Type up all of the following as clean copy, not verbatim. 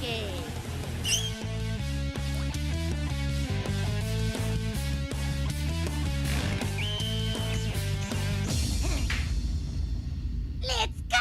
Okay. Let's go!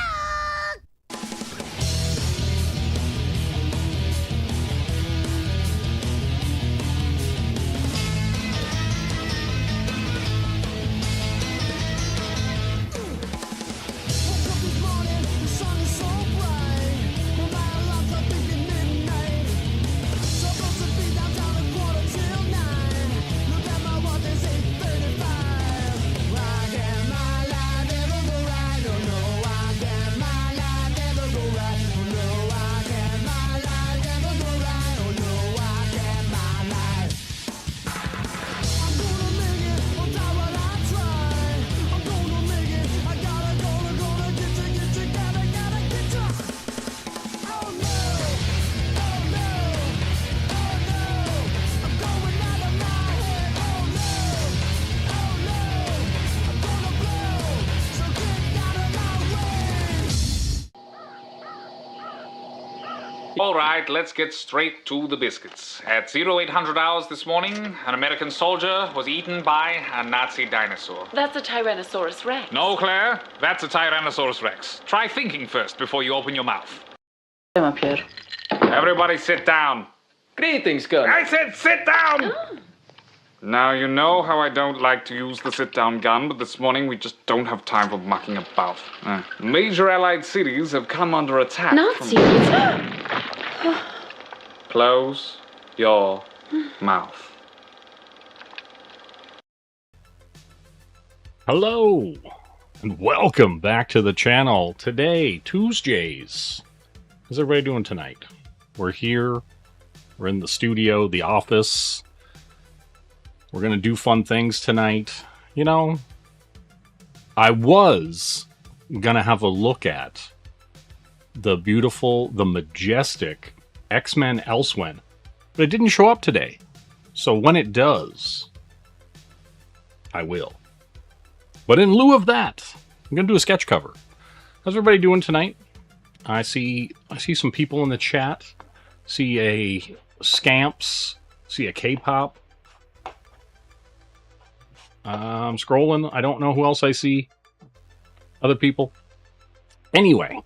All right, let's get straight to the biscuits. At 0800 hours this morning, an American soldier was eaten by a Nazi dinosaur. That's a Tyrannosaurus Rex. No, Claire, that's a Tyrannosaurus Rex. Try thinking first before you open your mouth. Come up here. Everybody sit down. Greetings, Colonel. I said sit down! Now, you know how I don't like to use the sit-down gun, but this morning we just don't have time for mucking about. Major Allied cities have come under attack Nazis? Close your mouth. Hello, and welcome back to the channel. Today, TUESJAYS. How's everybody doing tonight? We're here. We're in the studio, the office. We're going to do fun things tonight. You know, I was going to have a look at the beautiful, the majestic X-Men Elsewhen, but it didn't show up today. So when it does, I will. But in lieu of that, I'm going to do a sketch cover. How's everybody doing tonight? I see some people in the chat. See a Scamps. See a K-pop. I'm scrolling. I don't know who else I see. Other people. Anyway,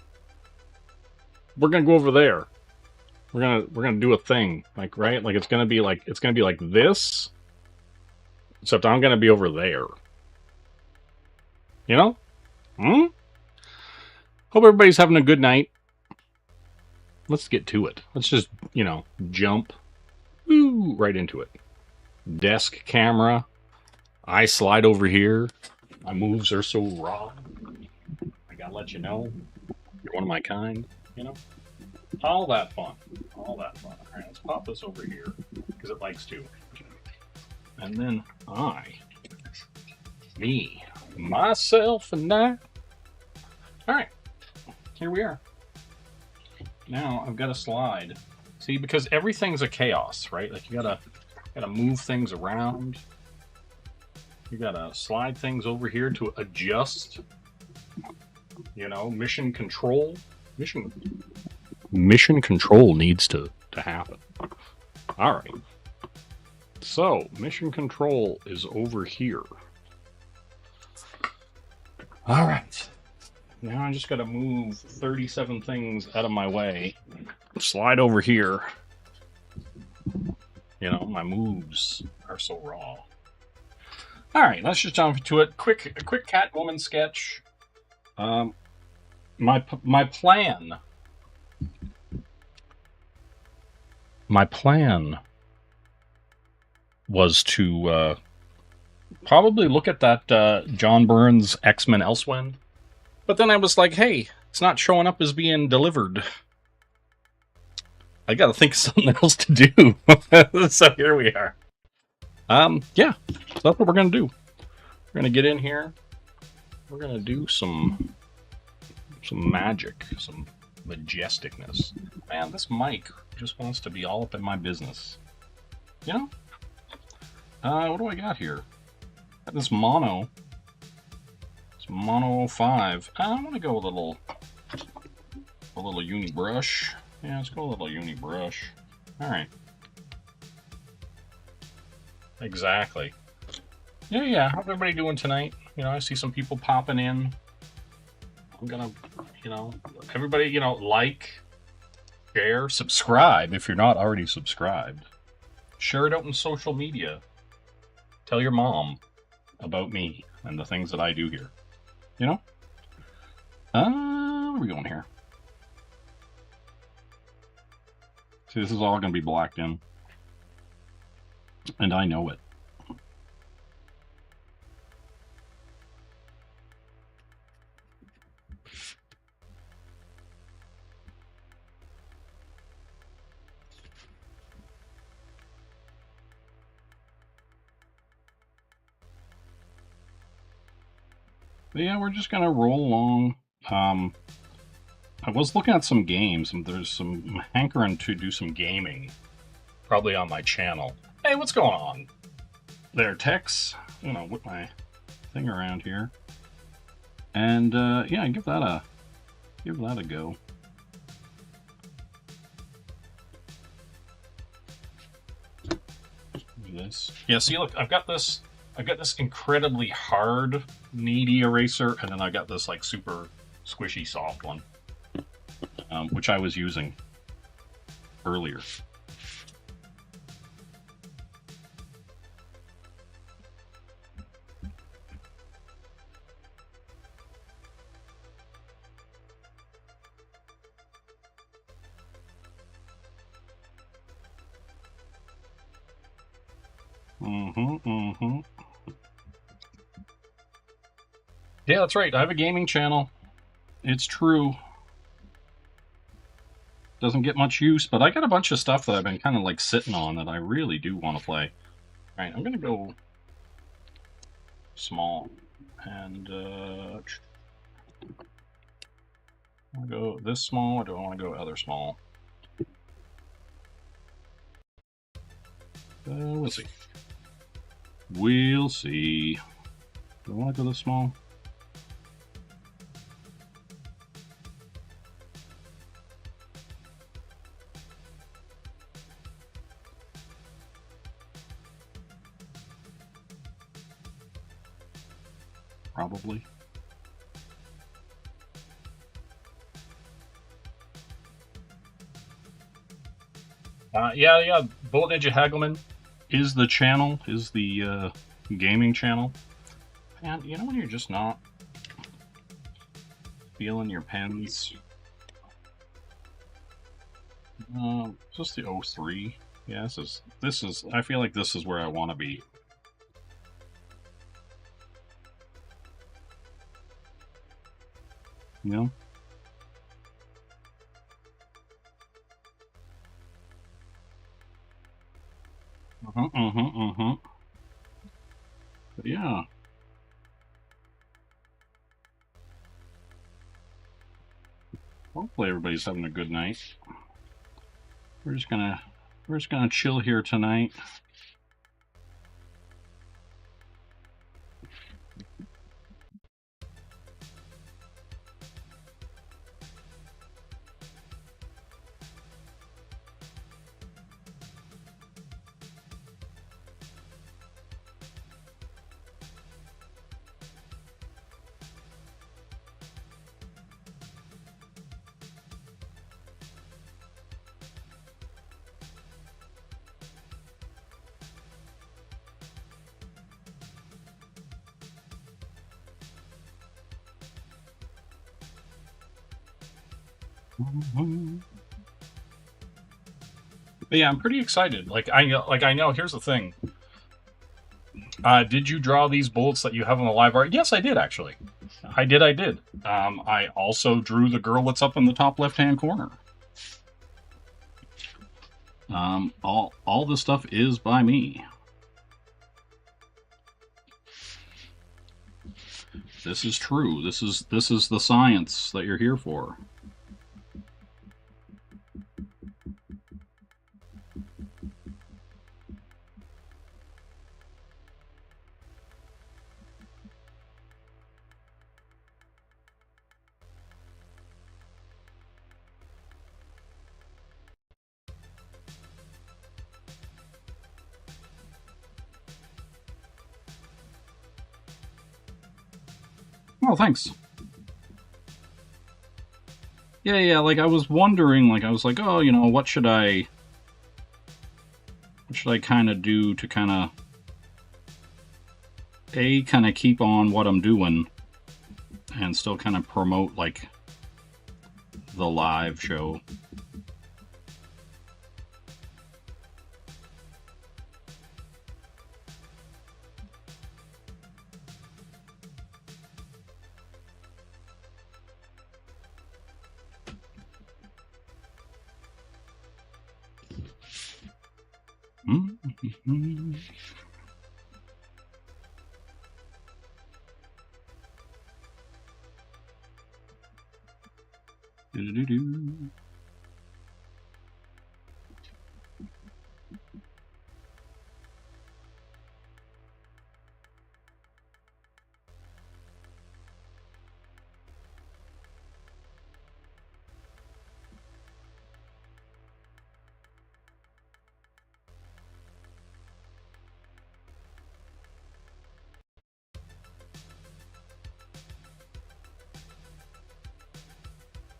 we're gonna go over there. We're gonna do a thing, like, right? Like it's gonna be like this. Except I'm gonna be over there. You know? Hope everybody's having a good night. Let's get to it. Let's just, you know, jump right into it. Desk camera. I slide over here. My moves are so raw. I gotta let you know. You're one of my kind, you know? All that fun. All that fun. Alright, let's pop this over here, because it likes to. And then me, myself, and I. Alright, here we are. Now, I've got to slide. See, because everything's a chaos, right? Like, you gotta move things around. You gotta slide things over here to adjust. You know, mission control. Mission control needs to happen. Alright. So, mission control is over here. Alright. Now I just gotta move 37 things out of my way. Slide over here. You know, my moves are so raw. Alright, let's just jump into it. A quick Catwoman sketch. My plan was to probably look at that John Byrne's X-Men Elsewhen. But then I was like, hey, it's not showing up as being delivered. I gotta think of something else to do. So here we are. Yeah, so that's what we're gonna do. We're gonna get in here. We're gonna do some magic, some majesticness. Man, this mic just wants to be all up in my business. You know? What do I got here? Got this mono. It's mono 05. I want to go with a little uni brush. Yeah, let's go a little uni brush. Alright. Exactly. Yeah. How's everybody doing tonight? You know, I see some people popping in. I'm gonna, you know, everybody, you know, like, share, subscribe if you're not already subscribed. Share it out in social media. Tell your mom about me and the things that I do here. You know? Where are we going here? See, this is all going to be blacked in. And I know it. But yeah, we're just going to roll along. I was looking at some games, and there's some hankering to do some gaming. Probably on my channel. Hey, what's going on? There, Tex. I'm going to whip my thing around here. And, yeah, give that a go. This. Yeah, see, look, I've got this incredibly hard, needy eraser, and then I got this, like, super squishy, soft one, which I was using earlier. Yeah, that's right. I have a gaming channel. It's true. Doesn't get much use, but I got a bunch of stuff that I've been kind of like sitting on that I really do want to play. All right, I'm gonna go small, and I want to go this small, or do I want to go other small? We'll see. We'll see. Do I want to go this small? Probably. Yeah. Bullet Ninja Hagelman is the channel, is the gaming channel. And you know when you're just not feeling your pens? Just the 03. Yeah, this is. I feel like this is where I want to be. You know? But yeah. Hopefully everybody's having a good night. We're just gonna chill here tonight. But yeah, I'm pretty excited. Like I know. Here's the thing. Did you draw these bullets that you have on the live art? Yes, I did actually. I did. I also drew the girl that's up in the top left-hand corner. All this stuff is by me. This is true. This is the science that you're here for. Oh, thanks. Yeah, like I was wondering, like I was like, oh, you know, what should I kind of do to kind of keep on what I'm doing and still kind of promote like the live show.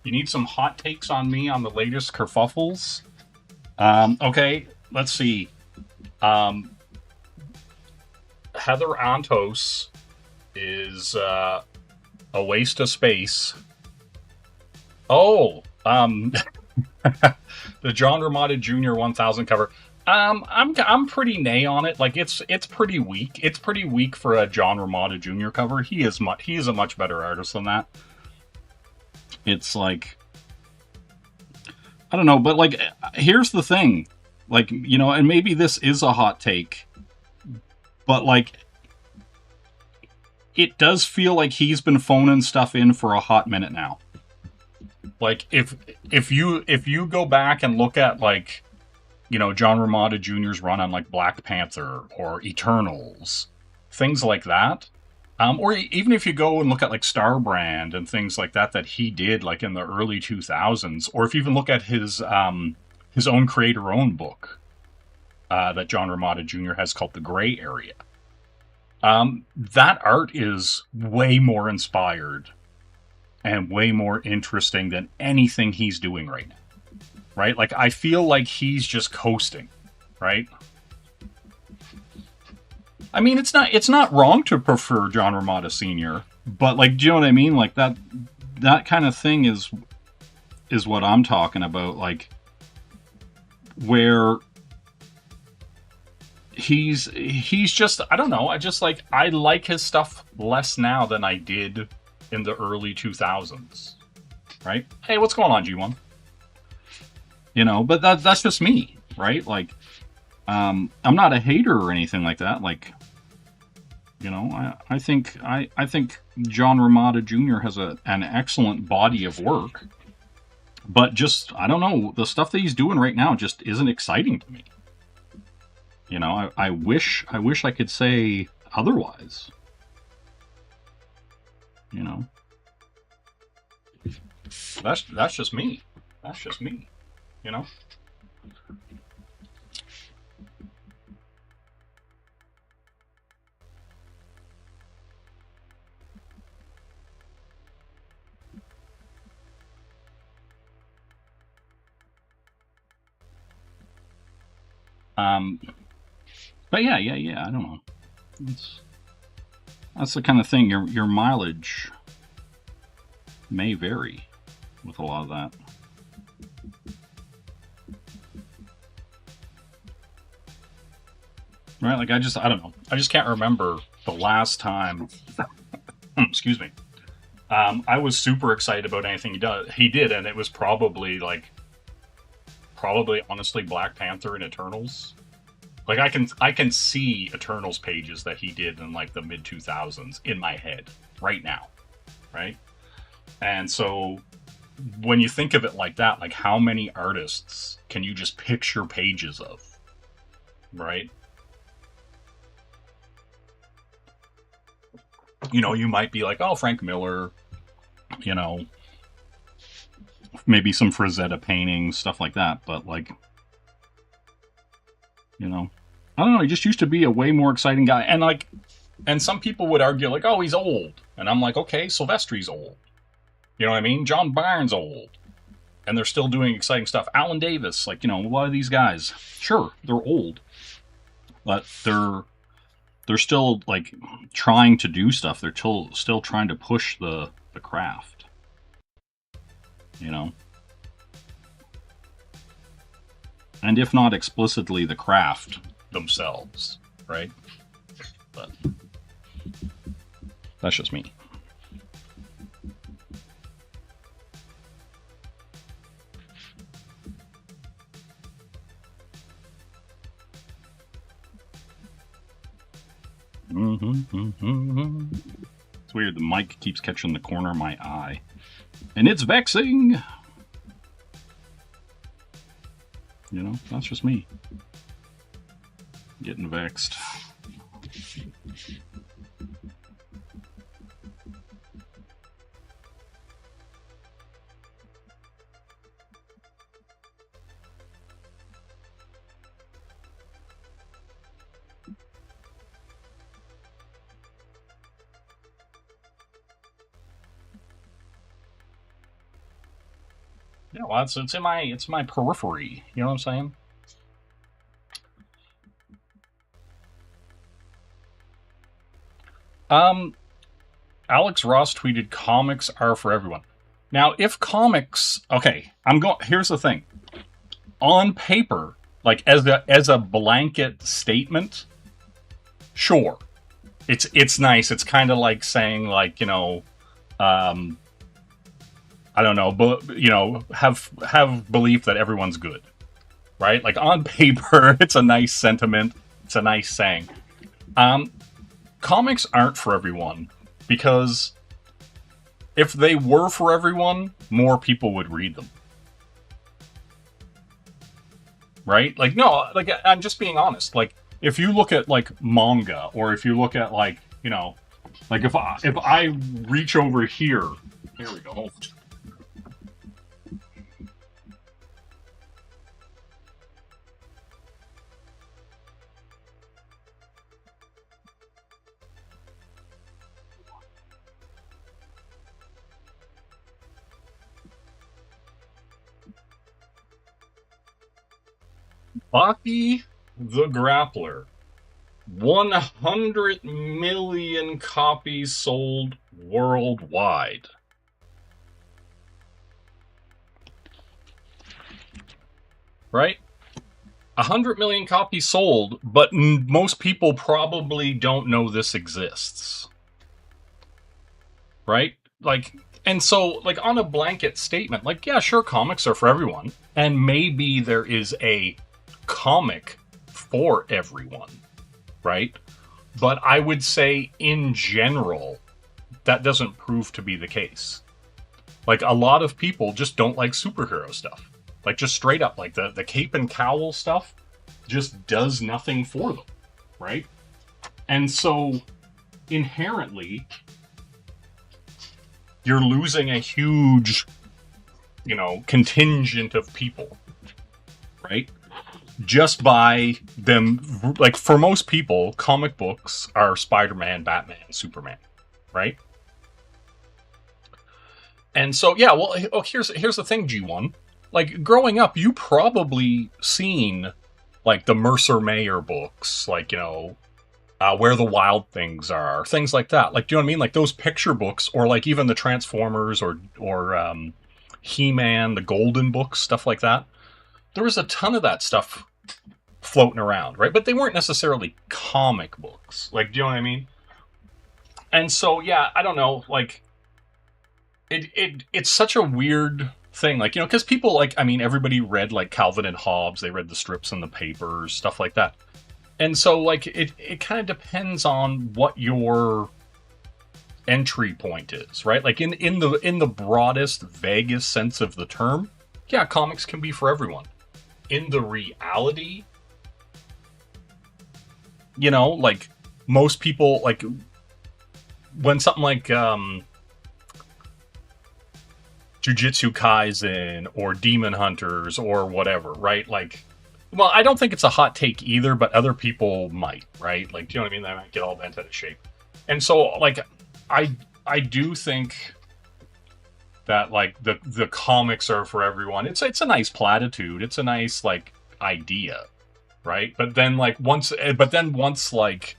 You need some hot takes on me on the latest kerfuffles? Okay, let's see. Heather Antos is a waste of space. Oh, the John Ramada Jr. 1000 cover. I'm pretty nay on it. Like it's pretty weak. It's pretty weak for a John Ramada Jr. cover. He is a much better artist than that. It's like, I don't know, but like, here's the thing, like, you know, and maybe this is a hot take, but like, it does feel like he's been phoning stuff in for a hot minute now. Like, if you go back and look at, like, you know, John Ramada Jr.'s run on like Black Panther or Eternals, things like that. Or even if you go and look at like Starbrand and things like that he did like in the early 2000s, or if you even look at his own creator-owned book that John Ramada Jr. has called The Gray Area, that art is way more inspired and way more interesting than anything he's doing right now, right? Like, I feel like he's just coasting, right? I mean, it's not wrong to prefer John Ramada Sr., but like, do you know what I mean? Like that kind of thing is what I'm talking about. Like, where he's just, I don't know. I like his stuff less now than I did in the early 2000s. Right? Hey, what's going on, G1? You know, but that's just me, right? Like, I'm not a hater or anything like that. Like, you know, I think John Ramada Jr. has an excellent body of work, but just, I don't know, the stuff that he's doing right now just isn't exciting to me. You know, I wish I could say otherwise. You know, that's just me. That's just me. You know. But yeah, I don't know. That's the kind of thing. Your mileage may vary with a lot of that. Right? Like, I don't know. I just can't remember the last time, excuse me, I was super excited about anything he did, and it was probably honestly Black Panther and Eternals. Like, I can see Eternals pages that he did in like the mid 2000s in my head right now, right? And so when you think of it like that, like, how many artists can you just picture pages of, right? You know, you might be like, oh, Frank Miller, you know, maybe some Frazetta paintings, stuff like that, but like, you know, I don't know, he just used to be a way more exciting guy. And like, And some people would argue, like, oh, he's old. And I'm like, okay, Silvestri's old. You know what I mean? John Byrne's old. And they're still doing exciting stuff. Alan Davis, like, you know, a lot of these guys, sure, they're old. But they're still, like, trying to do stuff. They're still trying to push the craft. You know? And if not explicitly, the craft themselves, right? But that's just me. It's weird, the mic keeps catching the corner of my eye. And it's vexing! You know, that's just me. Getting vexed. Yeah, well, it's in my periphery. You know what I'm saying? Alex Ross tweeted, "Comics are for everyone." Now, if comics, okay, here's the thing. On paper, like as a blanket statement, sure, it's nice. It's kind of like saying, like, you know, I don't know, but, you know, have belief that everyone's good, right? Like, on paper, it's a nice sentiment. It's a nice saying. Comics aren't for everyone, because if they were for everyone, more people would read them. Right? Like, no, like, I'm just being honest. Like, if you look at, like, manga, or if you look at, like, you know, like, if I reach over here, here we go. Baki the Grappler. 100 million copies sold worldwide. Right? 100 million copies sold, but most people probably don't know this exists. Right? Like, and so, like, on a blanket statement, like, yeah, sure, comics are for everyone. And maybe there is a comic for everyone, right? But I would say, in general, that doesn't prove to be the case. Like, a lot of people just don't like superhero stuff. Like, just straight up, like, the cape and cowl stuff just does nothing for them, right? And so, inherently, you're losing a huge, you know, contingent of people, right? Just by them, like, for most people, comic books are Spider-Man, Batman, Superman, right? And so, yeah, well, here's the thing, G1. Like, growing up, you probably seen, like, the Mercer Mayer books, like, you know, Where the Wild Things Are, things like that. Like, do you know what I mean? Like, those picture books, or, like, even the Transformers, or He-Man, the Golden books, stuff like that. There was a ton of that stuff floating around, right? But they weren't necessarily comic books. Like, do you know what I mean? And so, yeah, I don't know, like, it's such a weird thing, like, you know, because people, like, I mean, everybody read, like, Calvin and Hobbes, they read the strips in the papers, stuff like that. And so, like, it kind of depends on what your entry point is, right? Like, in the broadest, vaguest sense of the term, yeah, comics can be for everyone. In the reality, you know, like, most people, like, when something like Jujutsu Kaisen or Demon Hunters or whatever, right? Like, well, I don't think it's a hot take either, but other people might, right? Like, do you know what I mean? They might get all bent out of shape. And so, like, I do think that, like, the comics are for everyone. It's a nice platitude. It's a nice, like, idea, right? But then, once, like,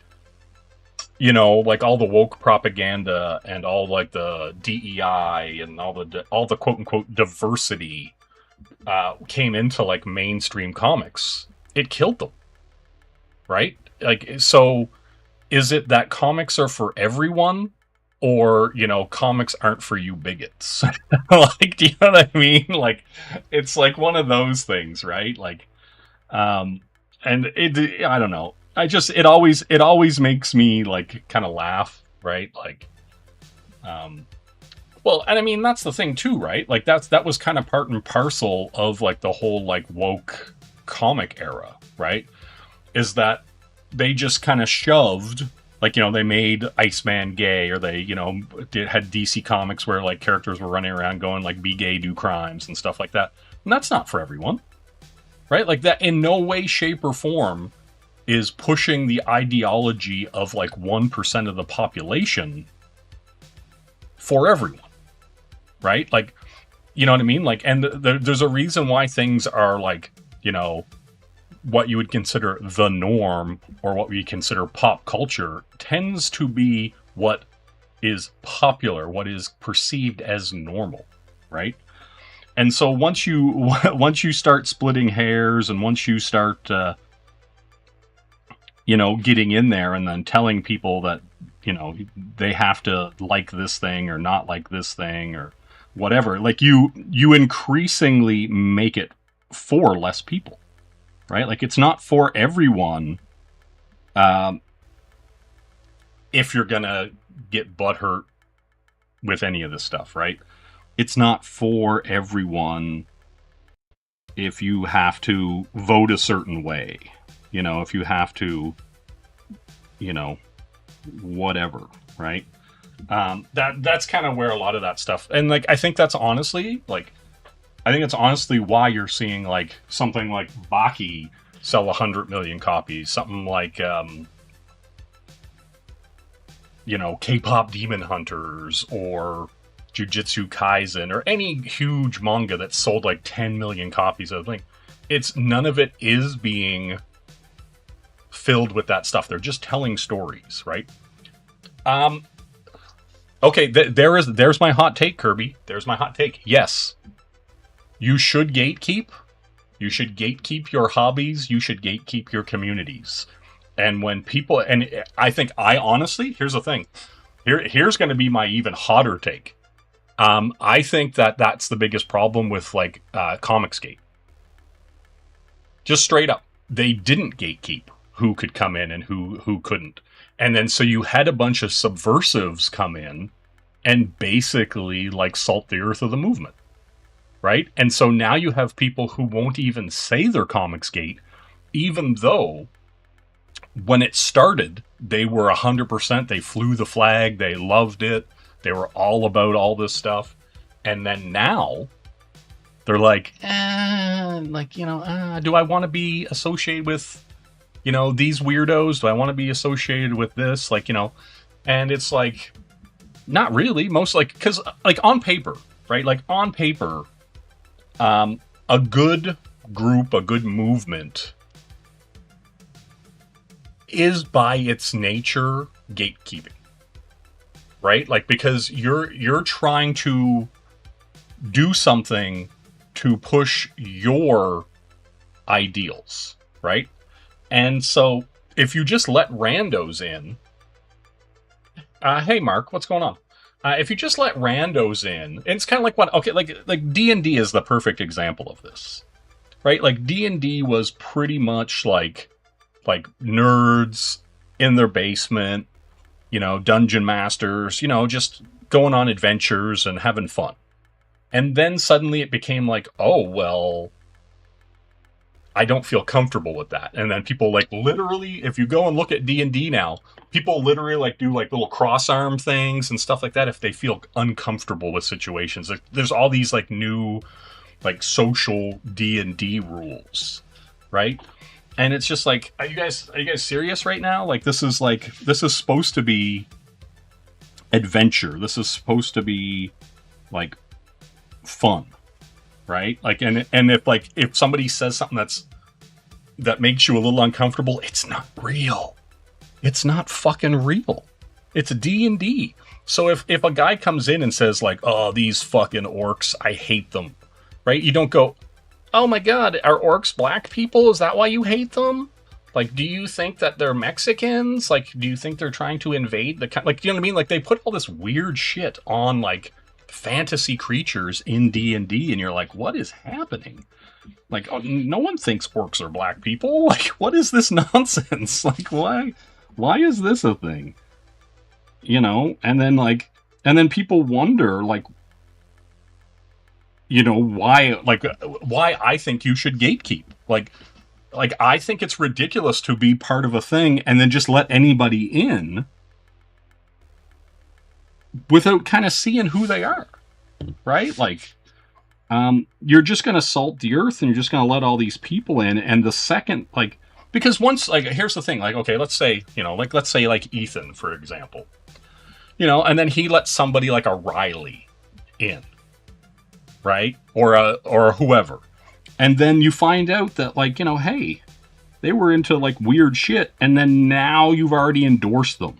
you know, like, all the woke propaganda and all, like, the DEI and all the quote unquote diversity came into, like, mainstream comics, it killed them, right? Like, so is it that comics are for everyone, or, you know, comics aren't for you bigots? Like, do you know what I mean? Like, it's like one of those things, right? Like, and I don't know. It always makes me, like, kind of laugh, right? Like, well, and I mean, that's the thing too, right? Like, that was kind of part and parcel of, like, the whole, like, woke comic era, right? Is that they just kind of shoved, like, you know, they made Iceman gay, or they, you know, had DC Comics where, like, characters were running around going, like, be gay, do crimes and stuff like that. And that's not for everyone, right? Like, that in no way, shape, or form is pushing the ideology of, like, 1% of the population for everyone, right? Like, you know what I mean? Like, and there's a reason why things are, like, you know, what you would consider the norm, or what we consider pop culture, tends to be what is popular, what is perceived as normal, right? And so once you start splitting hairs, and once you start, you know, getting in there and then telling people that, you know, they have to like this thing or not like this thing or whatever, like, you increasingly make it for less people. Right? Like, it's not for everyone, if you're gonna get butthurt with any of this stuff, right? It's not for everyone if you have to vote a certain way. You know, if you have to, you know, whatever, right? That's kind of where a lot of that stuff... And, like, I think that's honestly, like... I think it's honestly why you're seeing, like, something like Baki sell 100 million copies. Something like, you know, K-pop Demon Hunters or Jujutsu Kaisen or any huge manga that sold like 10 million copies of, like, it's none of it is being filled with that stuff. They're just telling stories, right? Okay, there's my hot take, Kirby. There's my hot take. Yes. You should gatekeep. You should gatekeep your hobbies. You should gatekeep your communities. And when people... And I think honestly... Here's the thing. Here's going to be my even hotter take. I think that's the biggest problem with, like, Comicsgate. Just straight up. They didn't gatekeep who could come in and who couldn't. And then so you had a bunch of subversives come in and basically, like, salt the earth of the movement. Right? And so now you have people who won't even say they're Comicsgate, even though when it started, they were 100%, they flew the flag, they loved it, they were all about all this stuff. And then now, they're like, like, you know, do I want to be associated with, you know, these weirdos? Do I want to be associated with this? Like, you know, and it's like, not really. Most, like, because, like, on paper, right? Like, on paper... a good group, a good movement is by its nature gatekeeping, right? Like, because you're trying to do something to push your ideals, right? And so if you just let randos in, hey Mark, what's going on? If you just let randos in, and it's kind of like what, okay, like D&D is the perfect example of this, right? Like, D&D was pretty much like nerds in their basement, you know, dungeon masters, you know, just going on adventures and having fun. And then suddenly it became like, oh, well, I don't feel comfortable with that. And then people, like, literally, if you go and look at D&D now, people literally, like, do, like, little cross-arm things and stuff like that if they feel uncomfortable with situations. Like, there's all these, like, new, like, social D&D rules, right? And it's just like, are you guys serious right now? Like, this is supposed to be, adventure. This is supposed to be like fun, right? Like, and if somebody says something that makes you a little uncomfortable, it's not real. It's not fucking real. It's D&D. So if a guy comes in and says like, oh, these fucking orcs, I hate them, right? You don't go, oh my god, are orcs black people? Is that why you hate them? Like, do you think that they're Mexicans? Like, do you think they're trying to invade the... Like, you know what I mean? Like, they put all this weird shit on, like, fantasy creatures in D&D, and you're like, what is happening? Like, oh, no one thinks orcs are black people. Like, what is this nonsense? Like, why is this a thing? You know? And then people wonder, like, you know, why I think you should gatekeep. Like, I think it's ridiculous to be part of a thing and then just let anybody in without kind of seeing who they are, right? Like, you're just going to salt the earth and you're just going to let all these people in. And the second, like, because once, like, here's the thing, like, okay, let's say, you know, like, let's say like Ethan, for example, you know, and then he lets somebody like a Riley in, right? Or whoever. And then you find out that, like, you know, hey, they were into, like, weird shit, and then now you've already endorsed them.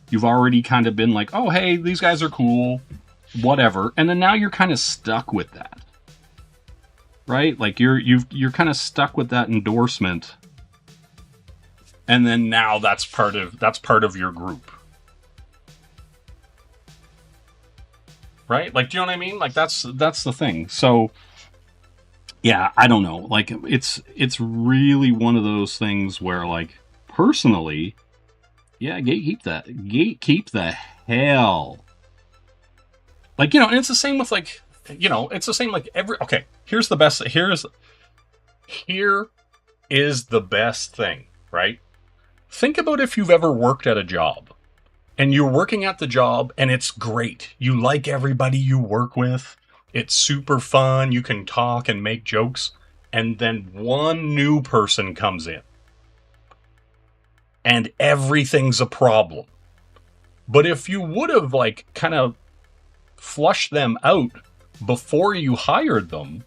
You've already kind of been like, oh, hey, these guys are cool, whatever. And then now you're kind of stuck with that. Right? Like, you're kind of stuck with that endorsement. And then now that's part of your group. Right? Like, do you know what I mean? Like, that's the thing. So... yeah, I don't know. Like, it's really one of those things where, like, personally, yeah, gatekeep that. Gatekeep the hell. Like, you know, and it's the same with, like, you know, it's the same, like, okay, here is the best thing, right? Think about if you've ever worked at a job, and you're working at the job, and it's great. You like everybody you work with. It's super fun, you can talk and make jokes, and then one new person comes in. And everything's a problem. But if you would have, like, kind of flushed them out before you hired them,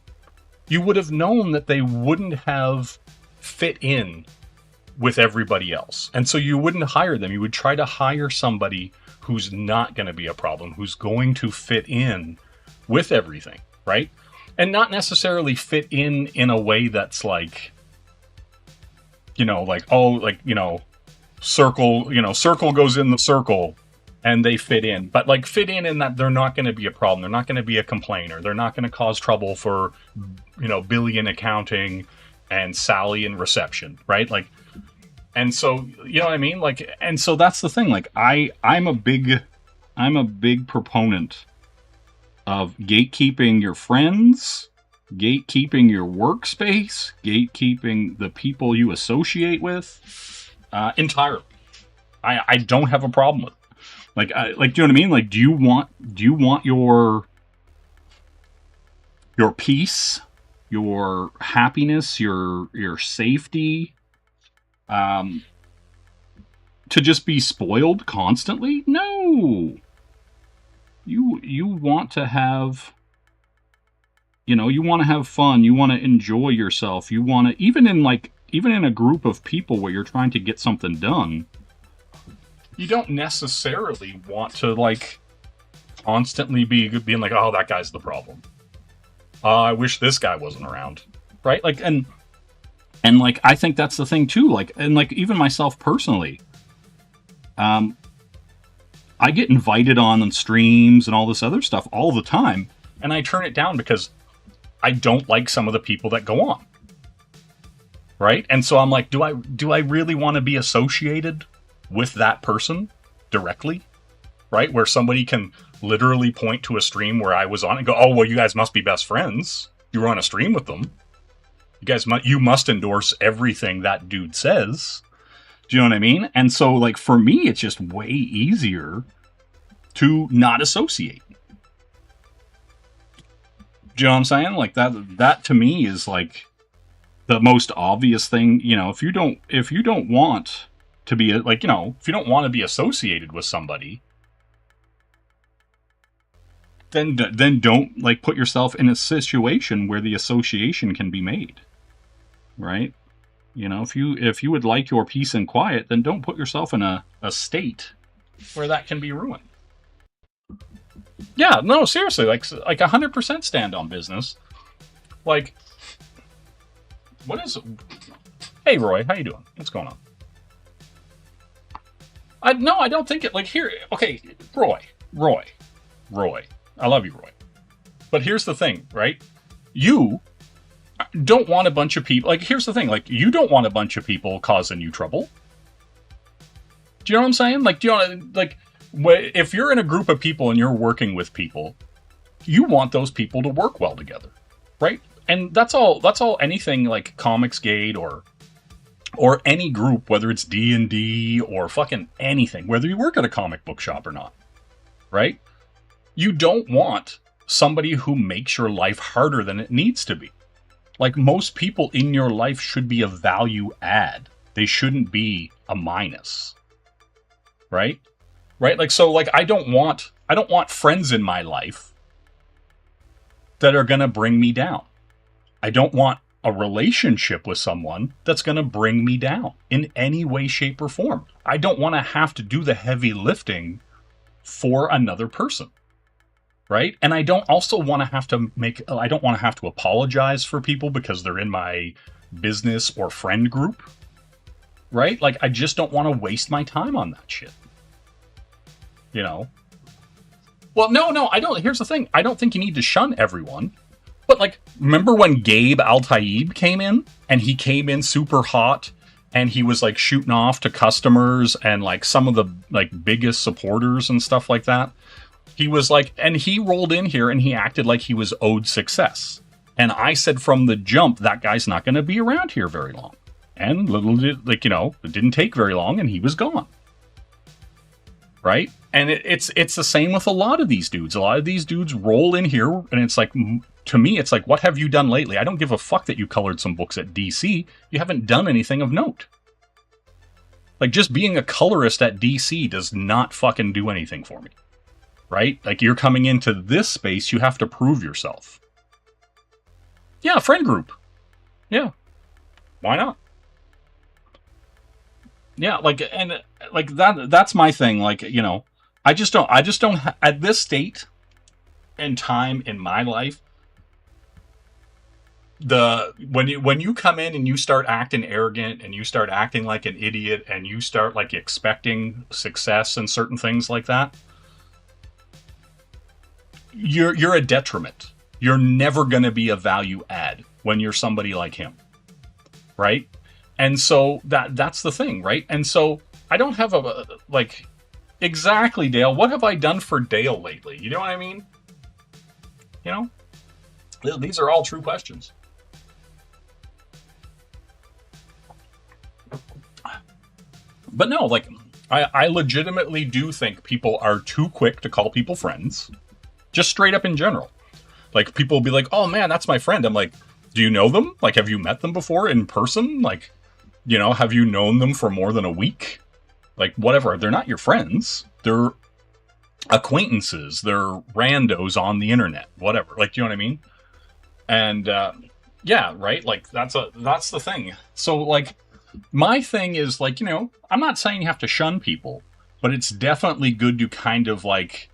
you would have known that they wouldn't have fit in with everybody else. And so you wouldn't hire them. You would try to hire somebody who's not going to be a problem, who's going to fit in with everything, right? And not necessarily fit in a way that's like, you know, like, oh, like, you know, circle goes in the circle and they fit in. But, like, fit in that they're not going to be a problem. They're not going to be a complainer. They're not going to cause trouble for, you know, Billy in accounting and Sally in reception, right? Like, and so, you know what I mean? Like, and so that's the thing. Like, I'm a big proponent of gatekeeping your friends, gatekeeping your workspace, gatekeeping the people you associate with, entirely. I don't have a problem with it. Like, do you know what I mean? Like, do you want your peace, your happiness, your safety, to just be spoiled constantly? No. You want to have, you know, you want to have fun. You want to enjoy yourself. You want to, even in a group of people where you're trying to get something done, you don't necessarily want to, like, constantly being like, oh, that guy's the problem. I wish this guy wasn't around. Right? Like, and like, I think that's the thing too. Like, and like, even myself personally, I get invited on streams and all this other stuff all the time, and I turn it down because I don't like some of the people that go on. Right? And so I'm like, do I really want to be associated with that person directly? Right? Where somebody can literally point to a stream where I was on and go, oh, well, you guys must be best friends. You were on a stream with them. You must endorse everything that dude says. Do you know what I mean? And so, like, for me, it's just way easier to not associate. Do you know what I'm saying? Like, that to me is, like, the most obvious thing. You know, if you don't want to be, like, you know, if you don't want to be associated with somebody, then don't like put yourself in a situation where the association can be made, right? You know, if you would like your peace and quiet, then don't put yourself in a state where that can be ruined. Yeah, no, seriously, like 100% stand on business. Like, what is? Hey, Roy, how you doing? What's going on? I don't think it. Like here, okay, Roy. I love you, Roy. But here's the thing, right? You don't want a bunch of people. Like, here's the thing. Like, you don't want a bunch of people causing you trouble. Do you know what I'm saying? Like, do you want to, like, if you're in a group of people and you're working with people, you want those people to work well together, right? And that's all anything like Comicsgate or any group, whether it's D&D or fucking anything, whether you work at a comic book shop or not, right? You don't want somebody who makes your life harder than it needs to be. Like, most people in your life should be a value add. They shouldn't be a minus. Right? Right? Like, so, like, I don't want friends in my life that are going to bring me down. I don't want a relationship with someone that's going to bring me down in any way, shape, or form. I don't want to have to do the heavy lifting for another person. Right? And I don't also want to have to apologize for people because they're in my business or friend group. Right? Like, I just don't want to waste my time on that shit. You know? Well, no, I don't. Here's the thing. I don't think you need to shun everyone. But, like, remember when Gabe Al-Taib came in? And he came in super hot, and he was, like, shooting off to customers and, like, some of the, like, biggest supporters and stuff like that? He was like, and he rolled in here and he acted like he was owed success. And I said from the jump, that guy's not going to be around here very long. And little did, like, you know, it didn't take very long and he was gone. Right? And it's the same with a lot of these dudes. A lot of these dudes roll in here and it's like, to me, it's like, what have you done lately? I don't give a fuck that you colored some books at DC. You haven't done anything of note. Like, just being a colorist at DC does not fucking do anything for me. Right? Like, you're coming into this space, you have to prove yourself. Yeah, friend group. Yeah. Why not? Yeah, like, and like that's my thing. Like, you know, I just don't at this state and time in my life, when you come in and you start acting arrogant and you start acting like an idiot and you start like expecting success and certain things like that, you're a detriment. You're never going to be a value add when you're somebody like him. Right? And so that's the thing, right? And so I don't have like, exactly, Dale. What have I done for Dale lately? You know what I mean? You know? These are all true questions. But no, like, I legitimately do think people are too quick to call people friends. Just straight up in general. Like, people will be like, oh man, that's my friend. I'm like, do you know them? Like, have you met them before in person? Like, you know, have you known them for more than a week? Like, whatever. They're not your friends. They're acquaintances. They're randos on the internet. Whatever. Like, you know what I mean? And, yeah, right? Like, that's the thing. So, like, my thing is, like, you know, I'm not saying you have to shun people, but it's definitely good to kind of, like,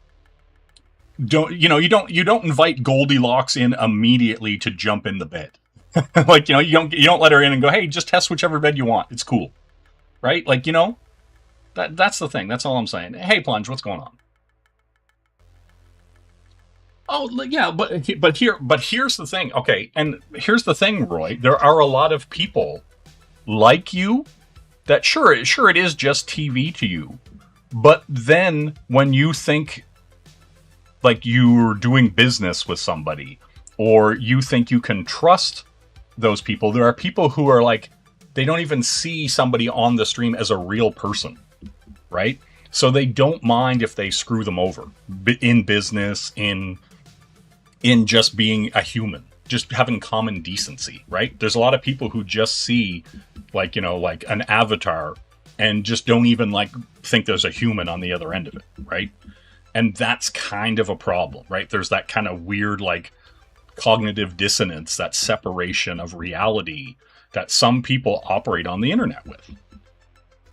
you don't invite Goldilocks in immediately to jump in the bed. Like, you know, you don't let her in and go, hey, just test whichever bed you want. It's cool. Right? Like, you know, that's the thing. That's all I'm saying. Hey, Plunge, what's going on? Oh, yeah, but here's the thing. Okay, and here's the thing, Roy. There are a lot of people like you that sure it is just TV to you. But then when you think like you're doing business with somebody, or you think you can trust those people, there are people who are like, they don't even see somebody on the stream as a real person, right? So they don't mind if they screw them over in business, in just being a human, just having common decency, right? There's a lot of people who just see, like, you know, like an avatar and just don't even like think there's a human on the other end of it, right? And that's kind of a problem, right? There's that kind of weird, like, cognitive dissonance, that separation of reality that some people operate on the internet with,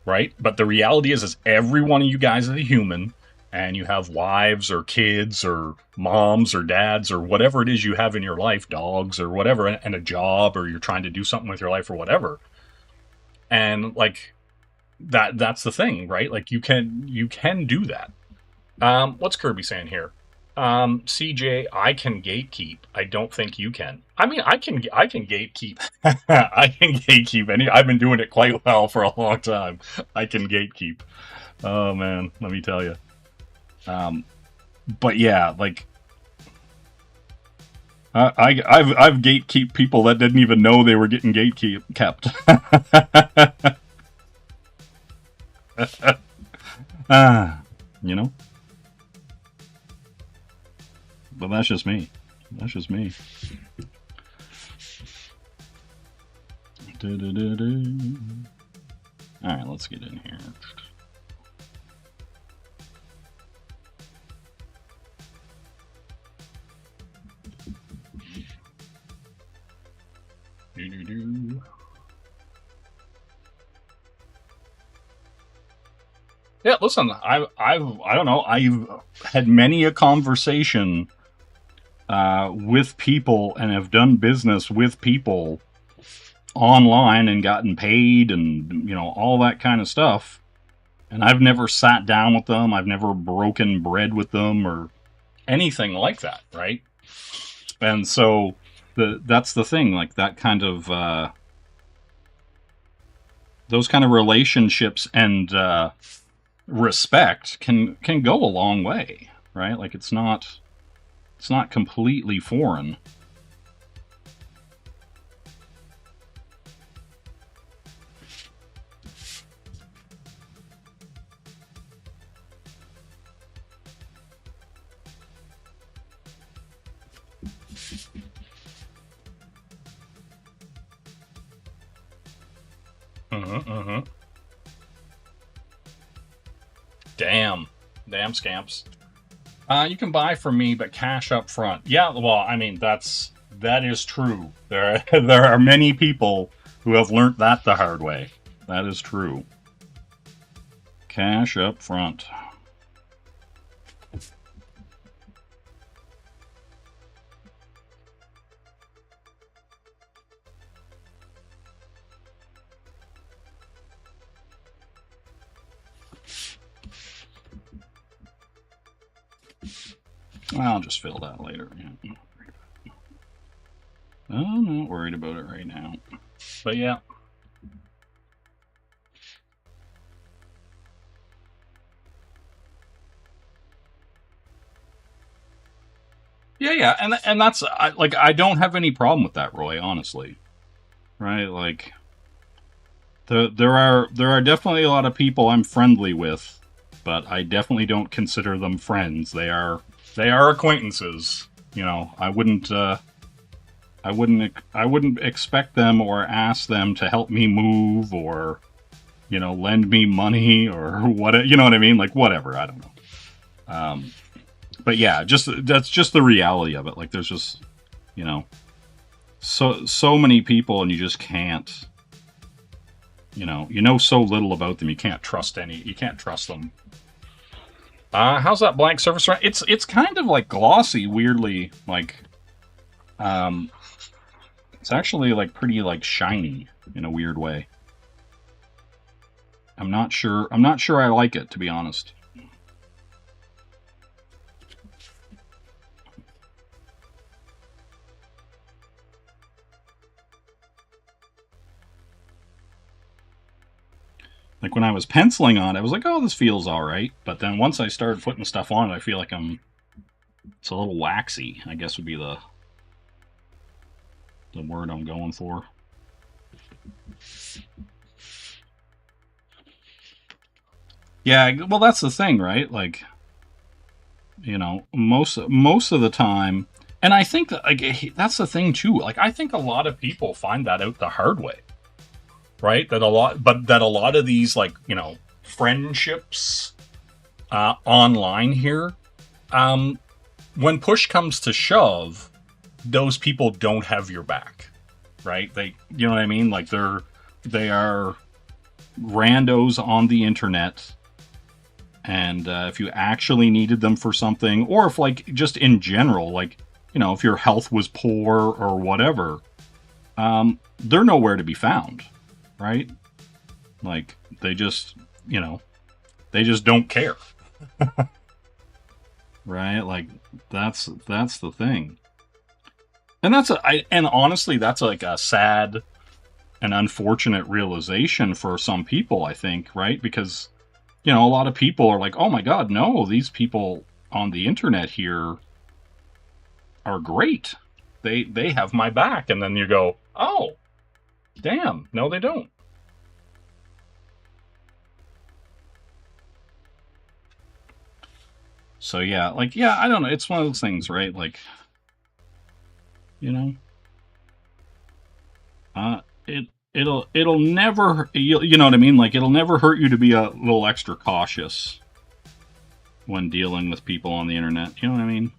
right? But the reality is every one of you guys is a human, and you have wives or kids or moms or dads or whatever it is you have in your life, dogs or whatever, and a job, or you're trying to do something with your life or whatever. And like that's the thing, right? Like you can do that. What's Kirby saying here? CJ, I can gatekeep. I don't think you can. I mean, I can gatekeep. I can gatekeep. I've been doing it quite well for a long time. I can gatekeep. Oh man, let me tell you. But yeah, like I've gatekeep people that didn't even know they were getting kept. You know. But that's just me. That's just me. All right, let's get in here. Yeah, listen, I don't know. I've had many a conversation with people and have done business with people online and gotten paid and, you know, all that kind of stuff. And I've never sat down with them. I've never broken bread with them or anything like that, right? And so that's the thing, like that kind of those kind of relationships and respect can go a long way, right? Like it's not completely foreign. Damn scamps. You can buy from me, but cash up front. Yeah, well, I mean, that is true. There are many people who have learnt that the hard way. That is true. Cash up front. I'll just fill that later. Yeah. I'm not worried about it right now. But yeah. Yeah, and that's I don't have any problem with that, Roy, honestly. Right? Like there are definitely a lot of people I'm friendly with, but I definitely don't consider them friends. They are acquaintances. You know, I wouldn't expect them or ask them to help me move or, you know, lend me money or what, you know what I mean? Like whatever, I don't know. But yeah, that's just the reality of it. Like there's just, you know, so many people and you just can't, you know so little about them. You can't trust them. How's that blank surface? It's kind of like glossy, weirdly, like, it's actually like pretty like shiny in a weird way. I'm not sure I like it, to be honest. Like when I was penciling on it, I was like, oh, this feels all right. But then once I started putting stuff on it, I feel like it's a little waxy, I guess would be the word I'm going for. Yeah, well, that's the thing, right? Like, you know, most of the time, and I think that, like, that's the thing too. Like, I think a lot of people find that out the hard way. Right? That a lot of these, like, you know, friendships online here when push comes to shove, those people don't have your back, right? You know what I mean? Like they are randos on the internet, and if you actually needed them for something, or if like just in general, like, you know, if your health was poor or whatever, they're nowhere to be found, right? Like they just, you know, they just don't care. Right? Like that's the thing. And and honestly, that's like a sad and unfortunate realization for some people, I think, right? Because, you know, a lot of people are like, "Oh my God, no, these people on the internet here are great. They have my back." And then you go, "Oh, damn, no, they don't." So yeah, like, yeah, I don't know. It's one of those things, right? Like, you know, it'll never, you know what I mean? Like, it'll never hurt you to be a little extra cautious when dealing with people on the internet. You know what I mean?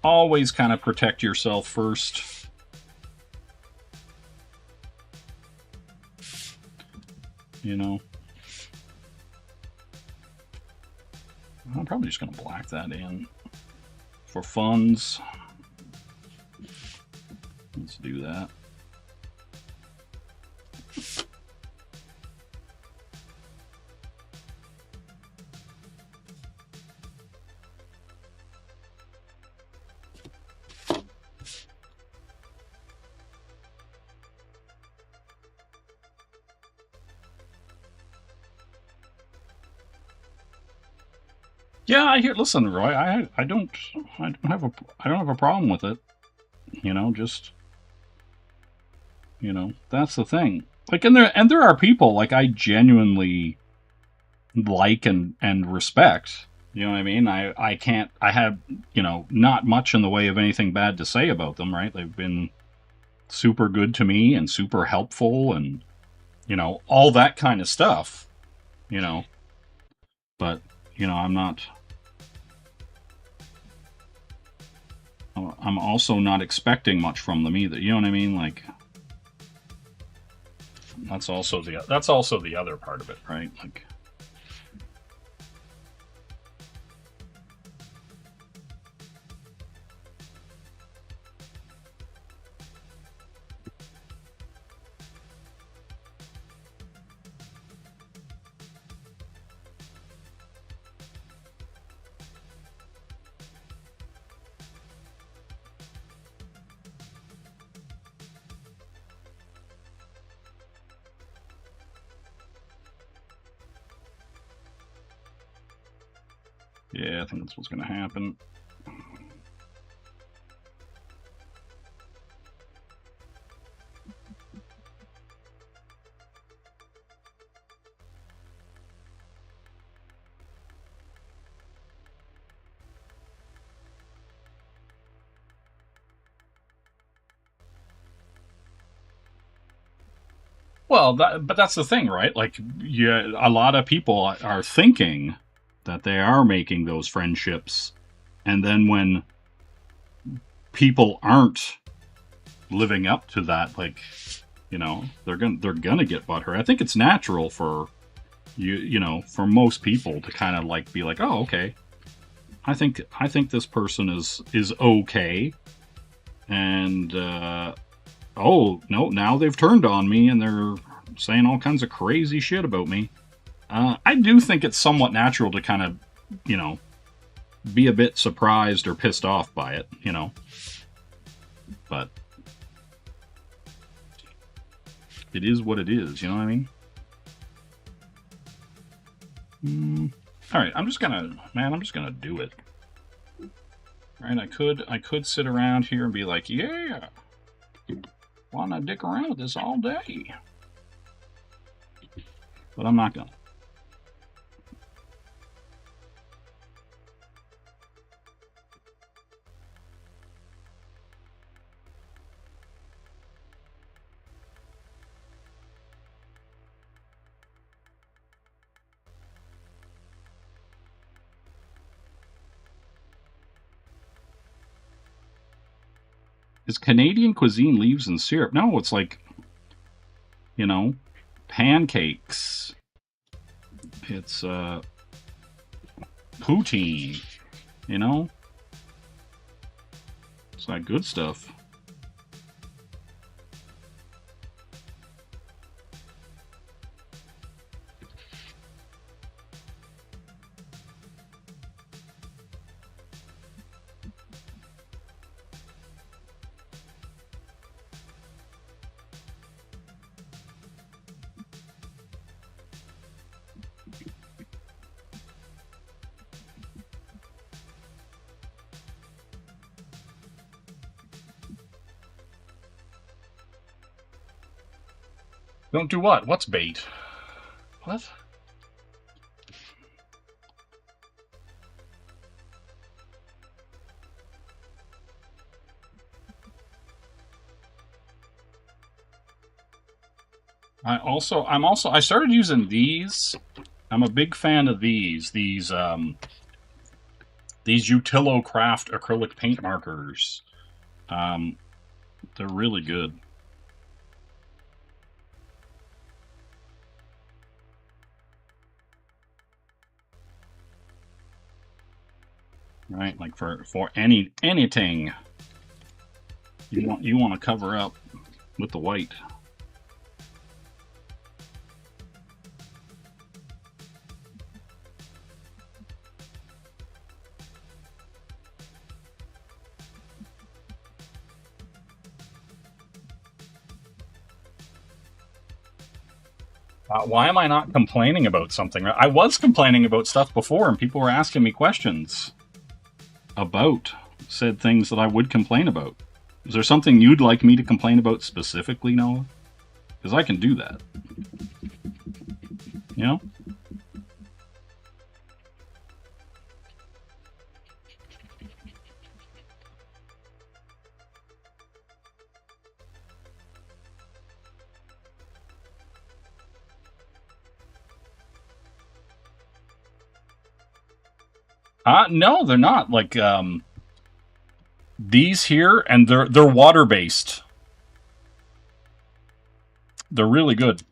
Always kind of protect yourself first. You know? I'm probably just going to black that in for funds. Let's do that. Yeah, I hear. Listen, Roy, I don't have a problem with it. You know, just, you know, that's the thing. Like, and there are people like I genuinely like and respect. You know what I mean? I have, you know, not much in the way of anything bad to say about them, right? They've been super good to me and super helpful and, you know, all that kind of stuff, you know. But, you know, I'm also not expecting much from them either. You know what I mean? Like, that's also the other part of it, right? Like, yeah, I think that's what's going to happen. Well, but that's the thing, right? Like, yeah, a lot of people are thinking that they are making those friendships, and then when people aren't living up to that, like, you know, they're gonna get butthurt. I think it's natural for you know, for most people to kind of like be like, oh, okay, I think this person is okay, and oh no, now they've turned on me and they're saying all kinds of crazy shit about me. I do think it's somewhat natural to kind of, you know, be a bit surprised or pissed off by it, you know. But it is what it is, you know what I mean? All right, I'm just gonna do it. Right, I could sit around here and be like, yeah, wanna dick around with this all day. But I'm not gonna. Is Canadian cuisine leaves and syrup? No, it's like, you know, pancakes. It's poutine, you know? It's like good stuff. Don't do what? What's bait? What? I started using these. I'm a big fan of these Utilo Craft acrylic paint markers. They're really good. Right, like for anything you want to cover up with the white. Why am I not complaining about something? I was complaining about stuff before, and people were asking me questions about said things that I would complain about. Is there something you'd like me to complain about specifically, Noah? Because I can do that. You know? No, they're not. Like, these here, and they're water-based. They're really good.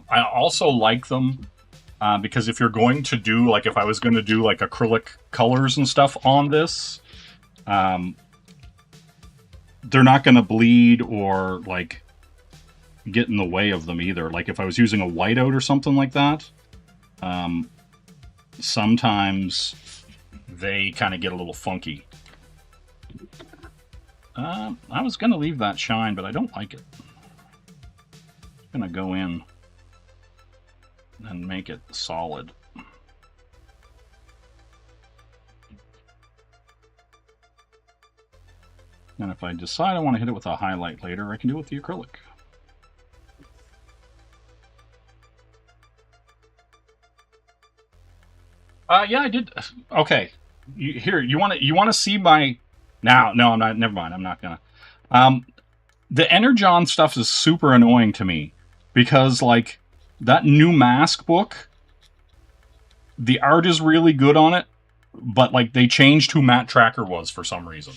I also like them because if you're going to do, like, if I was going to do, like, acrylic colors and stuff on this, they're not going to bleed or, like, get in the way of them either. Like, if I was using a whiteout or something like that, sometimes they kind of get a little funky. I was going to leave that shine, but I don't like it. I'm going to go in and make it solid. And if I decide I want to hit it with a highlight later, I can do it with the acrylic. Yeah, I did. Okay, here you want to see my. Now, no, I'm not. Never mind. I'm not gonna. The Energon stuff is super annoying to me because, like, that new mask book, the art is really good on it, but, like, they changed who Matt Tracker was for some reason.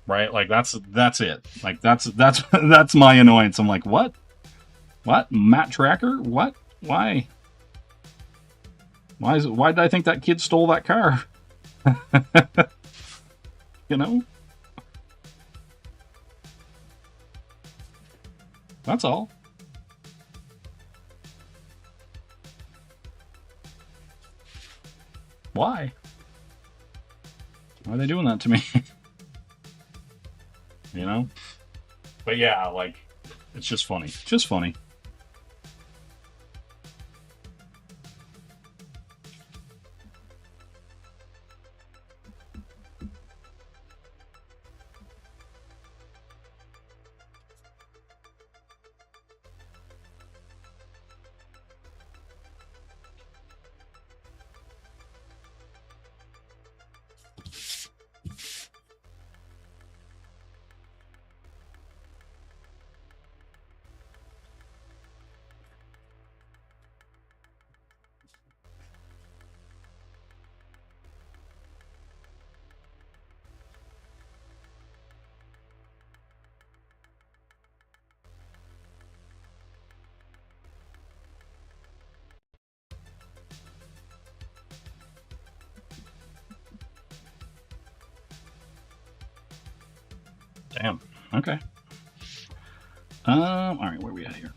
Right? Like, that's it. Like, that's my annoyance. I'm like, what? What? Matt Tracker? What? Why? Why did I think that kid stole that car? You know? That's all. Why? Why are they doing that to me? You know? But yeah, like, it's just funny. Just funny. Damn. Okay. All right, where are we at here?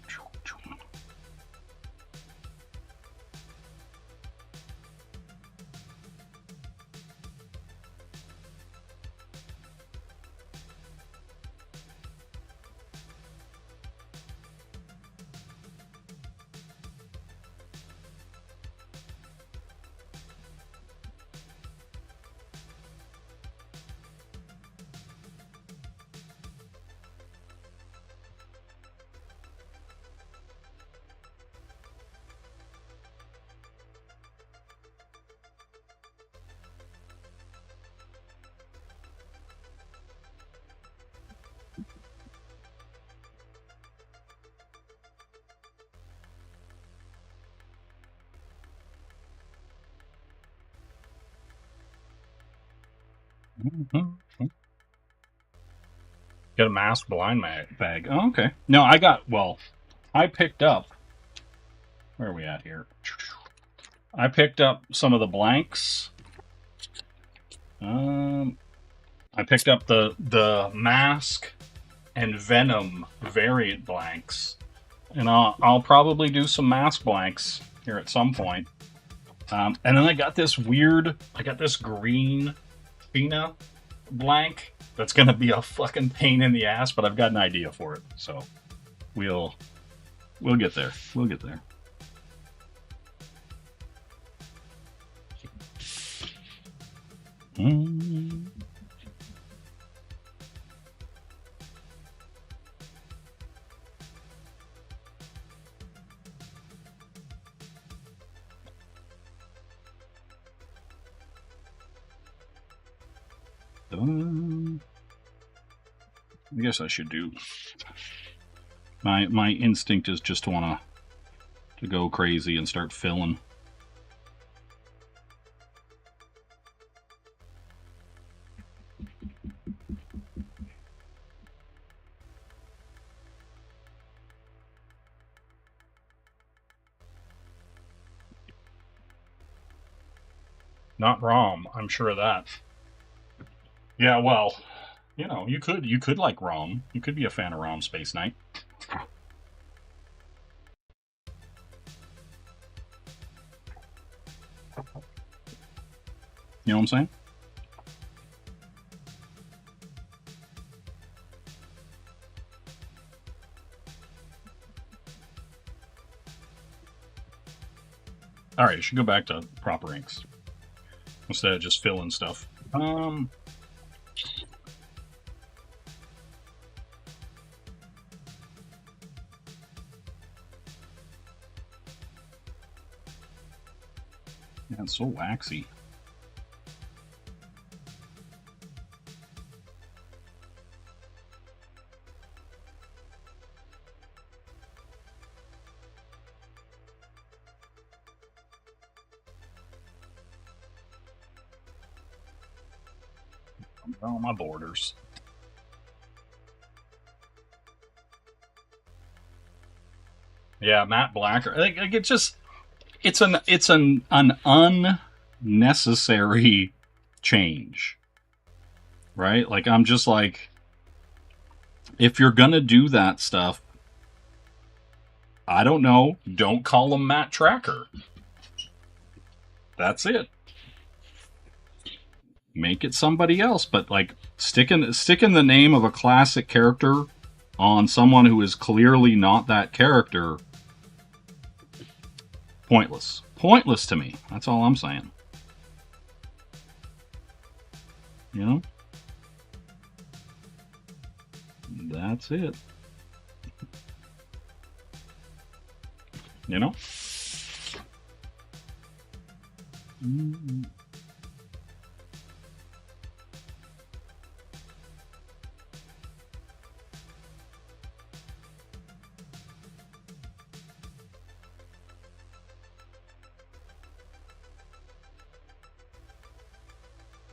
Get a mask blind bag. Oh, okay. No, I picked up. Where are we at here? I picked up some of the blanks. I picked up the mask and venom variant blanks, and I'll probably do some mask blanks here at some point. And then I got this green Fina blank that's gonna be a fucking pain in the ass, but I've got an idea for it, so we'll get there. We'll get there. I guess I should do. My instinct is just to go crazy and start filling. Not ROM, I'm sure of that. Yeah, well, you know, you could like ROM. You could be a fan of ROM Space Knight. You know what I'm saying? All right, I should go back to proper inks instead of just filling stuff. Yeah, it's so waxy. Oh, my borders. Yeah, matte black. Like it's an unnecessary change, right? Like I'm just like, if you're gonna do that stuff, I don't know. Don't call them matte tracker. That's it. Make it somebody else, but like sticking the name of a classic character on someone who is clearly not that character. Pointless. Pointless to me. That's all I'm saying. You know? That's it. You know?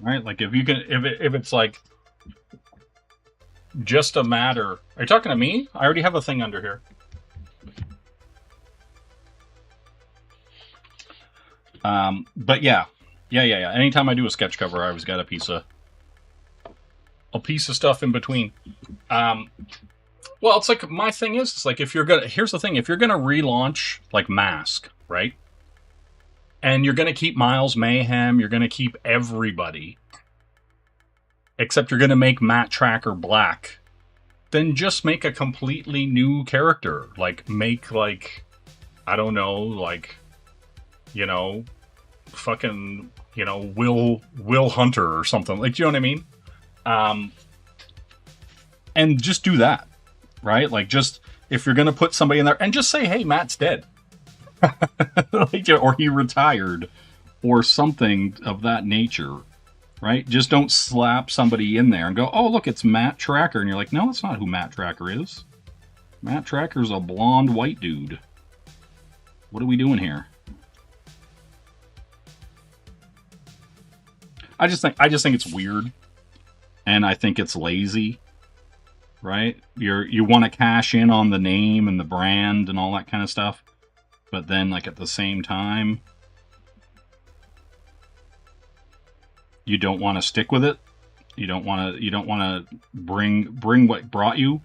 Right? Like if you can, if it's like just a matter. Are you talking to me? I already have a thing under here. But yeah. Anytime I do a sketch cover, I always got a piece of a piece of stuff in between. Well, it's like, my thing is, it's like, if you're gonna, here's the thing, if you're gonna relaunch, like, Mask, right? And you're gonna keep Miles Mayhem, you're gonna keep everybody, except you're gonna make Matt Tracker black, then just make a completely new character. Like, make, like, I don't know, like, you know, fucking, you know, Will Hunter or something. Like, do you know what I mean? And just do that, right? Like, just, if you're gonna put somebody in there, and just say, hey, Matt's dead. Like, or he retired, or something of that nature, right? Just don't slap somebody in there and go, oh, look, it's Matt Tracker. And you're like, no, that's not who Matt Tracker is. Matt Tracker's a blonde white dude. What are we doing here? I just think it's weird, and I think it's lazy, right? You want to cash in on the name and the brand and all that kind of stuff, but then, like, at the same time, you don't want to stick with it. You don't want to bring what brought you.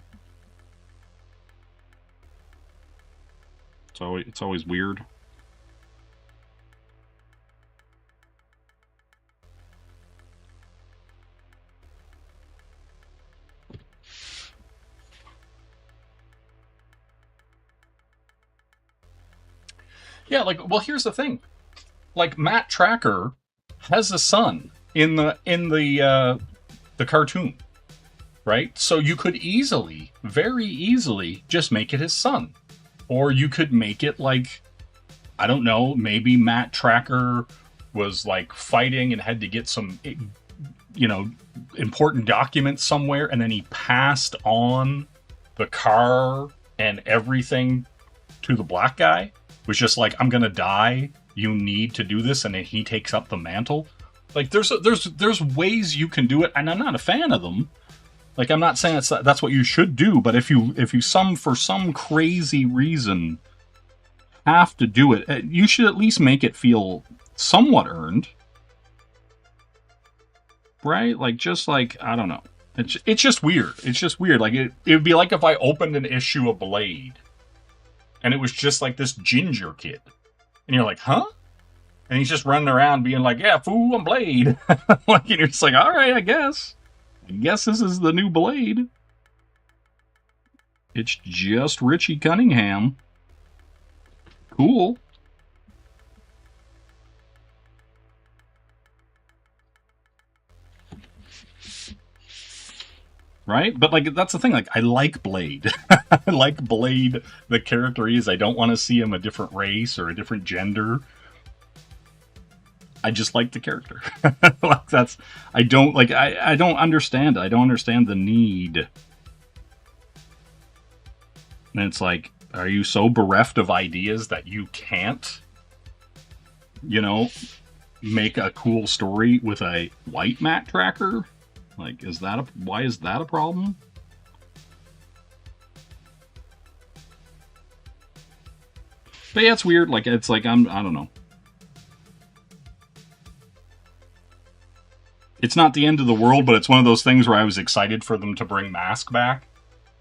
So it's always weird. Yeah, like, well, here's the thing. Like, Matt Tracker has a son in the cartoon, right? So you could easily, very easily, just make it his son. Or you could make it like, I don't know, maybe Matt Tracker was, like, fighting and had to get some, you know, important documents somewhere, and then he passed on the car and everything to the black guy. Was just like, I'm gonna die, you need to do this, and then he takes up the mantle. Like, there's ways you can do it, and I'm not a fan of them. Like, I'm not saying that's what you should do, but if you for some crazy reason have to do it, you should at least make it feel somewhat earned, right? Like, just like, I don't know, it's just weird. It's just weird. Like, it would be like if I opened an issue of Blade, and it was just like this ginger kid. And you're like, huh? And he's just running around being like, yeah, fool, I'm Blade. Like, and you're just like, all right, I guess. I guess this is the new Blade. It's just Richie Cunningham. Cool. Right? But, like, that's the thing. Like, I like Blade. I like Blade, the character he is. I don't want to see him a different race or a different gender. I just like the character. Like, that's... I don't understand it. I don't understand the need. And it's like, are you so bereft of ideas that you can't, you know, make a cool story with a white Matt Tracker? Like, why is that a problem? But yeah, it's weird. Like, it's like, I don't know. It's not the end of the world, but it's one of those things where I was excited for them to bring Mask back.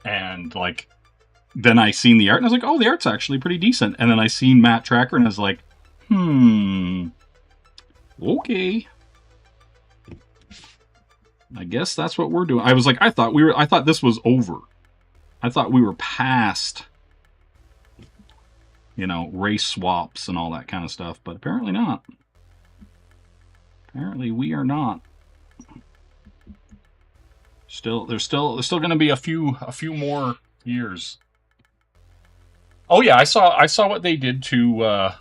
And, like, then I seen the art, and I was like, oh, the art's actually pretty decent. And then I seen Matt Tracker, and I was like, okay. I guess that's what we're doing. I was like, I thought this was over. I thought we were past, you know, race swaps and all that kind of stuff, but apparently not. Apparently we are not. There's still going to be a few more years. Oh yeah, I saw what they did to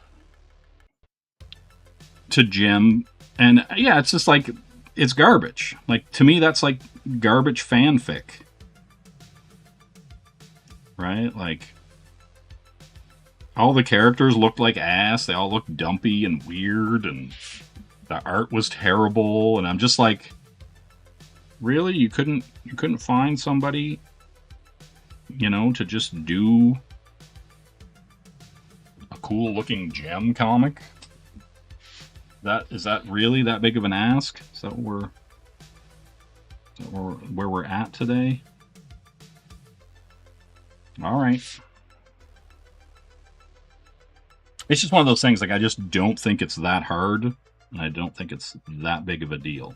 Jim, and yeah, it's just like, it's garbage. Like, to me, that's like garbage fanfic. Right? Like, all the characters looked like ass. They all looked dumpy and weird, and the art was terrible. And I'm just like, really? You couldn't find somebody, you know, to just do a cool looking Gem comic? Is that really that big of an ask? Is that what we're... Is that where we're at today? All right. It's just one of those things, like, I just don't think it's that hard, and I don't think it's that big of a deal.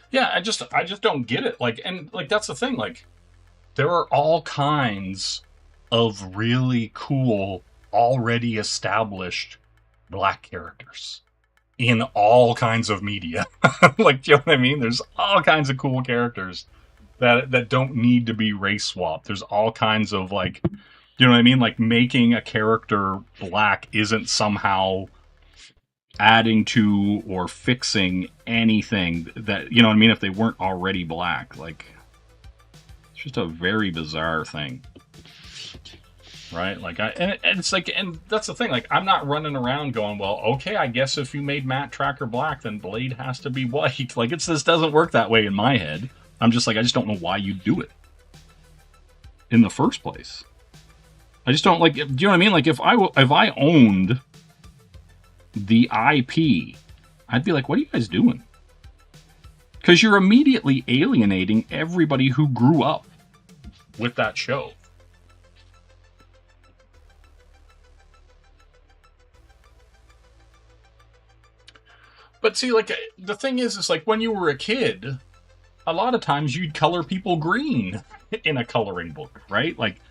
Yeah, I just don't get it. Like, and like that's the thing, like, there are all kinds of really cool, already established black characters in all kinds of media. Like, do you know what I mean? There's all kinds of cool characters that don't need to be race swapped. There's all kinds of, like, you know what I mean? Like, making a character black isn't somehow adding to or fixing anything that, you know what I mean, if they weren't already black. Like, it's just a very bizarre thing. Right? Like, and it's like, and that's the thing, like, I'm not running around going, well, okay, I guess if you made Matt Tracker black, then Blade has to be white. Like, this doesn't work that way in my head. I'm just like, I just don't know why you do it in the first place. I just don't, like, do you know what I mean? Like, if I owned the IP, I'd be like, what are you guys doing? Because you're immediately alienating everybody who grew up with that show. But see, like, the thing is like, when you were a kid, a lot of times you'd color people green in a coloring book, right? Like,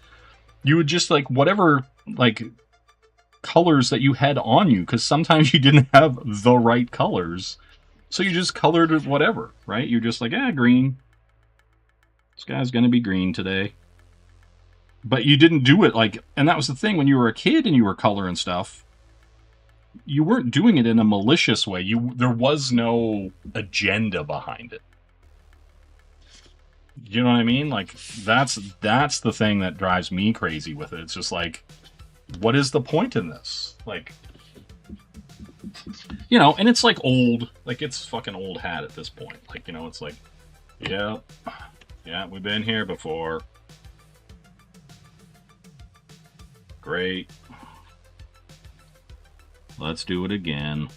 you would just, like, whatever, like, colors that you had on you, because sometimes you didn't have the right colors, so you just colored it whatever, right? You're just like, green. This guy's gonna be green today. But you didn't do it, like, and that was the thing, when you were a kid and you were coloring stuff, you weren't doing it in a malicious way. There was no agenda behind it. You know what I mean? Like, that's the thing that drives me crazy with it. It's just like, what is the point in this? Like, you know, and it's like old, like, it's fucking old hat at this point. Like, you know, it's like, yeah, we've been here before. Great. Let's do it again.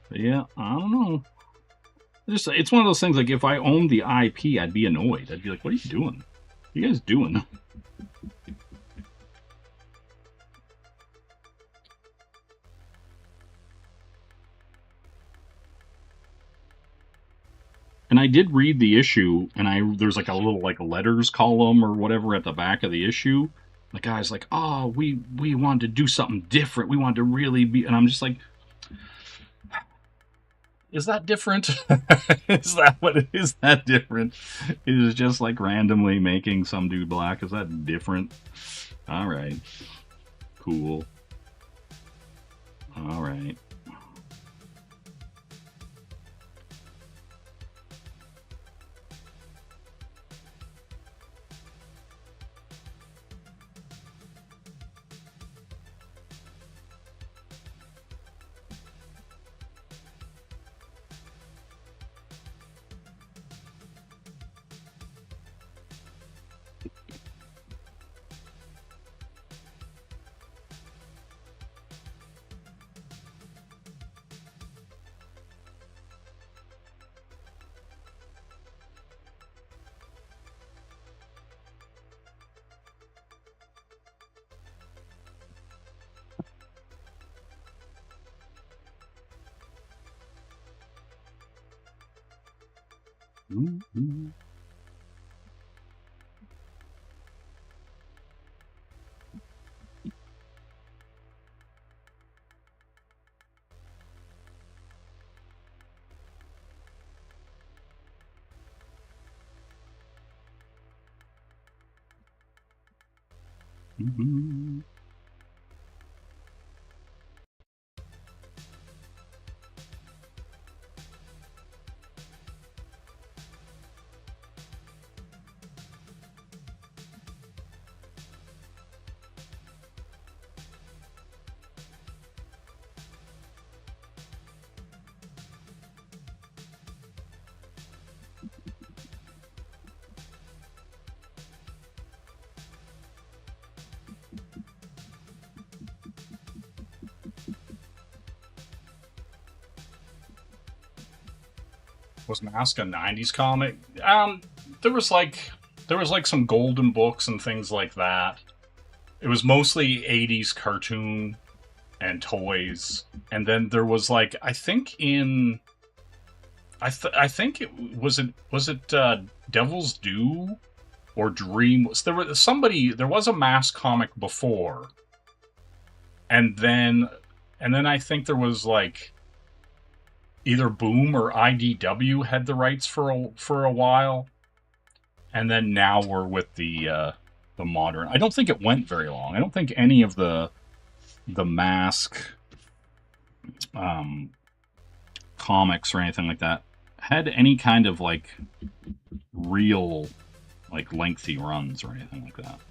But yeah, I don't know. It's one of those things, like, if I owned the IP, I'd be annoyed. I'd be like, what are you doing? What are you guys doing? And I did read the issue, and there's like a little, like, letters column or whatever at the back of the issue. The guy's like, oh, we wanted to do something different. We wanted to really be, and I'm just like, is that different? Is that different? Is just like randomly making some dude black? Is that different? All right. Cool. All right. Mm-hmm. Mm-hmm. Was Mask a 90s comic? There was like some golden books and things like that. It was mostly 80s cartoon and toys. And then there was like, I think it was Devil's Due or Dream. There was a Mask comic before. And then I think there was like either Boom or IDW had the rights for a while, and then now we're with the modern. I don't think it went very long. I don't think any of the Mask comics or anything like that had any kind of like real like lengthy runs or anything like that.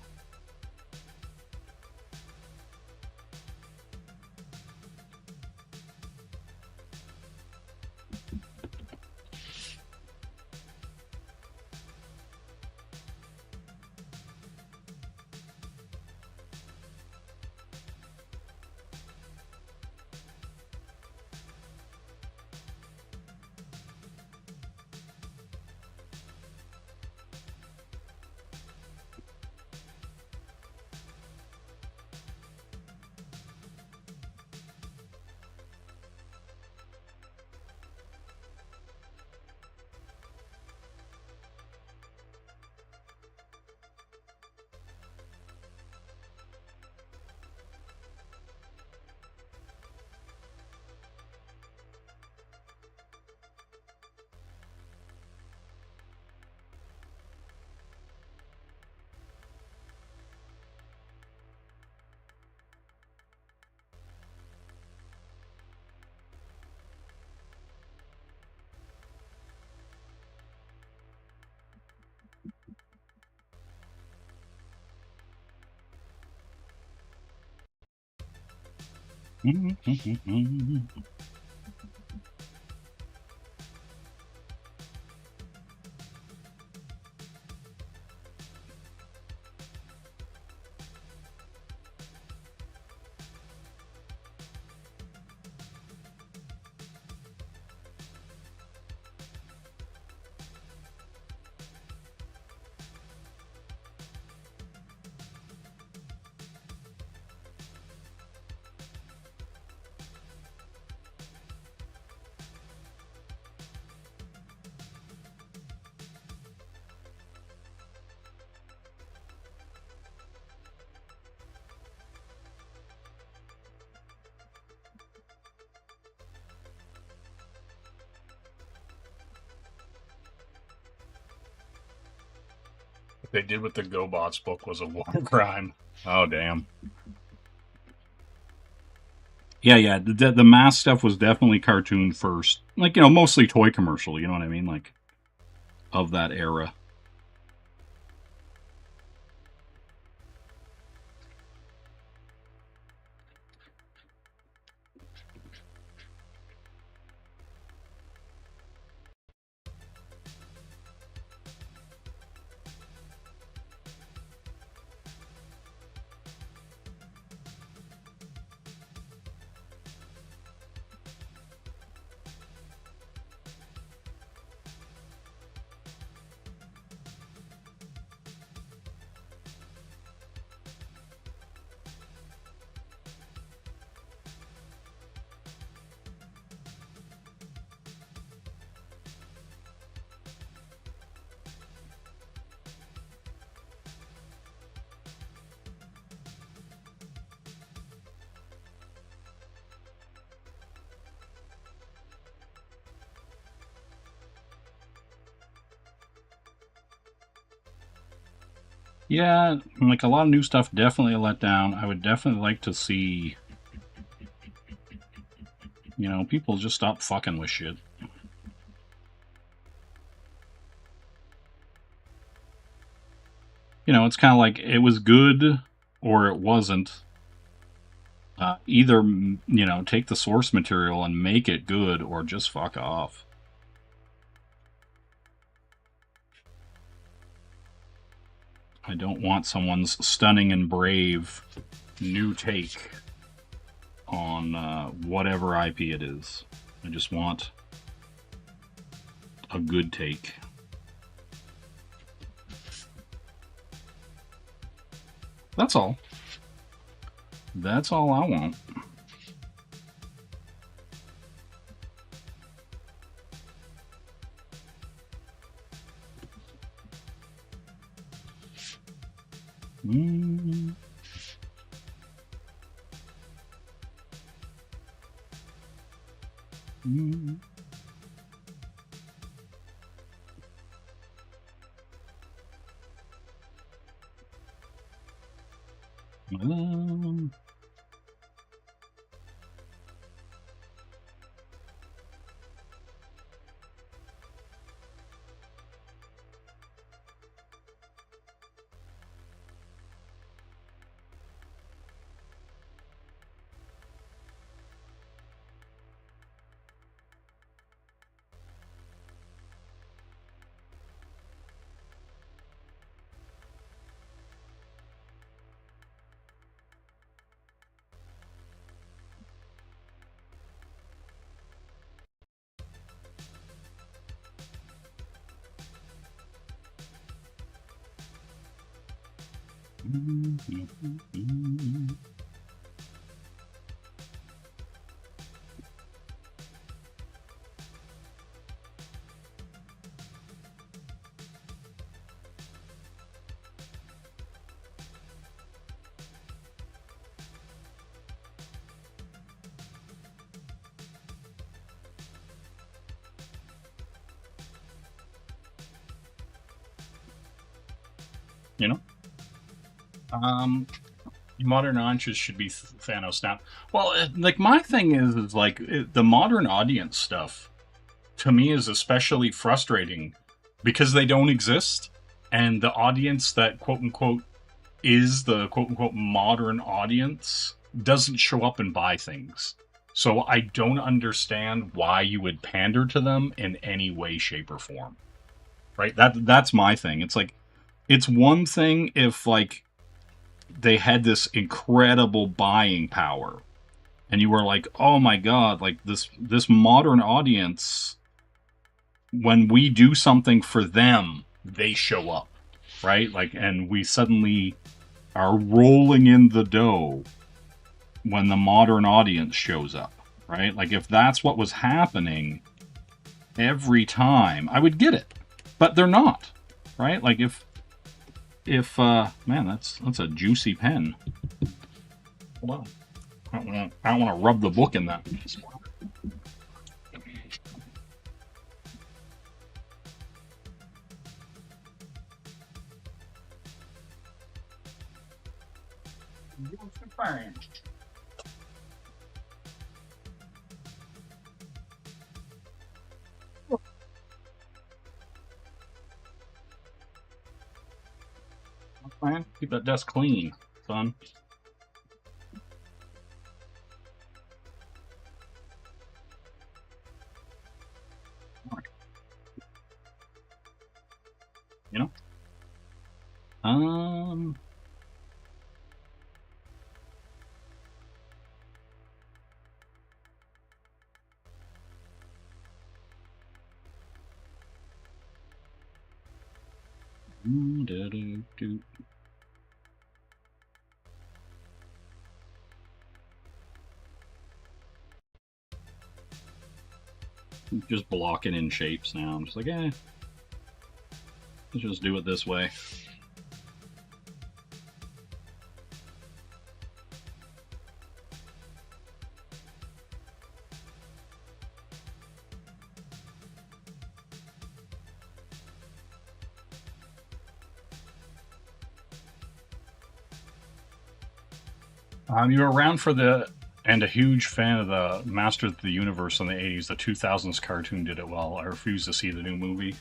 What they did with the GoBots book was a war crime. Oh, damn. Yeah, the Mask stuff was definitely cartoon first. Like, you know, mostly toy commercial, you know what I mean? Like, of that era. Yeah, like a lot of new stuff definitely a letdown. I would definitely like to see, you know, people just stop fucking with shit. You know, it's kind of like it was good or it wasn't. Either, you know, take the source material and make it good or just fuck off. I don't want someone's stunning and brave new take on whatever IP it is. I just want a good take. That's all. That's all I want. Mm. Mm. You know, modern audiences should be Thanos now. Well, like my thing is like the modern audience stuff to me is especially frustrating because they don't exist, and the audience that quote unquote is the quote unquote modern audience doesn't show up and buy things. So I don't understand why you would pander to them in any way, shape, or form. Right? That's my thing. It's like it's one thing if like they had this incredible buying power and you were like, "Oh my god, like this modern audience, when we do something for them, they show up." Right? Like, and we suddenly are rolling in the dough when the modern audience shows up, right? Like if that's what was happening every time, I would get it. But they're not, right? Like if man, that's a juicy pen. Hold on. I don't want to rub the book in that. Man, keep that desk clean, son. You know? Just blocking in shapes now. I'm just like, let's just do it this way. You were around for and a huge fan of the Masters of the Universe in the 80s. The 2000s cartoon did it well. I refuse to see the new movie.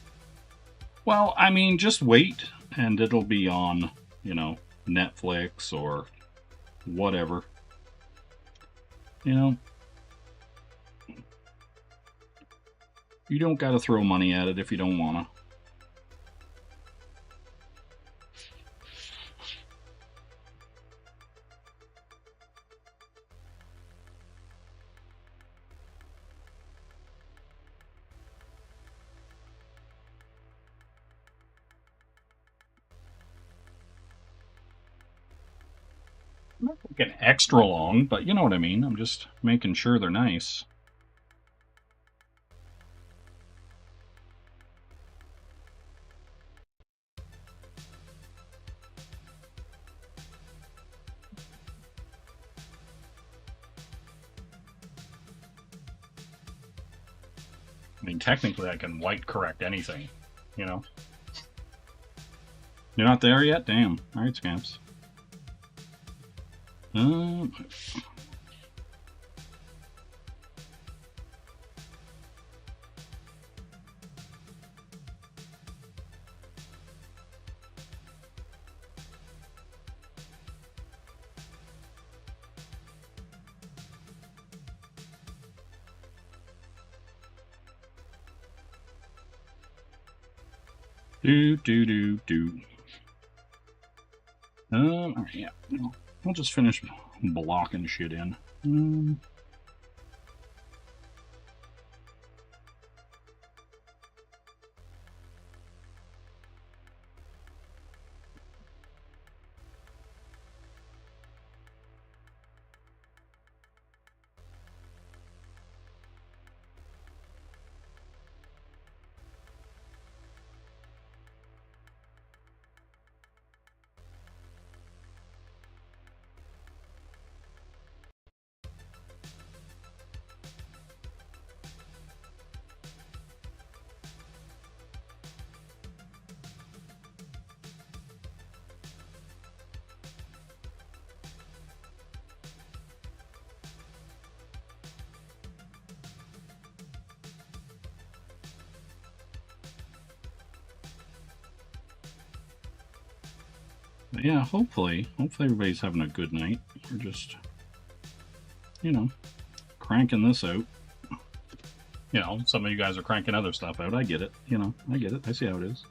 Well, I mean, just wait, and it'll be on, Netflix or whatever. You don't gotta throw money at it if you don't wanna. I'm not making extra long, but you know what I mean. I'm just making sure they're nice. I mean, technically I can white correct anything, you know? You're not there yet? Damn. Alright, Scamps. Do. Alright, yeah. We'll just finish blocking shit in. Yeah, hopefully everybody's having a good night. We're just, you know, cranking this out. You know, some of you guys are cranking other stuff out. I get it. You know, I get it. I see how it is.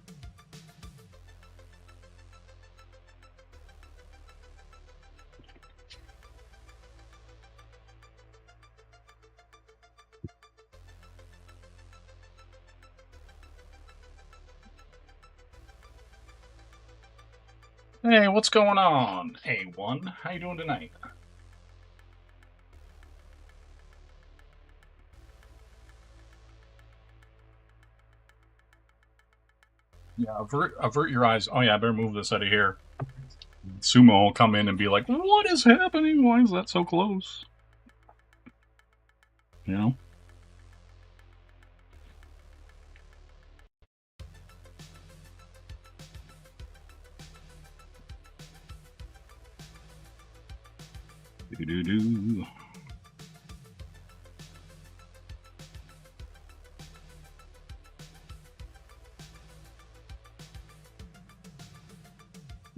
Hey, what's going on, A1? How you doing tonight? Yeah, avert your eyes. Oh yeah, I better move this out of here. Sumo will come in and be like, what is happening? Why is that so close? You know? Do.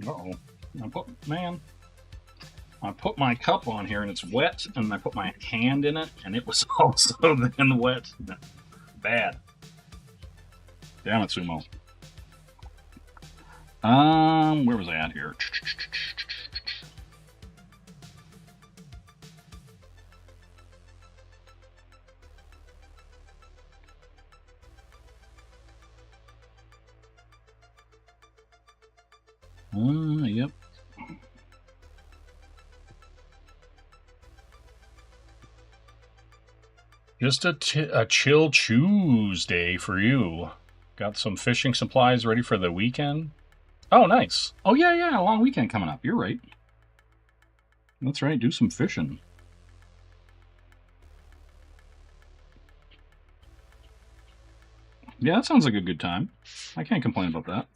Uh-oh. I put my cup on here and it's wet, and I put my hand in it and it was also then wet. Bad. Damn it, Sumo. Where was I at here? Yep. Just a chill Tuesday for you. Got some fishing supplies ready for the weekend. Oh, nice. Oh, yeah, a long weekend coming up. You're right. That's right, do some fishing. Yeah, that sounds like a good time. I can't complain about that.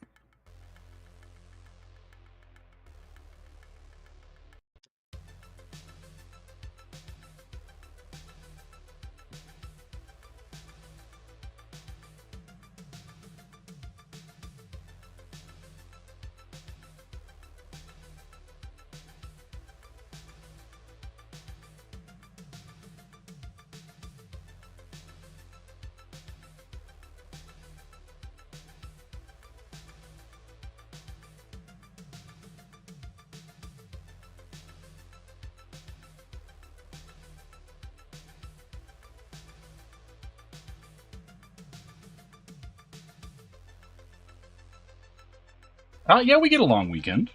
Yeah, we get a long weekend.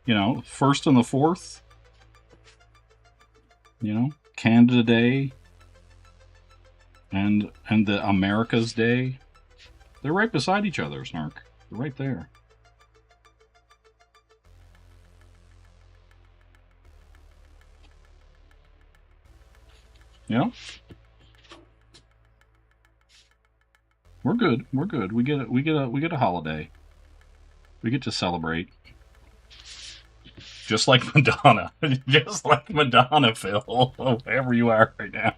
You know, 1st and the 4th. You know, Canada Day and the America's Day. They're right beside each other, Snark. They're right there. Yeah. We're good. We're good. We get a holiday. We get to celebrate. Just like Madonna. Just like Madonna, Phil. Wherever you are right now.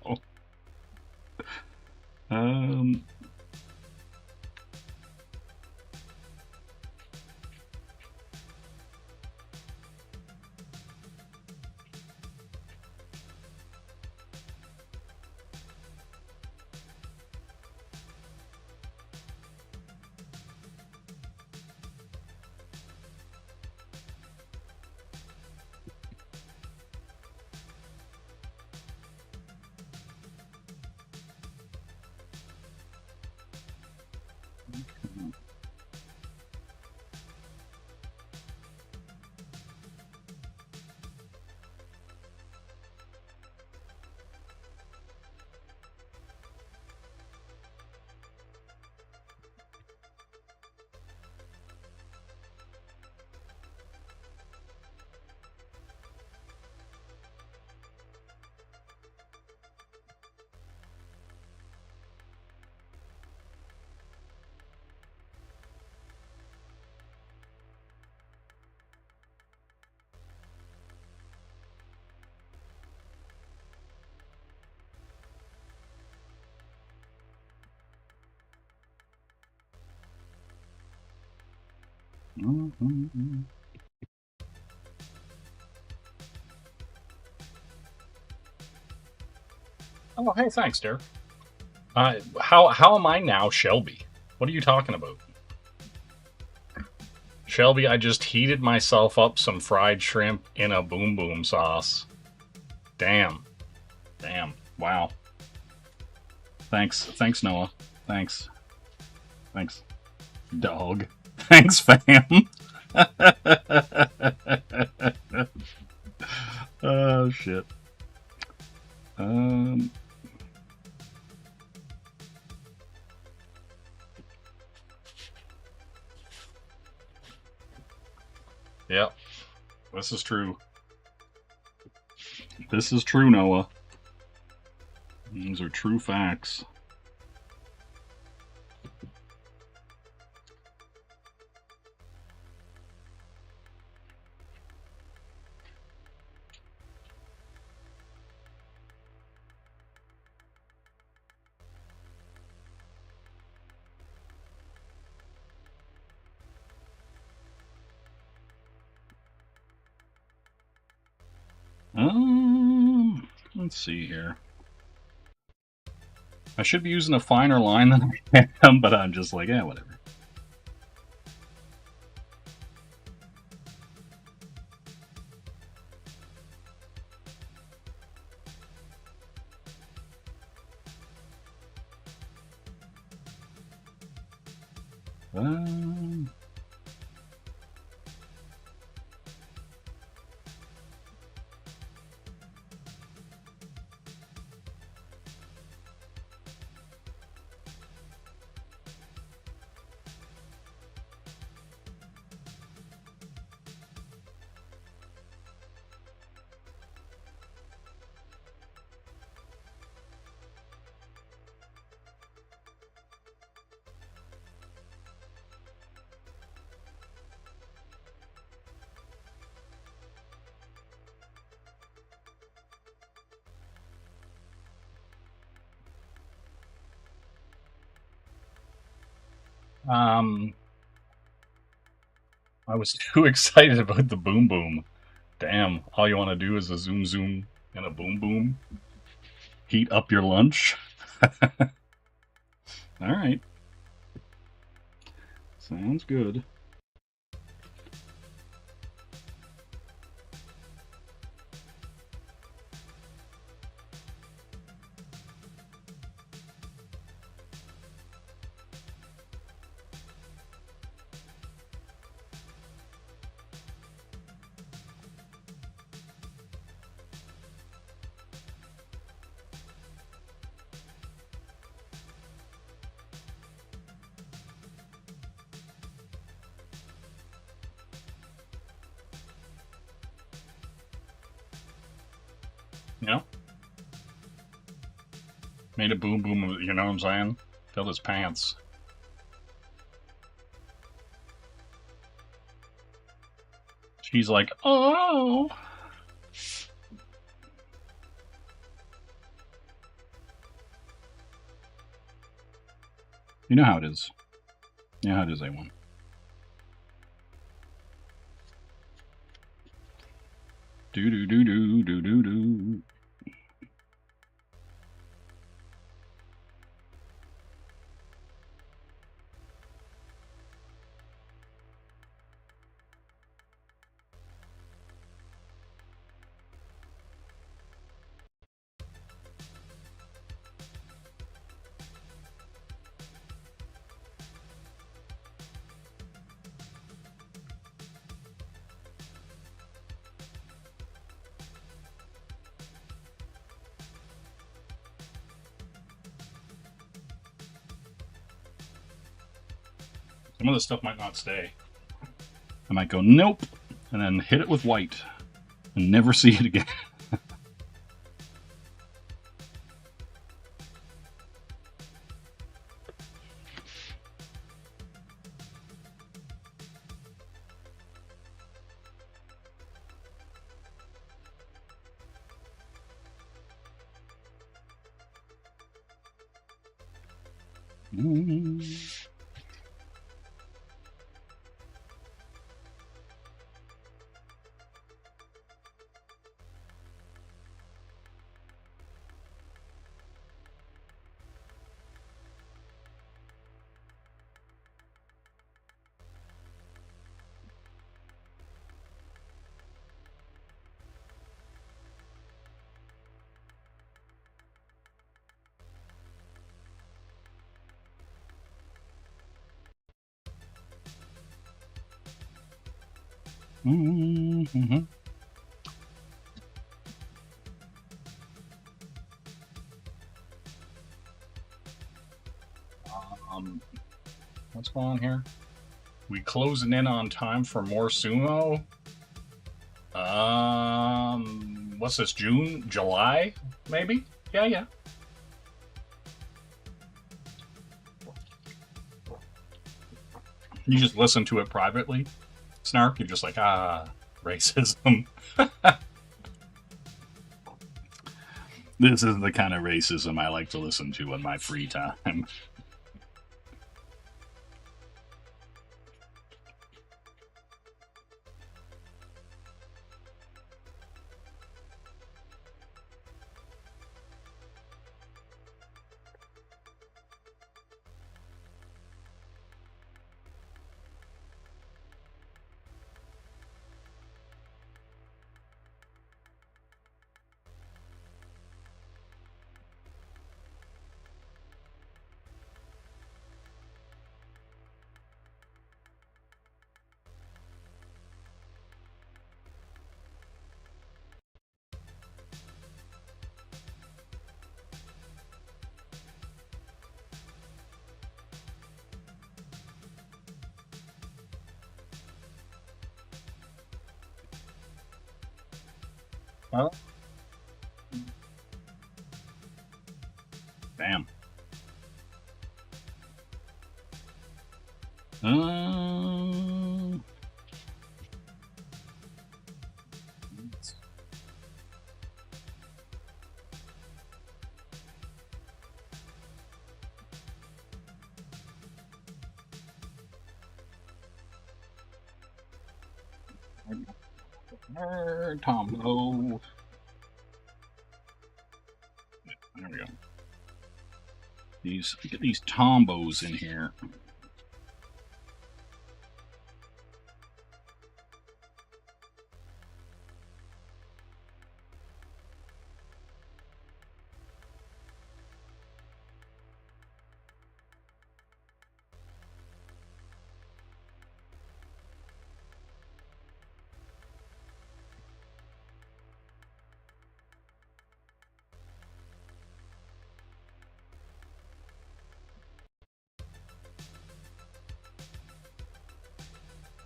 Oh, hey, thanks, dear. How am I now Shelby? What are you talking about? Shelby, I just heated myself up some fried shrimp in a boom boom sauce. Damn. Wow. Thanks, Noah. Thanks, dog. Thanks, fam. Oh shit. Yep. This is true. This is true, Noah. These are true facts. Let's see here. I should be using a finer line than I am, but I'm just like, yeah, whatever. I was too excited about the boom boom. Damn, all you want to do is a zoom zoom and a boom boom. Heat up your lunch. Alright. Sounds good. You know? Made a boom boom, you know what I'm saying? Filled his pants. She's like, oh. You know how it is. You know how it is, A1. Do do do do do do do. Some of this stuff might not stay. I might go, nope, and then hit it with white and never see it again. Mm-hmm. What's going on here? We closing in on time for more sumo. What's this? June, July, maybe? Yeah. You just listen to it privately, Snark. You're just like, racism. This is the kind of racism I like to listen to in my free time. Well, damn. Tombo. There we go. Get these tombos in here.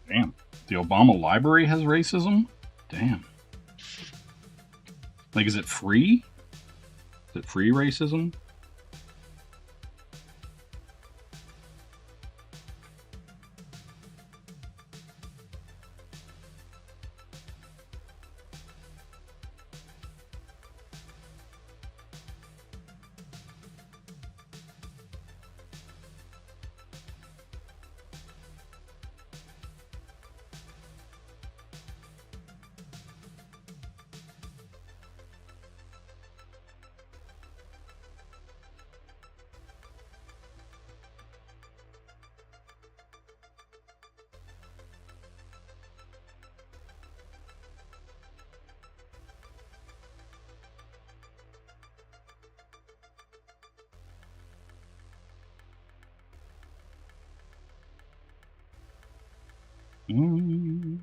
Damn. The Obama library has racism? Damn. Like, is it free? Is it free racism? Mm.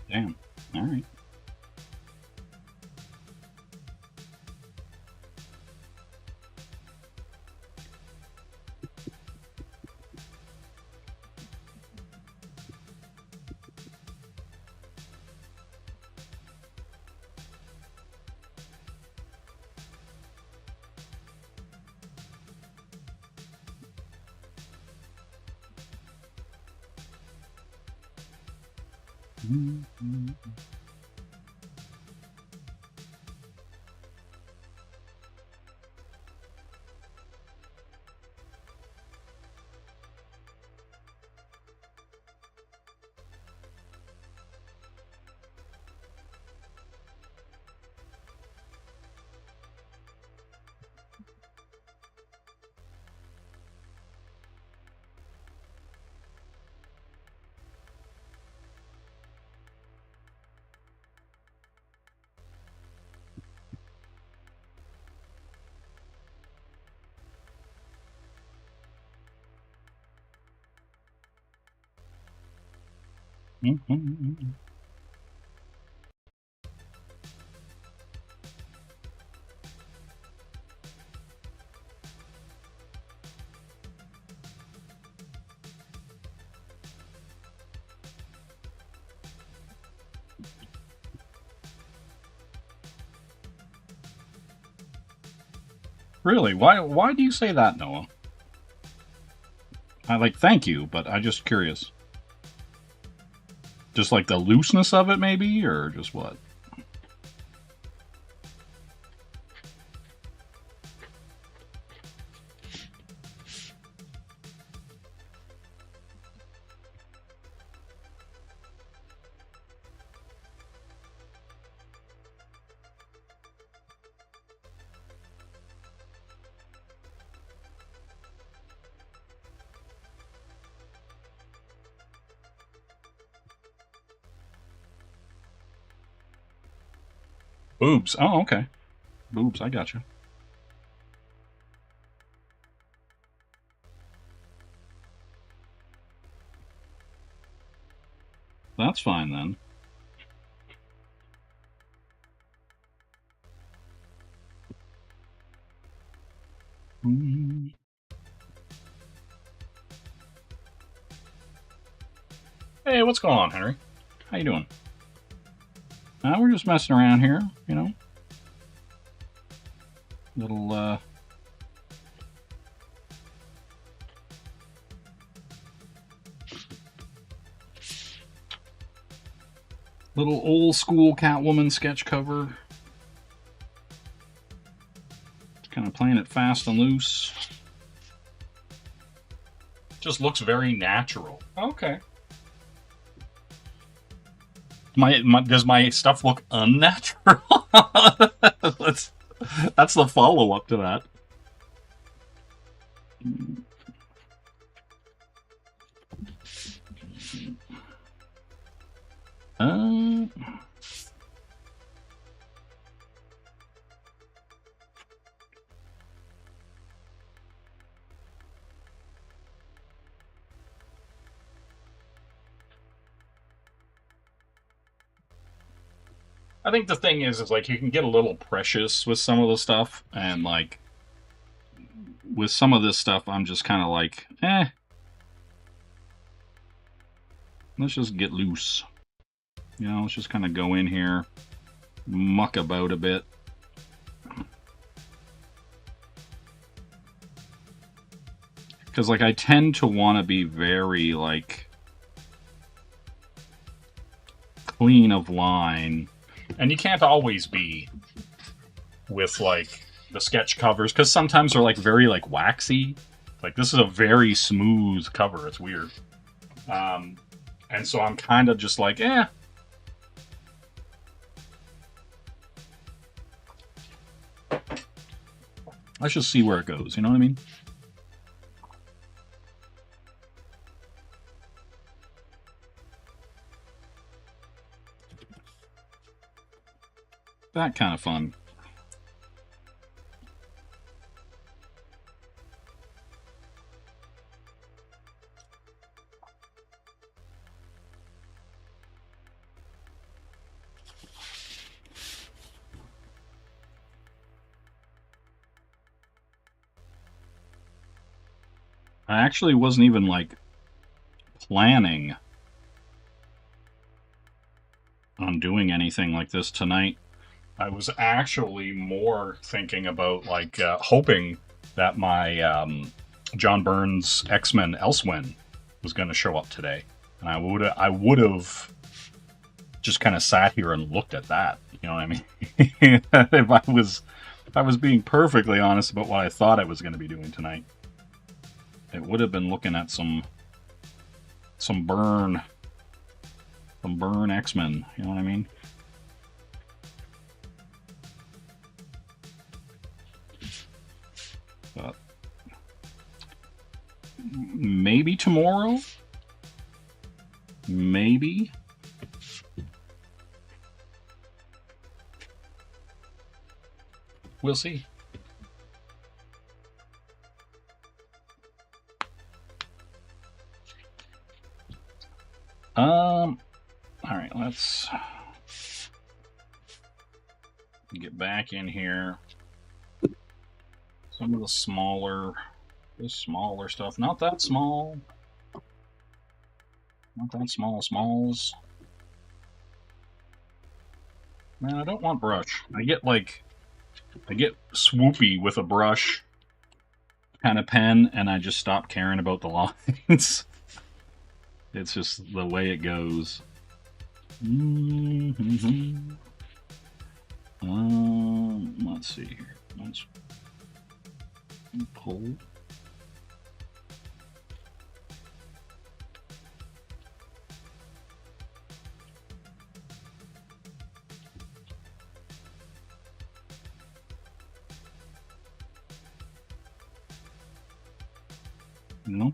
Damn. All right. Mm-hmm. Mm-hmm. Really? Why do you say that, Noah? I like thank you, but I just curious. Just like the looseness of it, maybe, or just what? Boobs. Oh, okay. Boobs. I got you. That's fine then. Mm. Hey, what's going on, Henry? How you doing? We're just messing around here, you know. Little little old school Catwoman sketch cover. Kind of playing it fast and loose. Just looks very natural. Okay. Does my stuff look unnatural? That's the follow-up to that. I think the thing is like you can get a little precious with some of the stuff, and like with some of this stuff, I'm just kind of like, let's just get loose. You know, let's just kind of go in here, muck about a bit. Because, like, I tend to want to be very, like, clean of line. And you can't always be with, like, the sketch covers. Because sometimes they're, like, very, like, waxy. Like, this is a very smooth cover. It's weird. And so I'm kind of just like, let's just see where it goes. You know what I mean? That kind of fun. I actually wasn't even, like, planning on doing anything like this tonight. I was actually more thinking about, like, hoping that my John Byrne's X-Men Elsewhere was going to show up today. And I would have just kind of sat here and looked at that. You know what I mean? If I was being perfectly honest about what I thought I was going to be doing tonight, it would have been looking at some Byrne X-Men. You know what I mean? But maybe tomorrow. Maybe. We'll see. All right, let's get back in here. Some of the smaller stuff. Not that small. Not that small smalls. Man, I don't want brush. I get swoopy with a brush kind of pen, and I just stop caring about the lines. It's just the way it goes. Let's see here. Let's pull. No.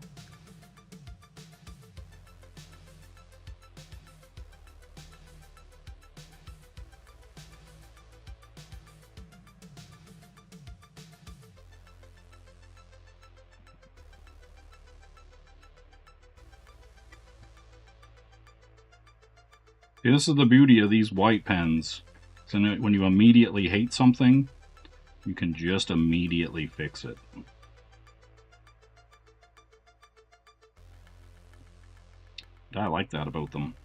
See, this is the beauty of these white pens. So when you immediately hate something, you can just immediately fix it. I like that about them.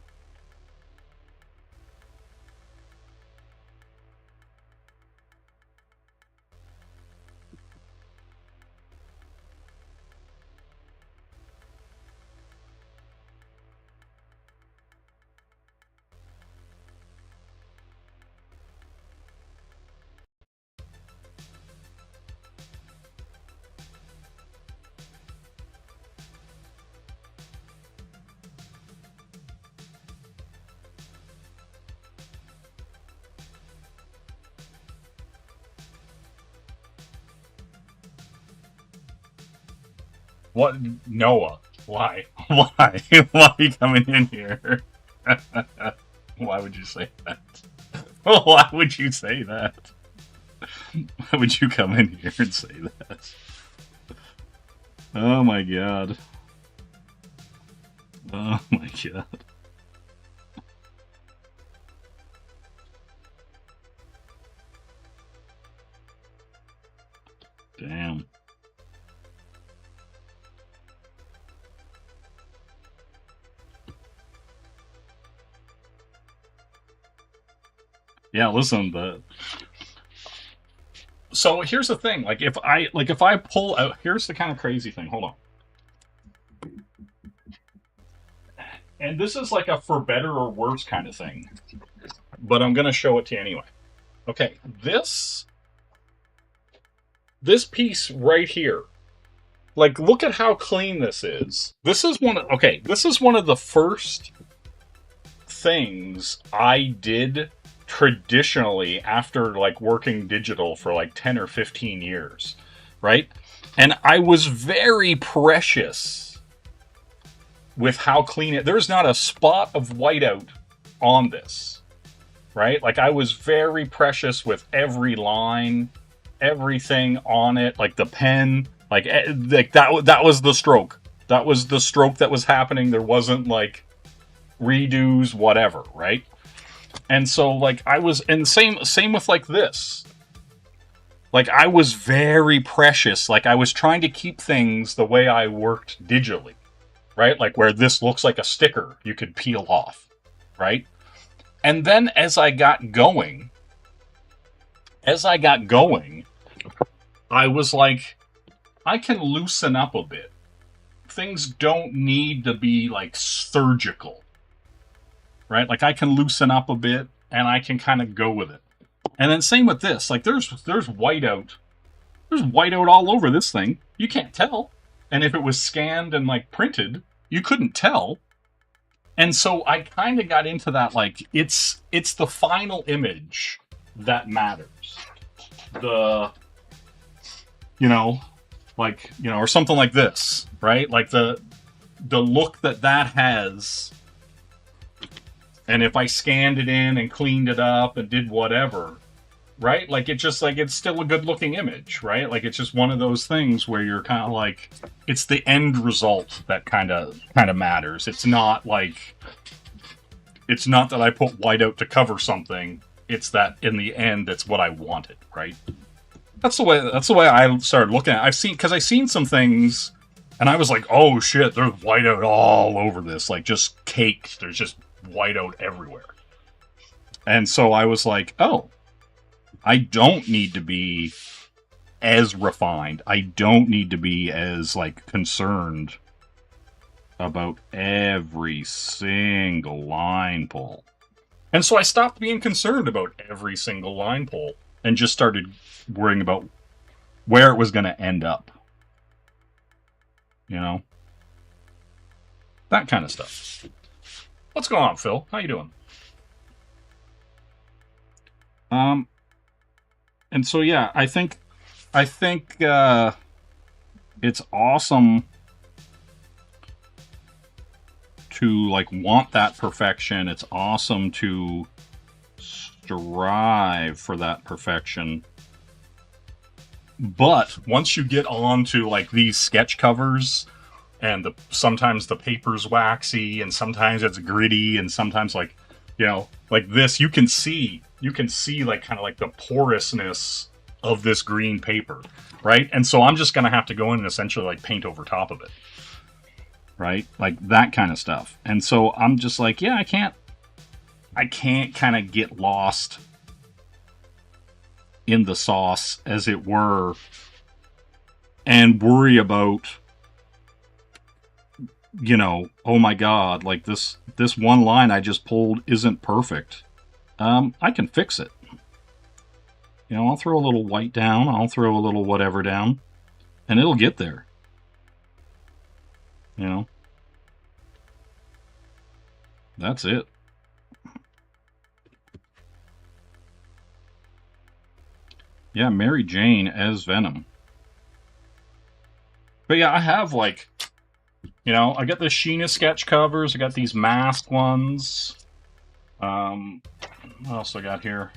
What? Noah? Why? Why? Why are you coming in here? Why would you say that? Why would you say that? Why would you come in here and say that? Oh my god. Oh my god. Damn. Yeah, listen, so here's the thing, like if I pull out, here's the kind of crazy thing. Hold on. And this is like a for better or worse kind of thing. But I'm gonna show it to you anyway. Okay, this piece right here. Like, look at how clean this is. This is one of the first things I did traditionally after like working digital for like 10 or 15 years, right? And I was very precious with how clean it. There's not a spot of whiteout on this, right? Like, I was very precious with every line, everything on it, like the pen, like that was the stroke. That was the stroke that was happening. There wasn't like redos, whatever, right? And so, like, I was, and same with like this. Like, I was very precious. Like, I was trying to keep things the way I worked digitally, right? Like, where this looks like a sticker you could peel off, right? And then as I got going, I was like, I can loosen up a bit. Things don't need to be like surgical, right? Like, I can loosen up a bit and I can kind of go with it. And then same with this. Like, there's whiteout. There's whiteout all over this thing. You can't tell. And if it was scanned and like printed, you couldn't tell. And so I kind of got into that, like, it's the final image that matters. Or something like this, right? Like the look that has. And if I scanned it in and cleaned it up and did whatever, right? Like, it's just like, it's still a good looking image, right? Like, it's just one of those things where you're kind of like, it's the end result that kind of matters. It's not that I put whiteout to cover something. It's that in the end, that's what I wanted, right? That's the way I started looking at it. I've seen some things and I was like, oh shit, there's whiteout all over this. Like, just caked. There's just whiteout everywhere. And so I was like, oh, I don't need to be as refined. I don't need to be as, like, concerned about every single line pull. And so I stopped being concerned about every single line pull and just started worrying about where it was going to end up. You know? That kind of stuff. What's going on, Phil? How you doing? And so, yeah, I think it's awesome to, like, want that perfection. It's awesome to strive for that perfection. But once you get on to, like, these sketch covers, and sometimes the paper's waxy, and sometimes it's gritty, and sometimes, like, you know, like this, you can see like kind of like the porousness of this green paper, right? And so I'm just gonna have to go in and essentially like paint over top of it, right? Like that kind of stuff. And so I'm just like, yeah, I can't kind of get lost in the sauce, as it were, and worry about, you know, oh my god, like this one line I just pulled isn't perfect. I can fix it. You know, I'll throw a little white down, I'll throw a little whatever down, and it'll get there. You know? That's it. Yeah, Mary Jane as Venom. But yeah, I have, like, you know, I got the Sheena sketch covers, I got these mask ones. What else I got here?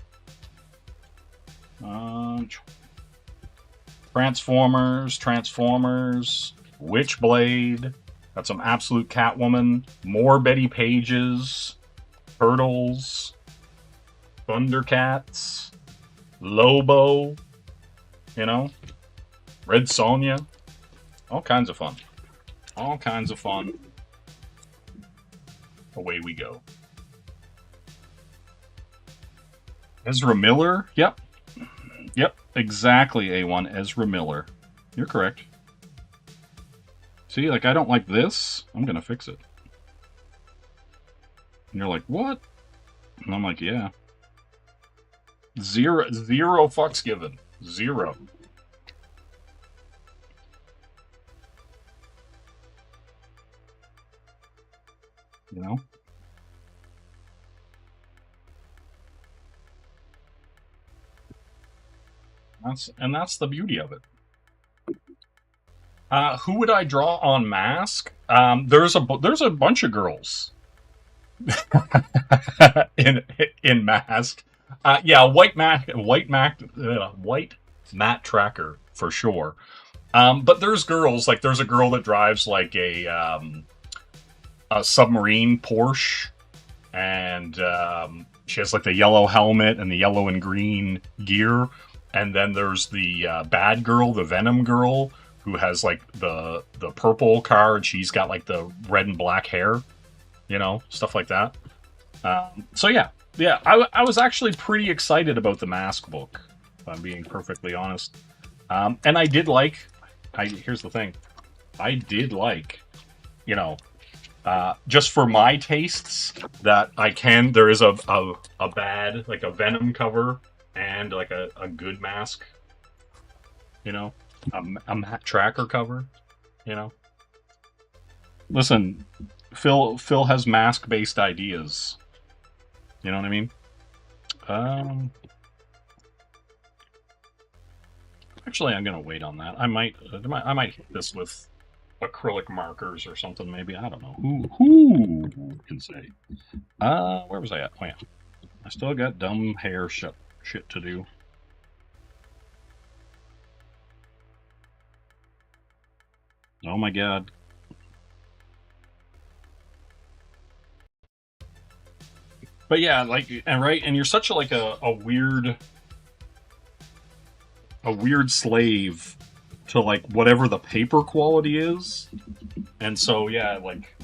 Transformers, Witchblade, got some Absolute Catwoman, more Betty Pages, Turtles, Thundercats, Lobo, you know? Red Sonja. All kinds of fun. All kinds of fun. Away we go. Ezra Miller? Yep. Yep, exactly, A1. Ezra Miller. You're correct. See, like, I don't like this. I'm gonna fix it. And you're like, what? And I'm like, yeah. Zero fucks given. Zero. You know? That's the beauty of it. Who would I draw on Mask? There's a bunch of girls in Mask. Yeah, white matte tracker for sure. But there's girls, like there's a girl that drives like a submarine Porsche, and she has like the yellow helmet and the yellow and green gear. And then there's the bad girl, the Venom girl, who has like the purple car, and she's got like the red and black hair, you know, stuff like that. So yeah, I was actually pretty excited about the Mask book, if I'm being perfectly honest. And I did like, here's the thing, I did like, you know, just for my tastes, that there is a bad, like a Venom cover and like a good Mask, you know, a Matt Tracker cover, you know. Listen, Phil has Mask-based ideas. You know what I mean? Actually, I'm gonna wait on that. I might hit this with acrylic markers or something. Maybe, I don't know. Who can say? Where was I at? Oh yeah, I still got dumb hair shit to do. Oh my god. But yeah, like, and you're such a weird slave to like whatever the paper quality is. And so yeah, like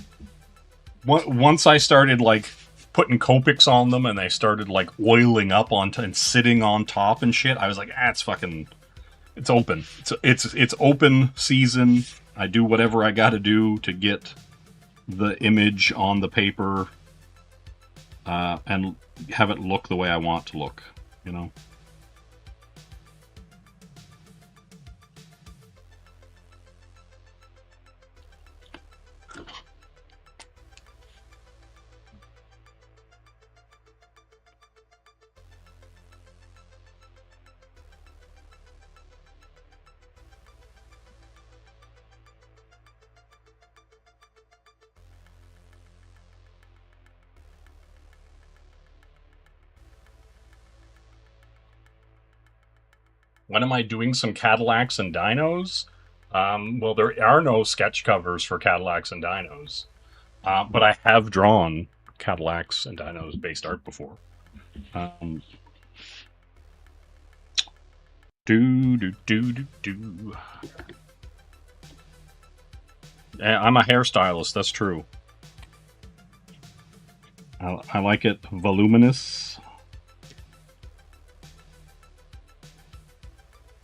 once I started like putting Copics on them and they started like oiling up and sitting on top and shit, I was like, it's open. It's open season. I do whatever I got to do to get the image on the paper and have it look the way I want to look, you know. When am I doing some Cadillacs and Dinos? Well, there are no sketch covers for Cadillacs and Dinos, but I have drawn Cadillacs and Dinos based art before. I'm a hairstylist, that's true. I like it voluminous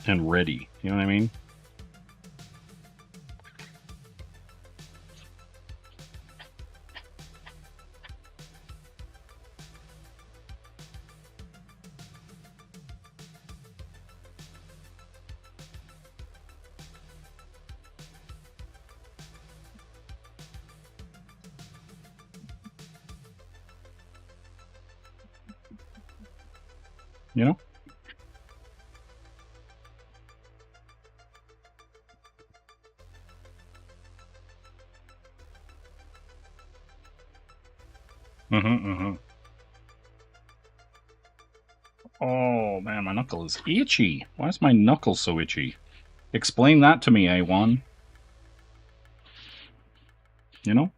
and ready. You know what I mean? You know? Oh man, my knuckle is itchy. Why is my knuckle so itchy? Explain that to me, A1. You know?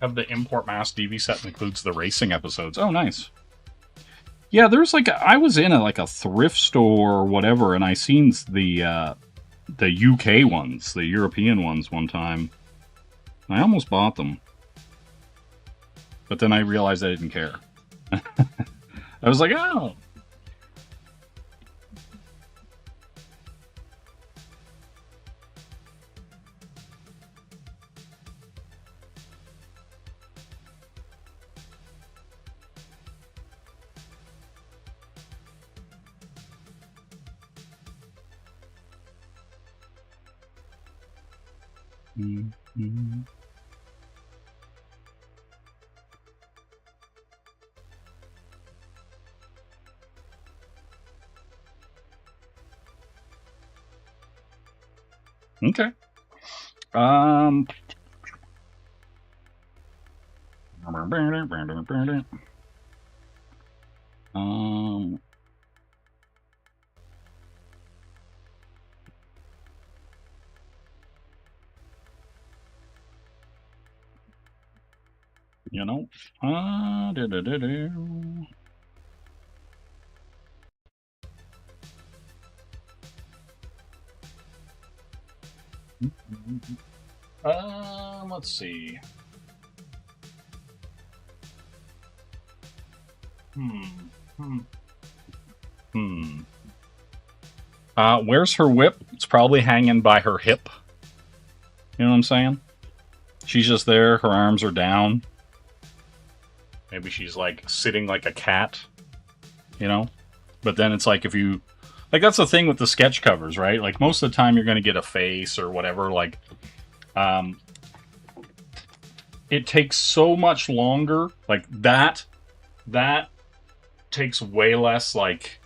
Have the import mass DV set that includes the racing episodes. Oh, nice. Yeah, there's like I was in a thrift store or whatever, and I seen the UK ones, the European ones, one time. I almost bought them, but then I realized I didn't care. I was like, oh. Mm-hmm. Okay. You know, let's see. Where's her whip? It's probably hanging by her hip. You know what I'm saying? She's just there, her arms are down. Maybe she's like sitting like a cat, you know? But then it's like if you... Like that's the thing with the sketch covers, right? Like most of the time you're going to get a face or whatever. Like, it takes so much longer. Like that takes way less like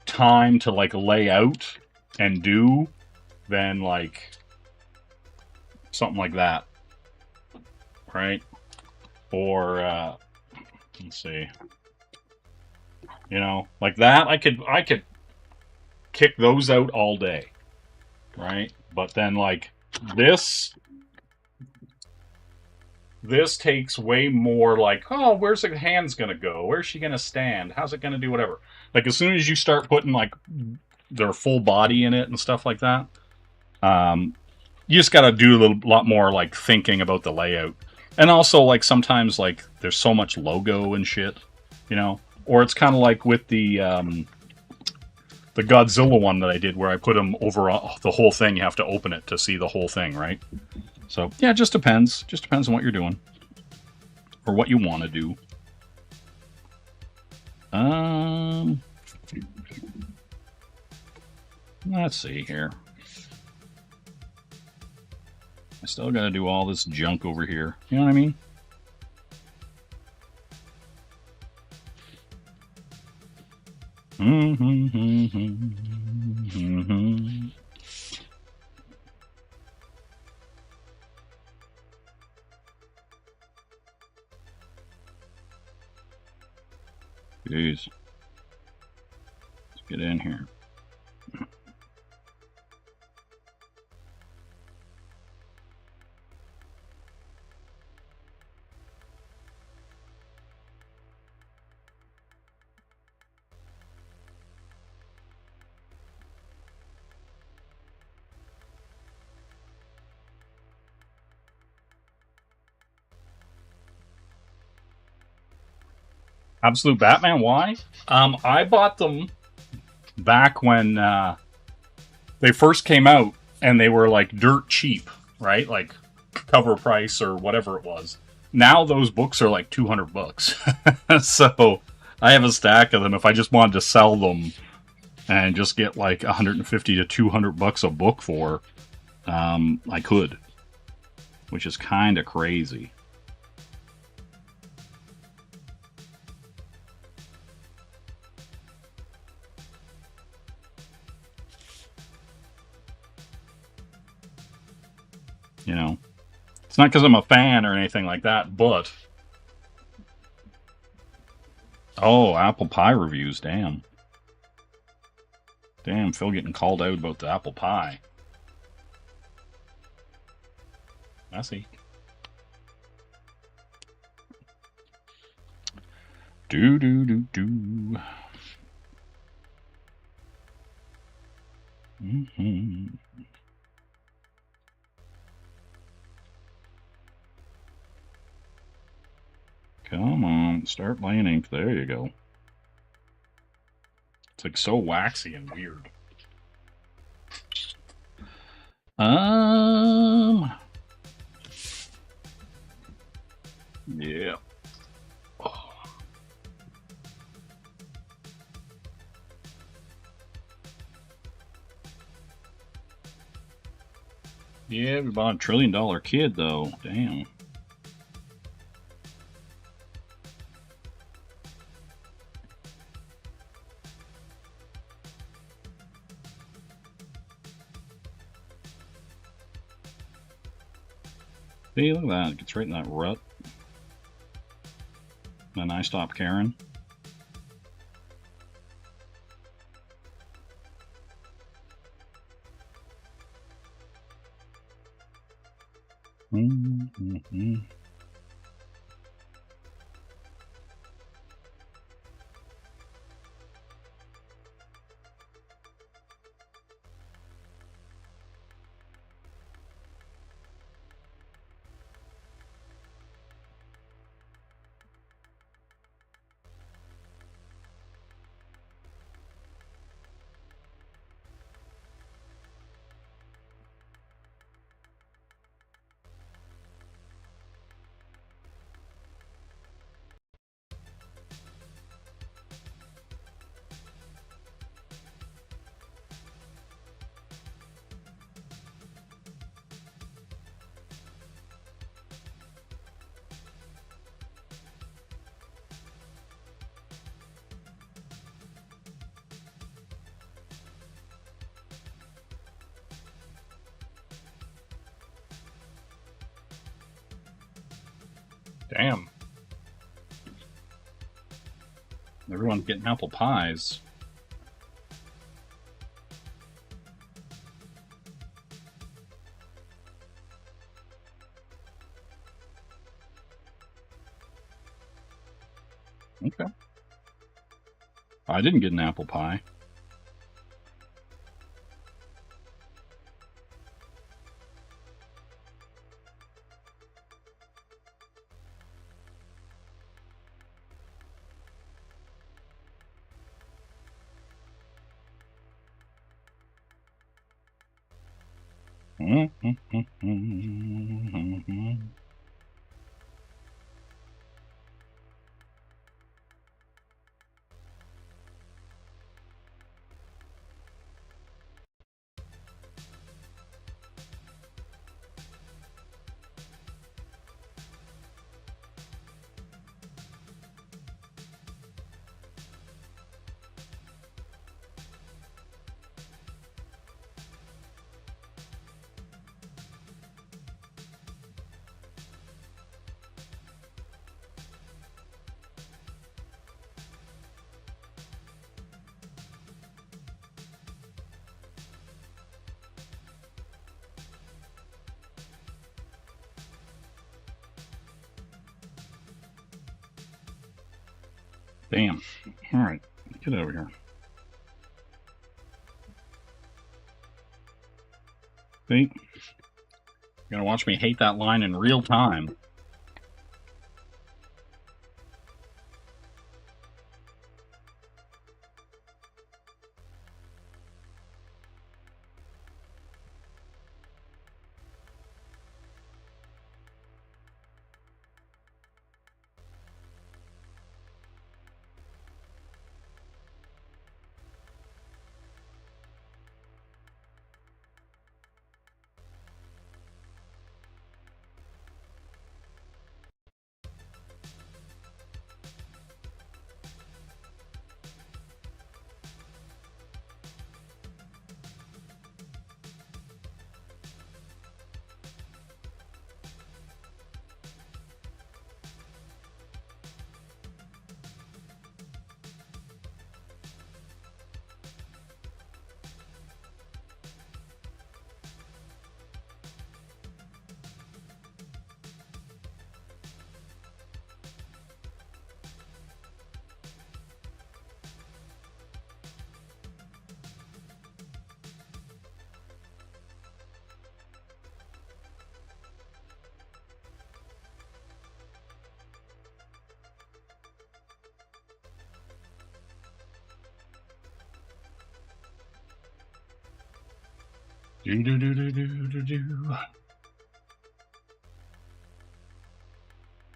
time to like lay out and do than like something like that, right? Or let's see, you know, like that. I could kick those out all day, right? But then like this takes way more like, oh, where's the hands gonna go? Where's she gonna stand? How's it gonna do whatever? Like as soon as you start putting like their full body in it and stuff like that, you just gotta do a lot more like thinking about the layout. And also like sometimes like there's so much logo and shit, you know? Or it's kind of like with the Godzilla one that I did where I put them over the whole thing. You have to open it to see the whole thing, right? So, yeah, it just depends. Just depends on what you're doing. Or what you want to do. Let's see here. I still gotta do all this junk over here. You know what I mean? Jeez. Let's get in here. Absolute Batman, why? I bought them back when they first came out, and they were like dirt cheap, right? Like cover price or whatever it was. Now those books are like $200. So I have a stack of them. If I just wanted to sell them and just get like 150 to 200 bucks a book for, I could, which is kind of crazy. You know, it's not because I'm a fan or anything like that, but... Oh, apple pie reviews, damn. Damn, Phil getting called out about the apple pie. I see. Do do do do. Mm-hmm. Come on, start laying ink. There you go. It's like so waxy and weird. Yeah. Oh. Yeah, we bought a $1 trillion kid though. Damn. See, look at that. It gets right in that rut. Then I stop caring. Mm-hmm. Damn. Everyone's getting apple pies. Okay. I didn't get an apple pie. Damn. Alright, get over here. See? You're gonna watch me hate that line in real time.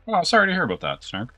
Oh, sorry to hear about that, Snark.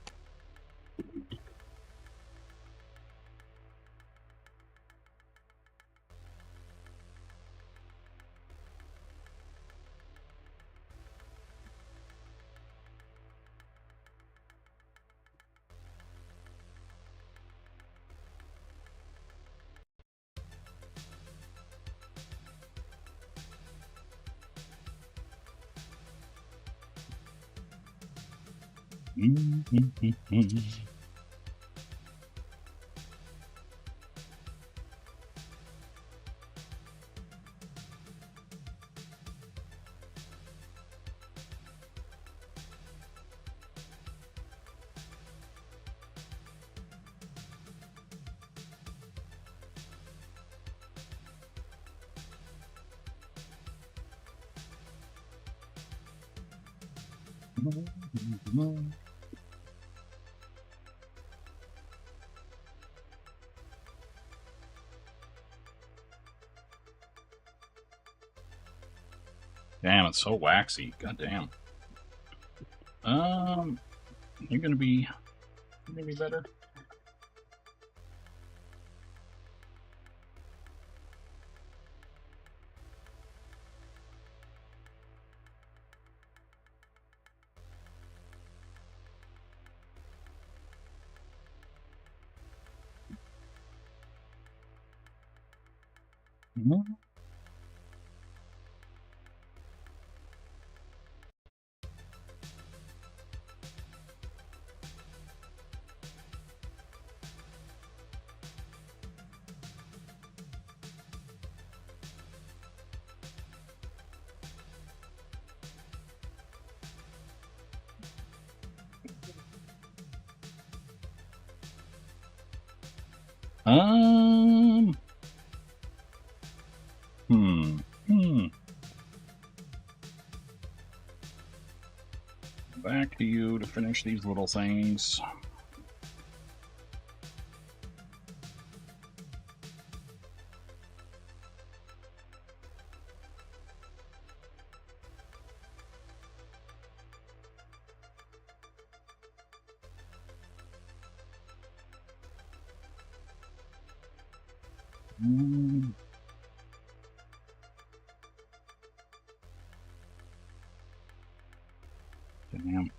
Damn, it's so waxy. God damn. You're gonna be better. Um. Back to you to finish these little things. Damn.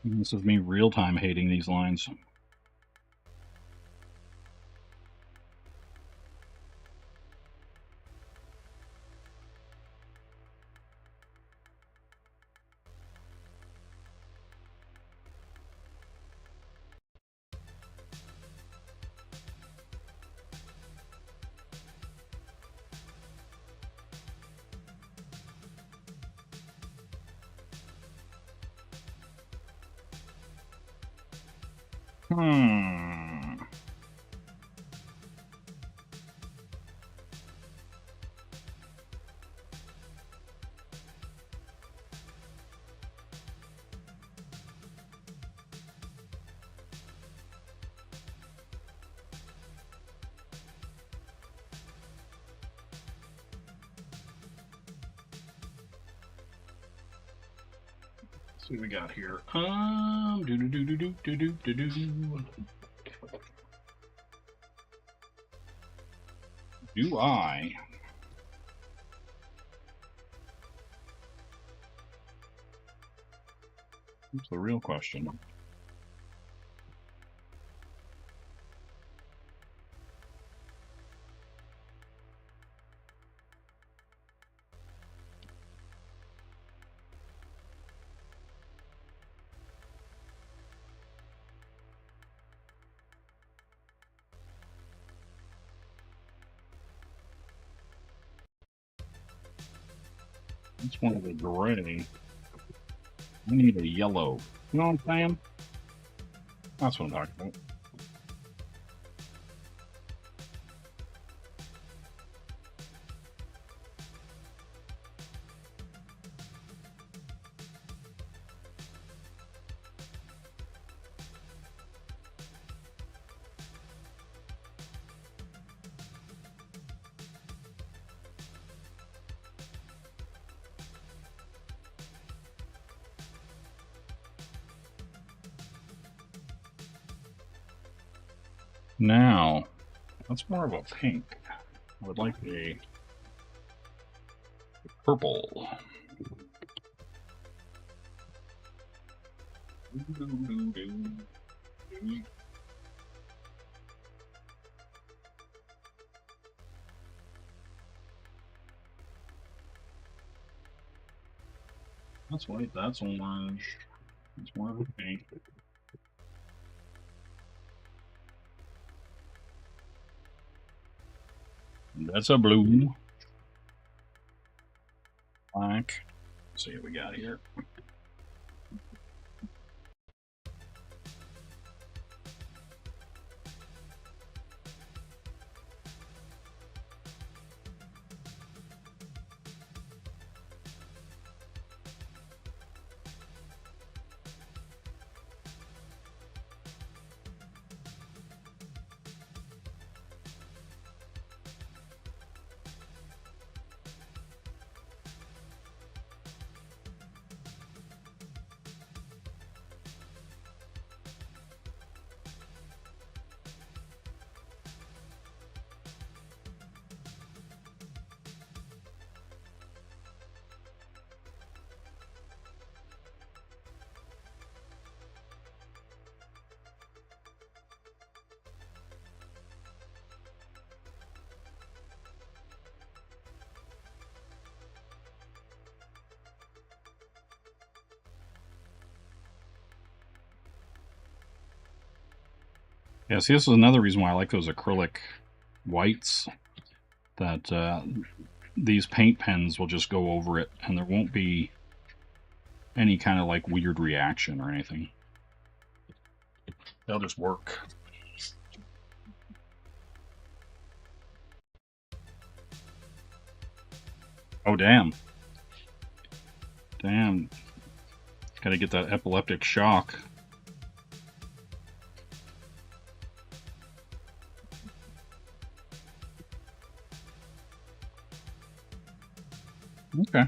This is me real-time hating these lines. See what we got here. Do I? That's the real question. That's one of the gray. I need a yellow. You know what I'm saying? That's what I'm talking about. Now, that's more of a pink. I would like a purple. That's white, that's orange. It's more of a pink. And that's a blue. Black. Let's see what we got here. Yeah, see, this is another reason why I like those acrylic whites, that these paint pens will just go over it and there won't be any kind of like weird reaction or anything. They'll just work. Oh, damn. Damn. Gotta get that epileptic shock. Okay.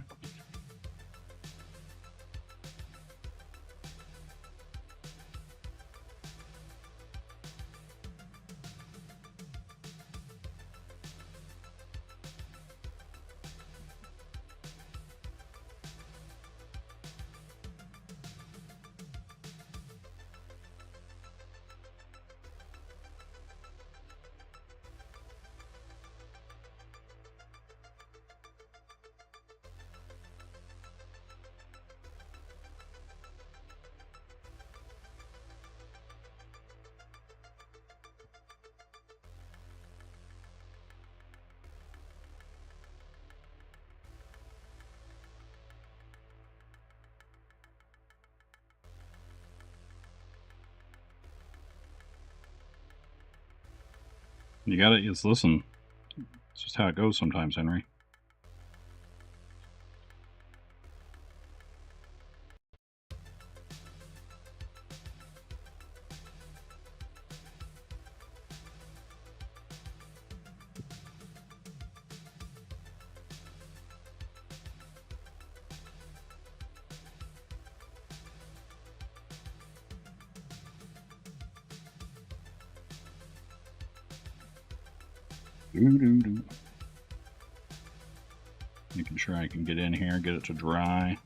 You gotta, just listen. It's just how it goes sometimes, Henry. Doo-doo-doo. Making sure I can get in here, get it to dry.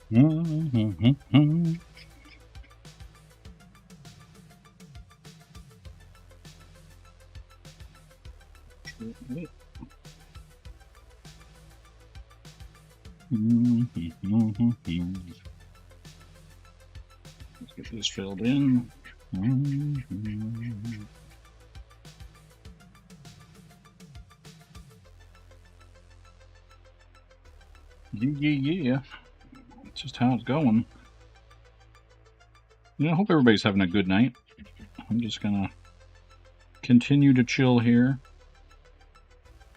Let's get this filled in. Yeah. That's just how it's going. Yeah, I hope everybody's having a good night. I'm just gonna continue to chill here.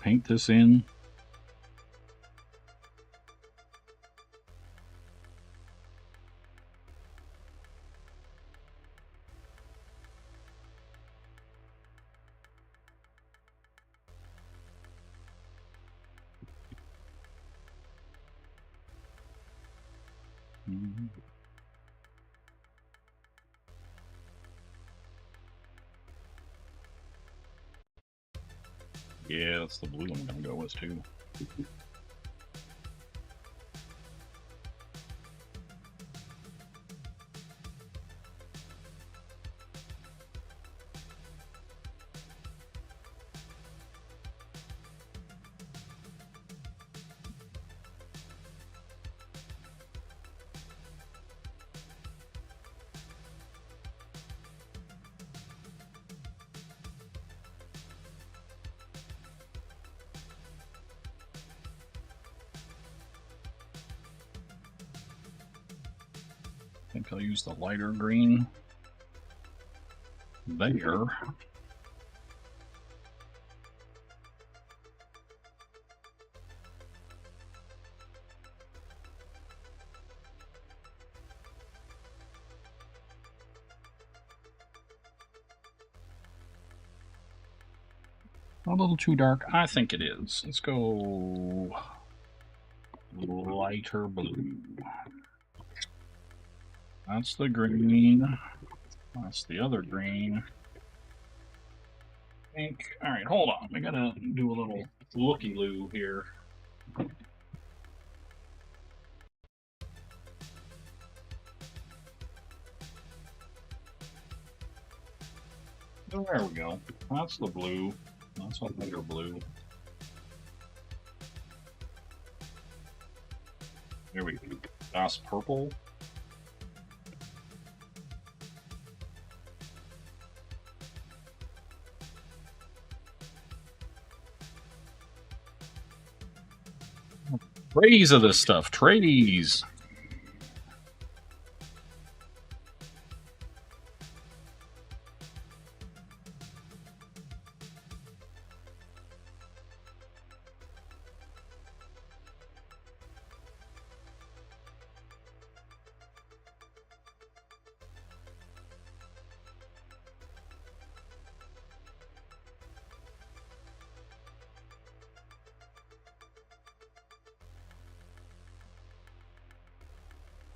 Paint this in. Yeah, that's the blue I'm gonna go with too. I think I'll use the lighter green there. A little too dark. I think it is. Let's go lighter blue. That's the green. That's the other green. Pink. Alright, hold on. I gotta do a little looky-loo here. There we go. That's the blue. That's a lighter blue. There we go. That's purple. Trays of this stuff. Trays.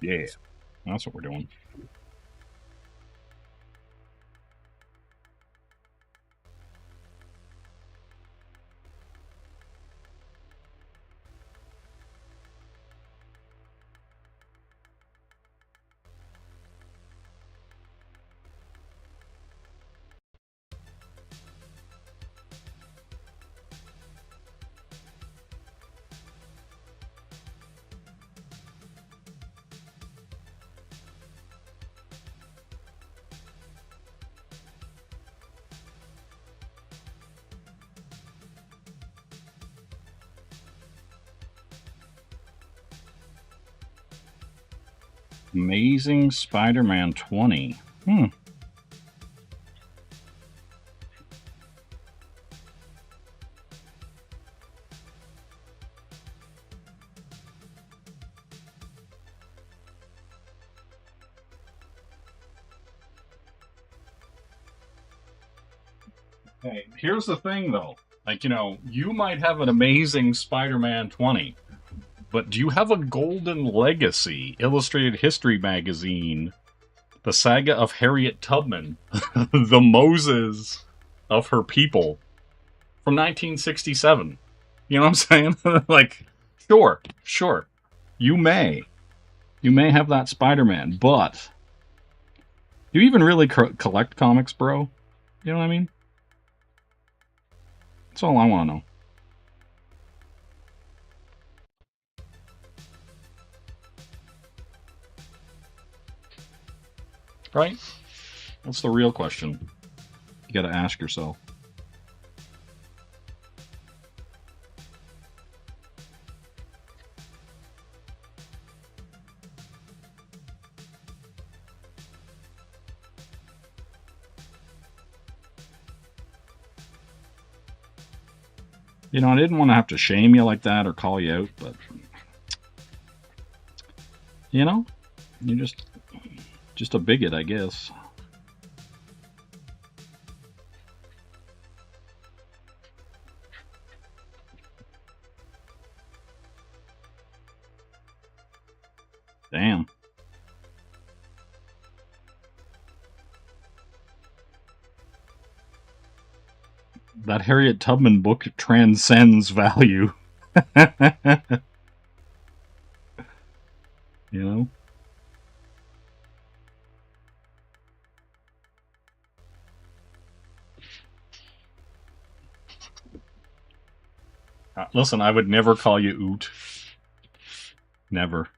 Yeah, that's what we're doing. Amazing Spider-Man 20. Hey, here's the thing though. Like, you know, you might have an Amazing Spider-Man 20, but do you have a Golden Legacy Illustrated History magazine? The Saga of Harriet Tubman, the Moses of her people, from 1967. You know what I'm saying? Like, sure, you may. You may have that Spider-Man, but do you even really collect comics, bro? You know what I mean? That's all I want to know. Right? That's the real question. You gotta ask yourself. You know, I didn't want to have to shame you like that or call you out, but you know, you're just a bigot, I guess. Damn. That Harriet Tubman book transcends value. You know? Listen, I would never call you Oot. Never.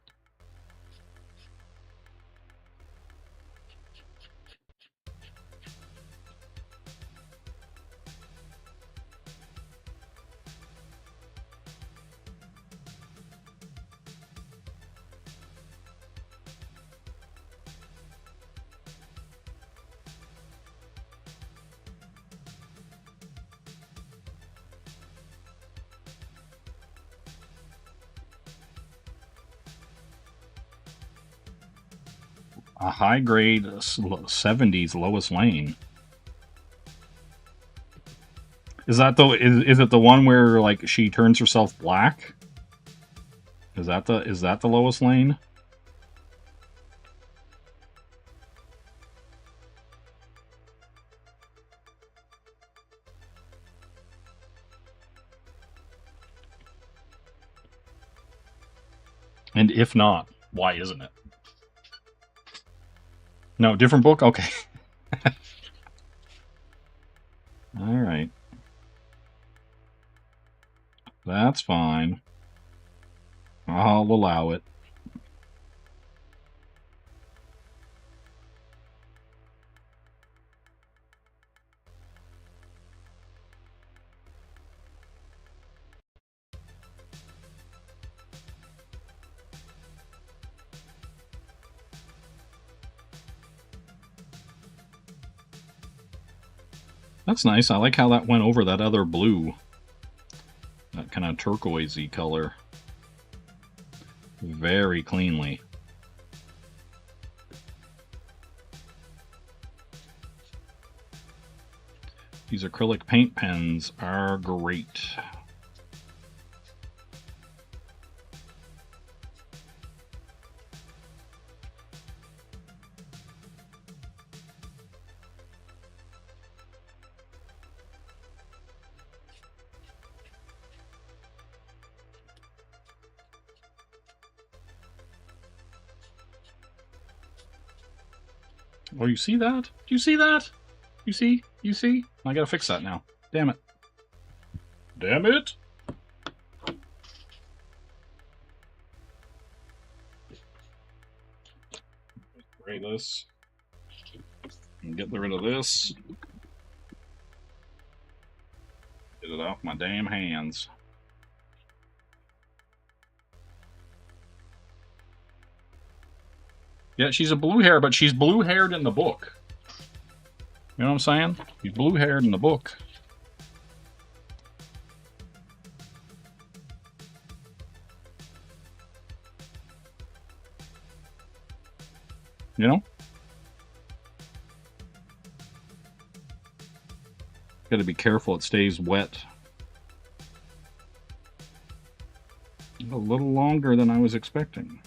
A high grade 70s Lois Lane. Is that the is it the one where like she turns herself black? Is that the Lois Lane? And if not, why isn't it? No, different book? Okay. Alright. That's fine. I'll allow it. That's nice. I like how that went over that other blue. That kind of turquoisey color. Very cleanly. These acrylic paint pens are great. Oh, you see that? Do you see that? You see? You see? I gotta fix that now. Damn it. Damn it! Spray this. And get rid of this. Get it off my damn hands. Yeah, she's a blue hair, but she's blue-haired in the book. You know what I'm saying? She's blue-haired in the book. You know? Gotta be careful it stays wet. A little longer than I was expecting.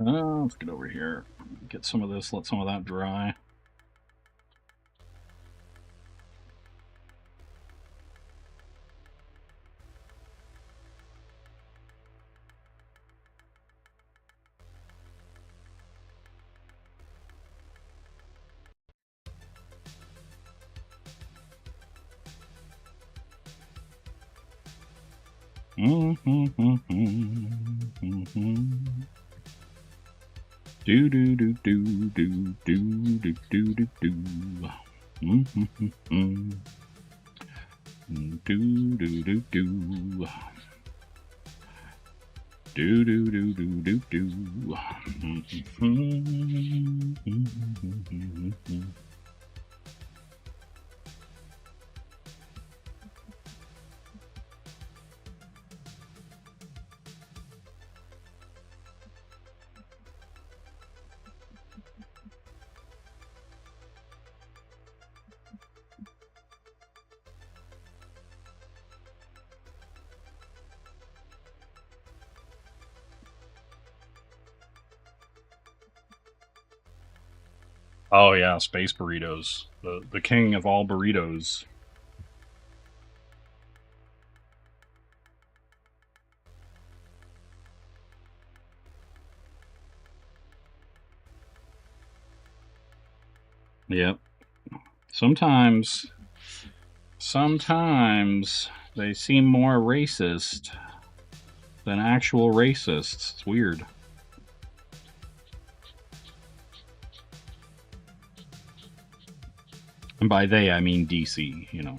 Let's get over here. Get some of this, let some of that dry. Do do do do do do do do do do. Do do do do. Do do do do do do. Oh yeah, space burritos. The king of all burritos. Yep. Sometimes they seem more racist than actual racists. It's weird. And by they, I mean DC, you know.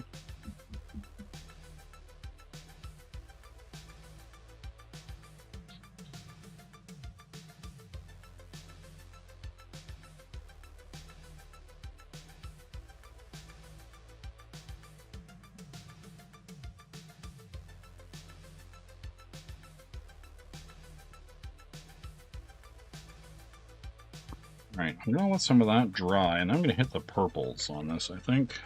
Right, I'm gonna let some of that dry, and I'm gonna hit the purples on this, I think.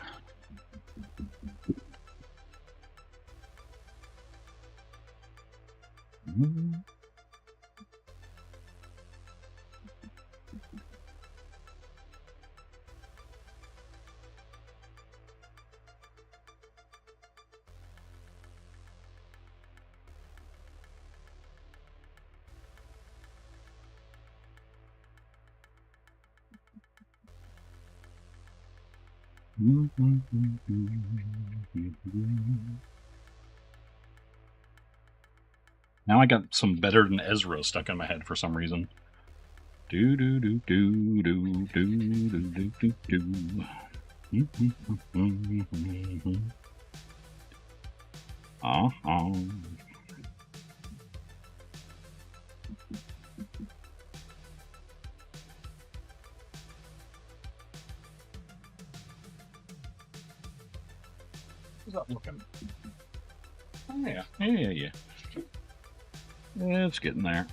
Now I got some better than Ezra stuck in my head for some reason. Do do do do do do do do do. How's that looking? Oh yeah, yeah. It's getting there.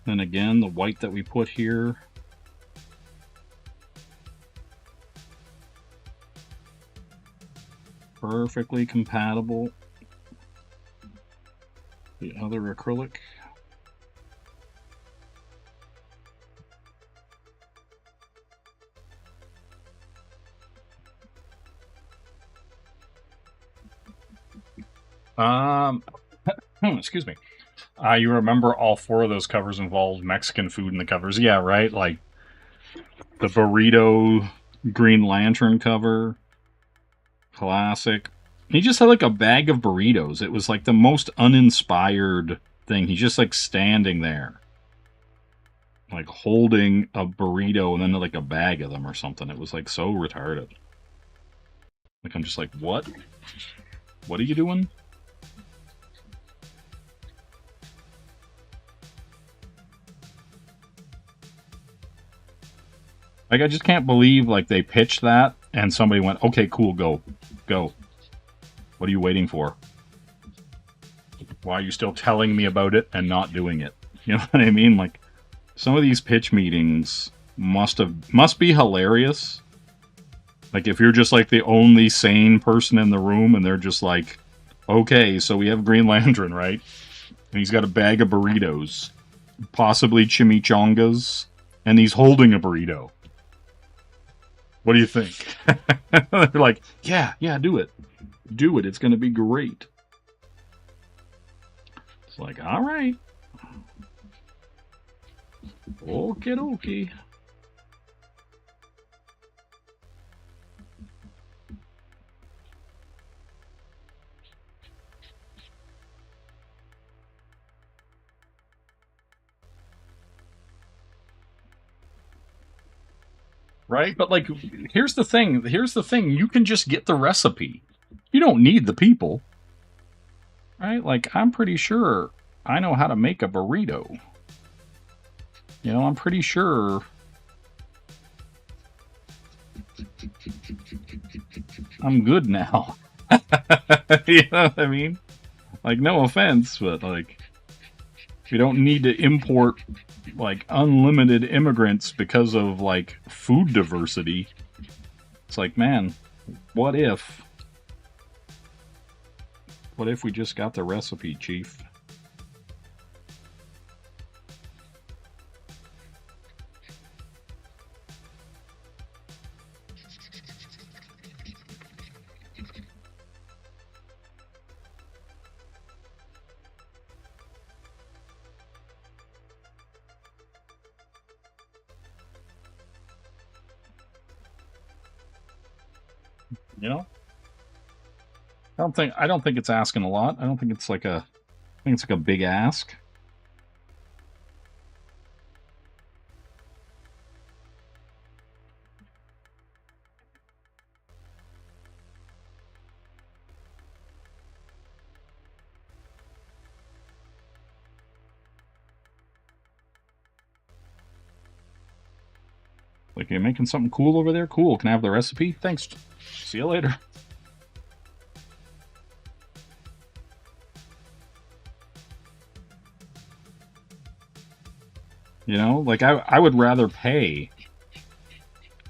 Then again, the white that we put here. Perfectly compatible. The other acrylic. Excuse me. You remember all four of those covers involved Mexican food in the covers? Yeah, right? Like the burrito Green Lantern cover. Classic. He just had like a bag of burritos. It was like the most uninspired thing. He's just like standing there. Like holding a burrito and then like a bag of them or something. It was like so retarded. Like I'm just like, what? What are you doing? Like, I just can't believe, like, they pitched that, and somebody went, okay, cool, go. Go. What are you waiting for? Why are you still telling me about it and not doing it? You know what I mean? Like, some of these pitch meetings must be hilarious. Like, if you're just, like, the only sane person in the room, and they're just like, okay, so we have Green Lantern, right? And he's got a bag of burritos, possibly chimichangas, and he's holding a burrito. What do you think? They're like, yeah, do it. Do it. It's going to be great. It's like, all right. Okie dokie. Right? But, like, here's the thing. You can just get the recipe. You don't need the people. Right? Like, I'm pretty sure I know how to make a burrito. You know, I'm pretty sure I'm good now. You know what I mean? Like, no offense, but, like, you don't need to import, like, unlimited immigrants because of, like, food diversity. It's like, man, what if we just got the recipe, Chief? You know? I don't think it's asking a lot. I think it's like a big ask. Like, you're making something cool over there? Cool. Can I have the recipe? Thanks. See you later. You know, like, I would rather pay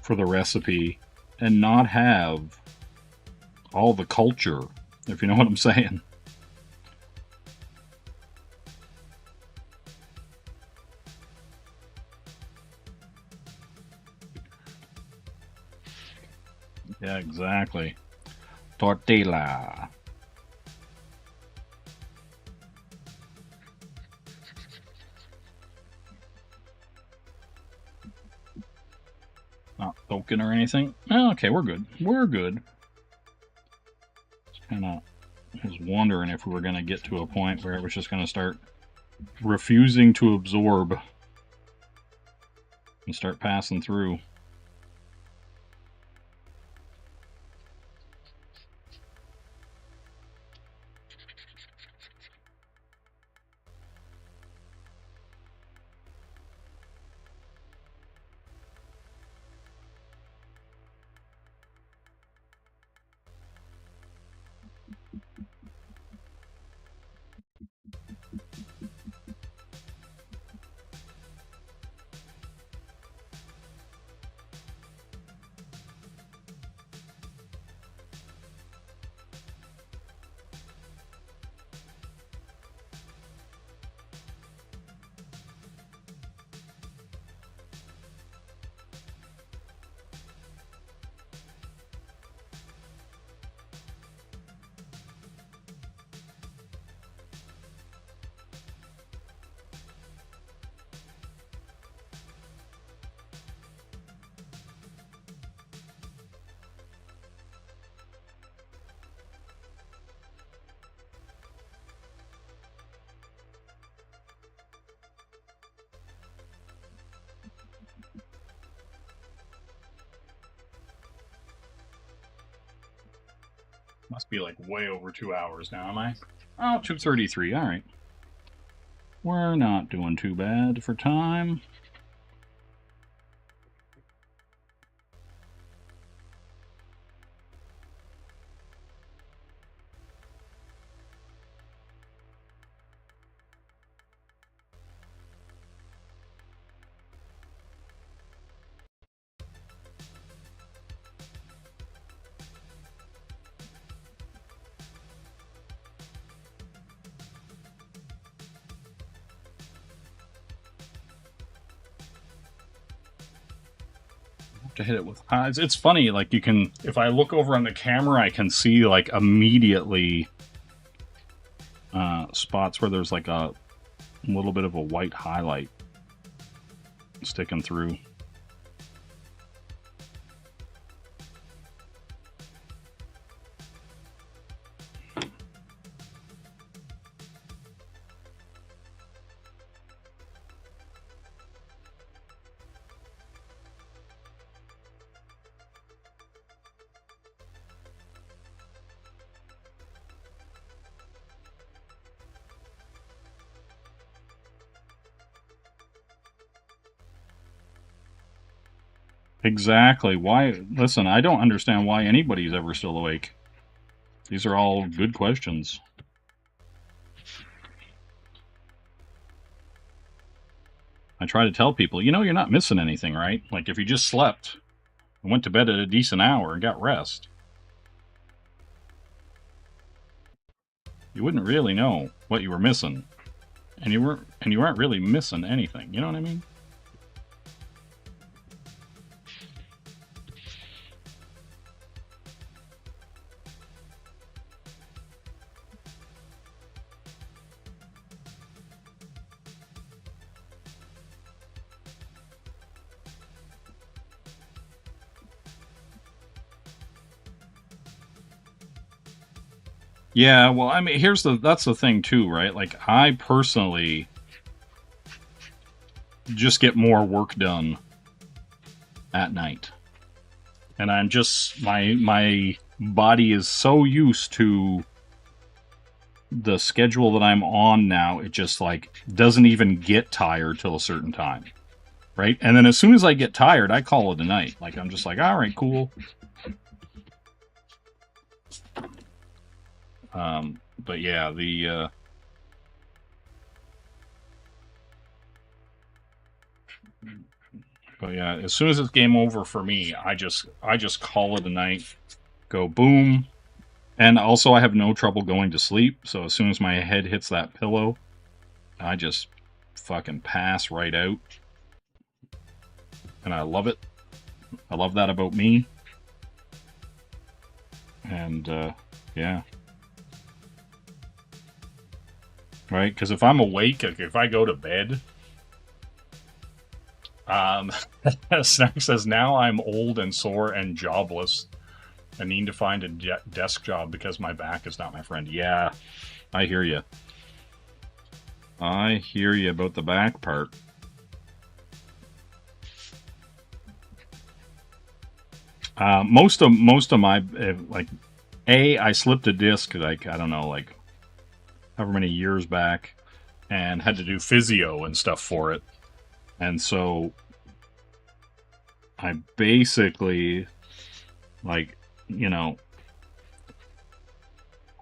for the recipe and not have all the culture, if you know what I'm saying. Yeah, exactly. Tortilla. Not token or anything. Oh, okay, we're good. We're good. Just kind of was wondering if we were going to get to a point where it was just going to start refusing to absorb and start passing through. Must be like way over 2 hours now, am I? Oh, 2:33. All right. We're not doing too bad for time. to hit it with. It's funny, like you can, if I look over on the camera, I can see like immediately spots where there's like a little bit of a white highlight sticking through. Exactly. Why? Listen, I don't understand why anybody's ever still awake. These are all good questions. I try to tell people, you know, you're not missing anything, right? Like if you just slept and went to bed at a decent hour and got rest, you wouldn't really know what you were missing. And you weren't really missing anything. You know what I mean? Yeah, well, I mean, that's the thing too, right? Like I personally just get more work done at night. And I'm just my body is so used to the schedule that I'm on now, it just like doesn't even get tired till a certain time. Right? And then as soon as I get tired, I call it a night. Like I'm just like, all right, cool. But yeah, but yeah, as soon as it's game over for me, I just call it a night. Go boom. And also I have no trouble going to sleep, so as soon as my head hits that pillow, I just fucking pass right out. And I love it. I love that about me. And yeah. Right? Because if I'm awake, if I go to bed, Snack says, now I'm old and sore and jobless. I need to find a desk job because my back is not my friend. Yeah, I hear you. I hear you about the back part. Most of my like, I slipped a disc like I don't know, like however many years back, and had to do physio and stuff for it, and so I basically, like, you know,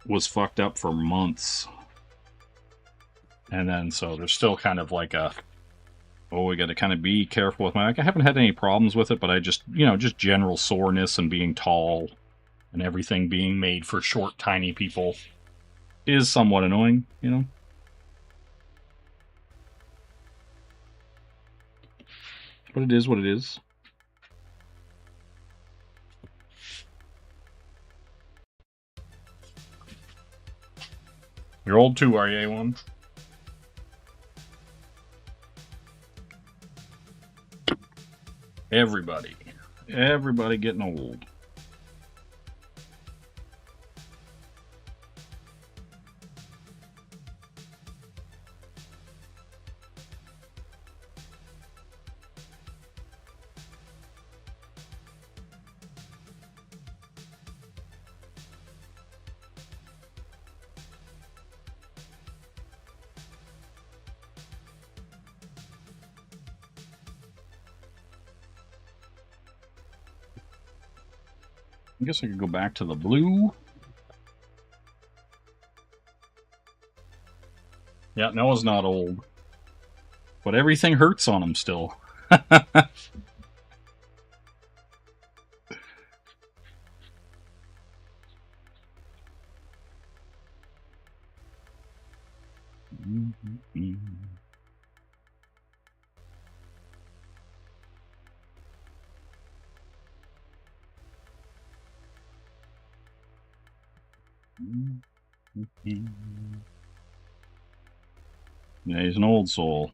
was fucked up for months. And then, so there's still kind of like a, oh, we got to kind of be careful with my, like, I haven't had any problems with it, but I just, you know, just general soreness and being tall and everything being made for short, tiny people is somewhat annoying, you know? But it is what it is. You're old too, are you, A1? Everybody getting old. I guess I could go back to the blue. Yeah, Noah's not old. But everything hurts on him still. Yeah, he's an old soul.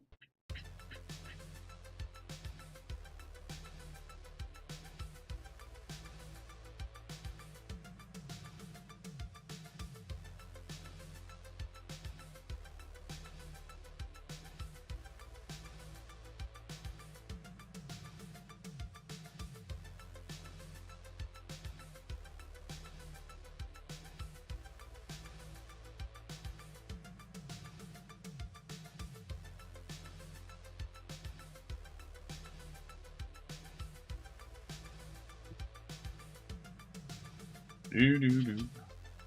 Do do do.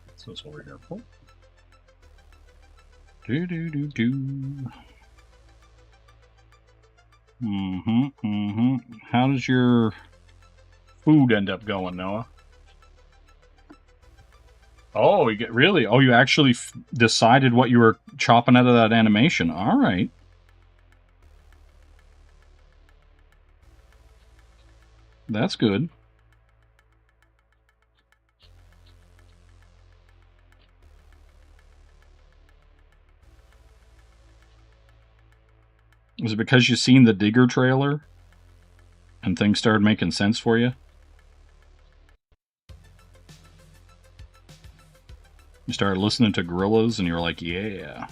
What's this over here for? Do do do do. How does your food end up going, Noah? Oh, you get really? Oh, you actually decided what you were chopping out of that animation. All right. That's good. Is it because you seen the Digger trailer and things started making sense for you? You started listening to Gorillaz and you were like, yeah.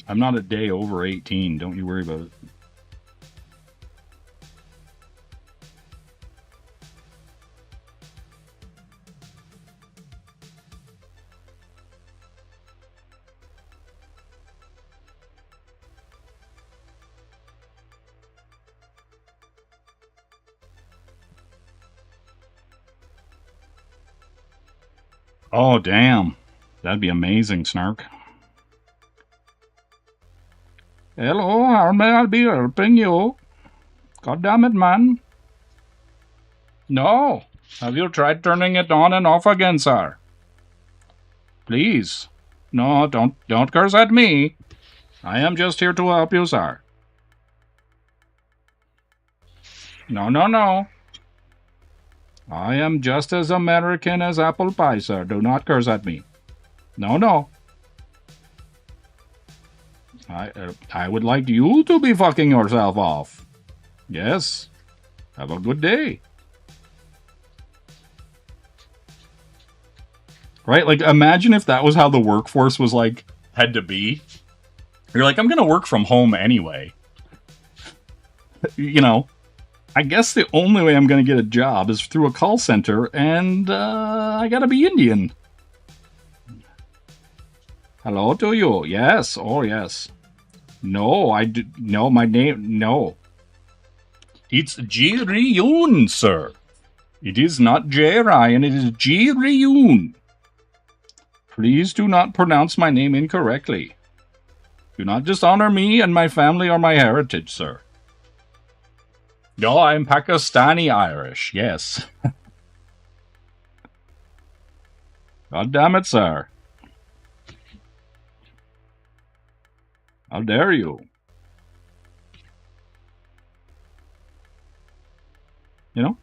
I'm not a day over 18. Don't you worry about it. Oh, damn. That'd be amazing, Snark. Hello, how may I be helping you? God damn it, man. No. Have you tried turning it on and off again, sir? Please. No, don't curse at me. I am just here to help you, sir. No, no, no. I am just as American as apple pie, sir. Do not curse at me. No, no. I would like you to be fucking yourself off. Yes. Have a good day. Right? Like, imagine if that was how the workforce was, like, had to be. You're like, I'm gonna work from home anyway. You know, I guess the only way I'm gonna get a job is through a call center, and, I gotta be Indian. Hello to you. Yes. Oh, yes. No, no, my name, no. It's G. Ryun, sir. It is not J. Ryan, it is G. Ryun. Please do not pronounce my name incorrectly. Do not dishonor me and my family or my heritage, sir. No, I'm Pakistani Irish, yes. God damn it, sir. How dare you? You know?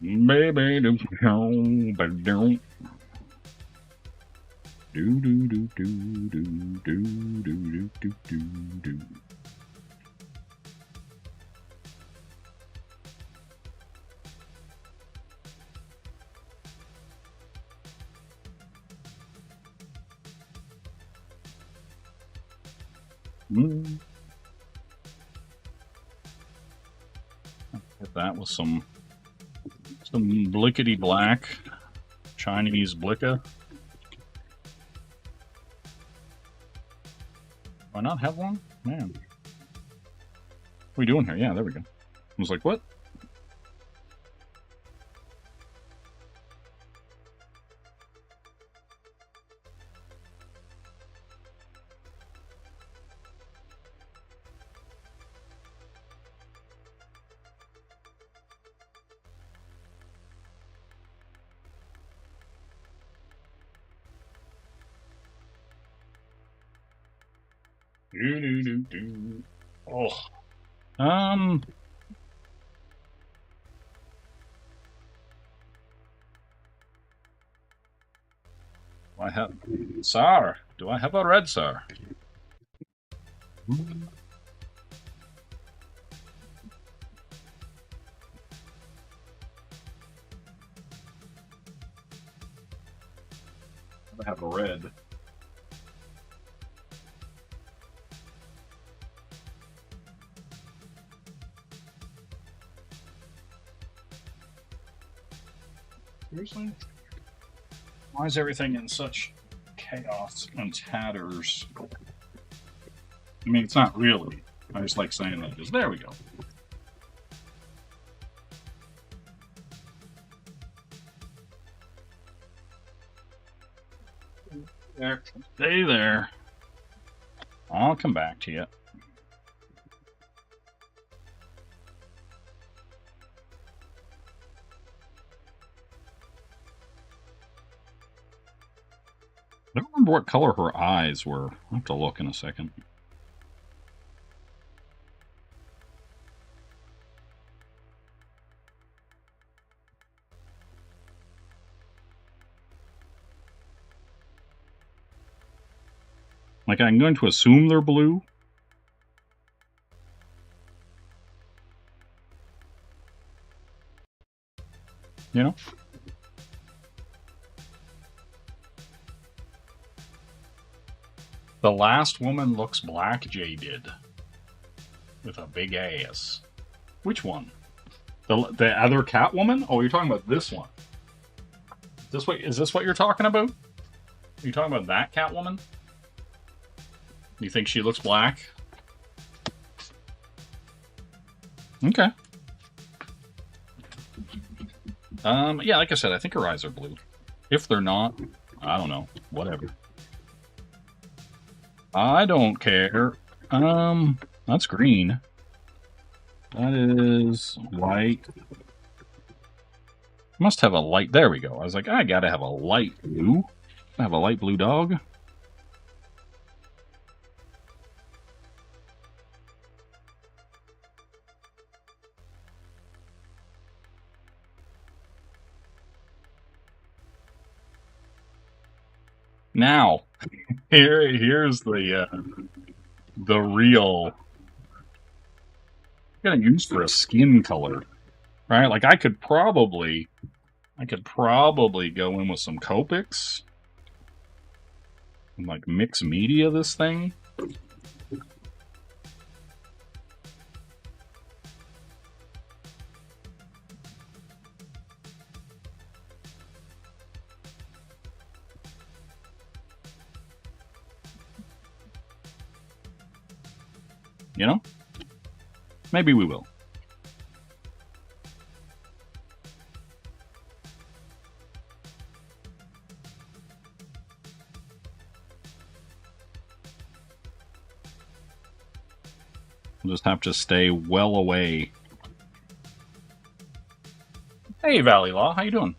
Baby, do do do do do do do do do do. Hit that with some blickety black Chinese blicka. Do I not have one? Man. What are we doing here? Yeah, there we go. I was like, what? Oh. I have... Sir, do I have a red, sir? I have a red. Seriously? Why is everything in such chaos and tatters? I mean, it's not really. I just like saying that. Just, there we go. There. Stay there. I'll come back to you. I don't remember what color her eyes were. I'll have to look in a second. Like, I'm going to assume they're blue. You know? The last woman looks black, Jay did. With a big ass. Which one? The other Catwoman? Oh, you're talking about this one. Is this what you're talking about? Are you talking about that Catwoman? You think she looks black? Okay. Yeah, like I said, I think her eyes are blue. If they're not, I don't know. Whatever. I don't care. That's green. That is white. Must have a light. There we go. I was like, I gotta have a light blue. I have a light blue dog. Now, here's the real. I'm gonna use for a skin color, right? Like I could probably go in with some Copics and like mix media this thing. You know? Maybe we will. We'll just have to stay well away. Hey, Valley Law, how you doing?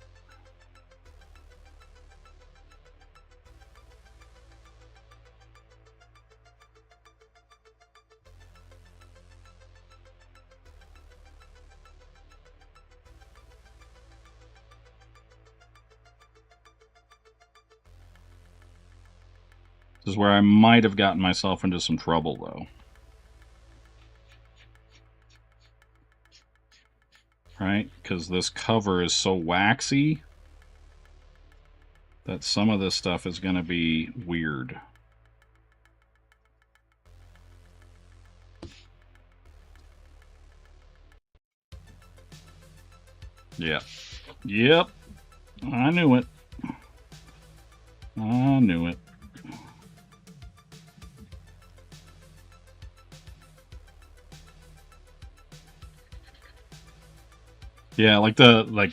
This is where I might have gotten myself into some trouble, though. Right? Because this cover is so waxy that some of this stuff is going to be weird. Yeah. Yep. I knew it. I knew it. Yeah, like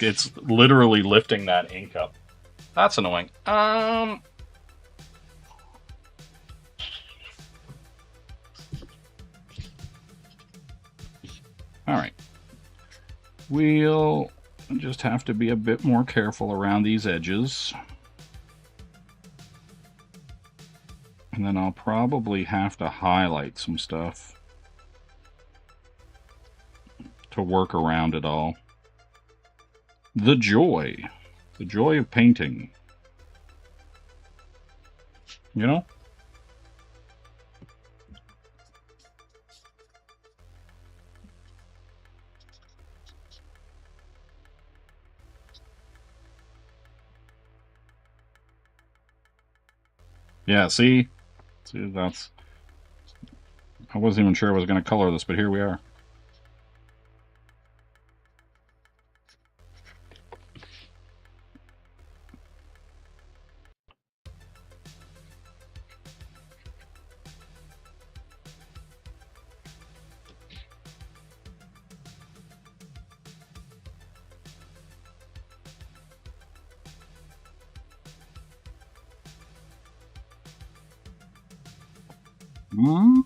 it's literally lifting that ink up. That's annoying. All right. We'll just have to be a bit more careful around these edges. And then I'll probably have to highlight some stuff to work around it all. The joy of painting. You know? Yeah, see, that's... I wasn't even sure I was going to color this, but here we are. Hmm?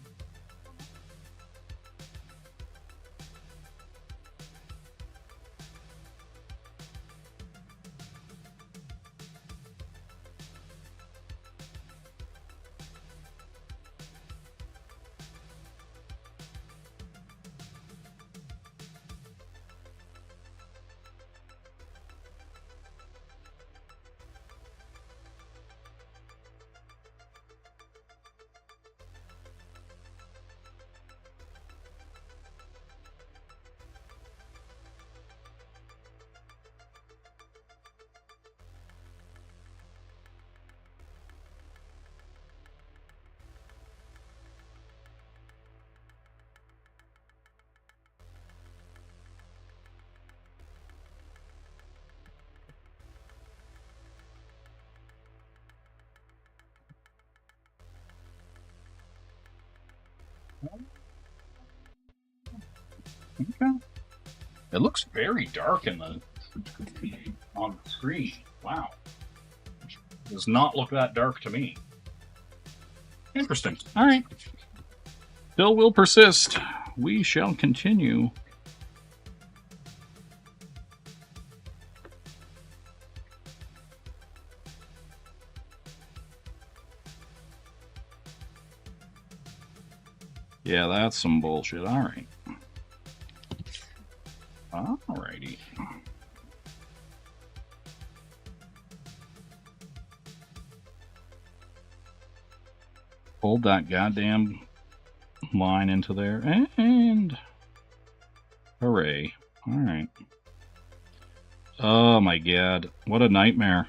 Okay. It looks very dark in the on the screen. Wow. Does not look that dark to me. Interesting. All right. Still will persist. We shall continue. Yeah, that's some bullshit. All right. Alrighty. Hold that goddamn line into there, and hooray. Alright. Oh my god. What a nightmare.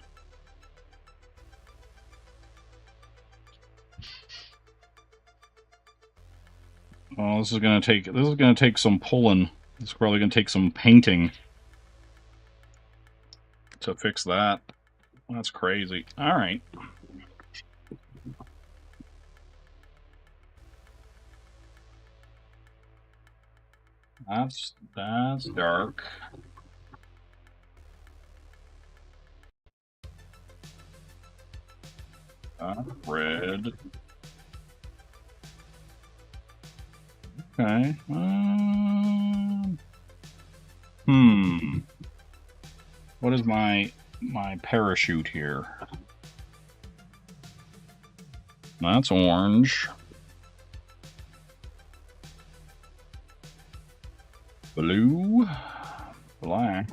Oh, this is gonna take some pulling. It's probably gonna take some painting to fix that. That's crazy. Alright. That's dark. Red. Okay. What is my parachute here? That's orange. Blue. Black.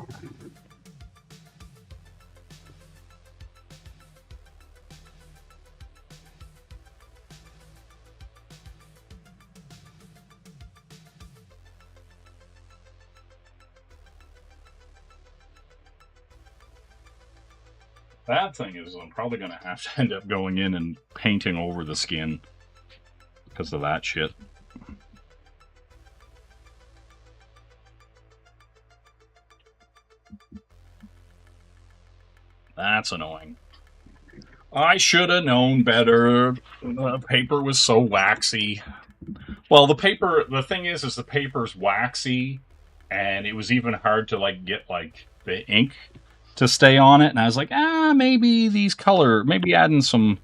Bad thing is I'm probably going to have to end up going in and painting over the skin because of that shit. That's annoying. I should have known better. The paper was so waxy. Well, the thing is the paper's waxy, and it was even hard to get the ink to stay on it, and I was like, maybe maybe adding some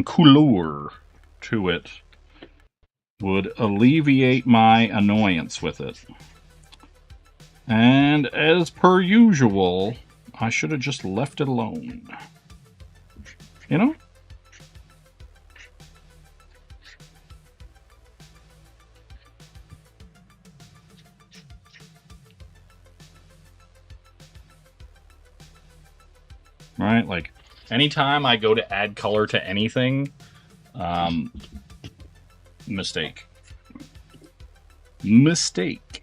couleur to it would alleviate my annoyance with it. And as per usual, I should have just left it alone. You know? right? Like, anytime I go to add color to anything, mistake. Mistake.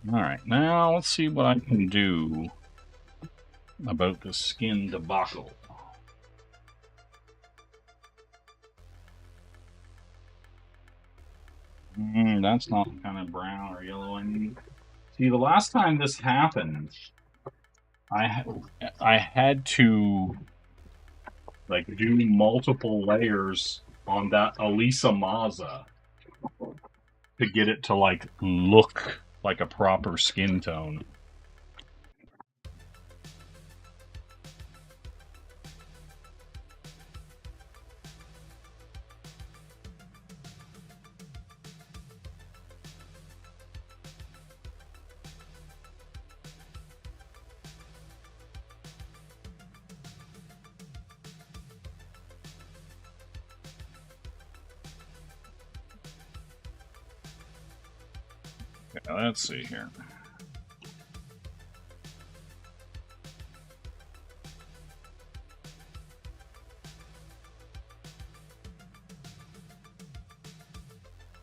Alright, now let's see what I can do about the skin debacle. That's not the kind of brown or yellow I need. See, the last time this happened, I had to like do multiple layers on that Elisa Maza to get it to like look like a proper skin tone. Okay, let's see here.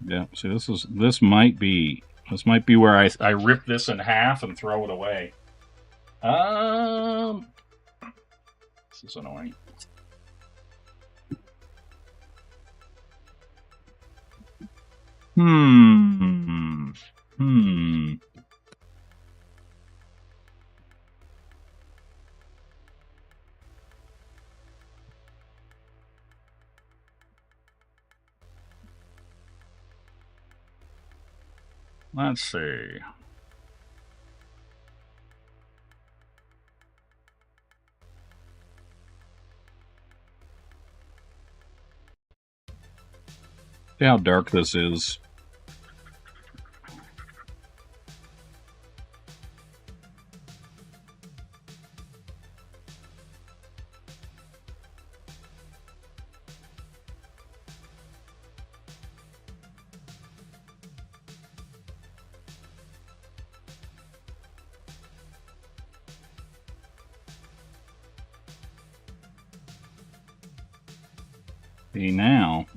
Yeah, see, this might be where I rip this in half and throw it away. This is annoying. Let's see. See how dark this is. See, now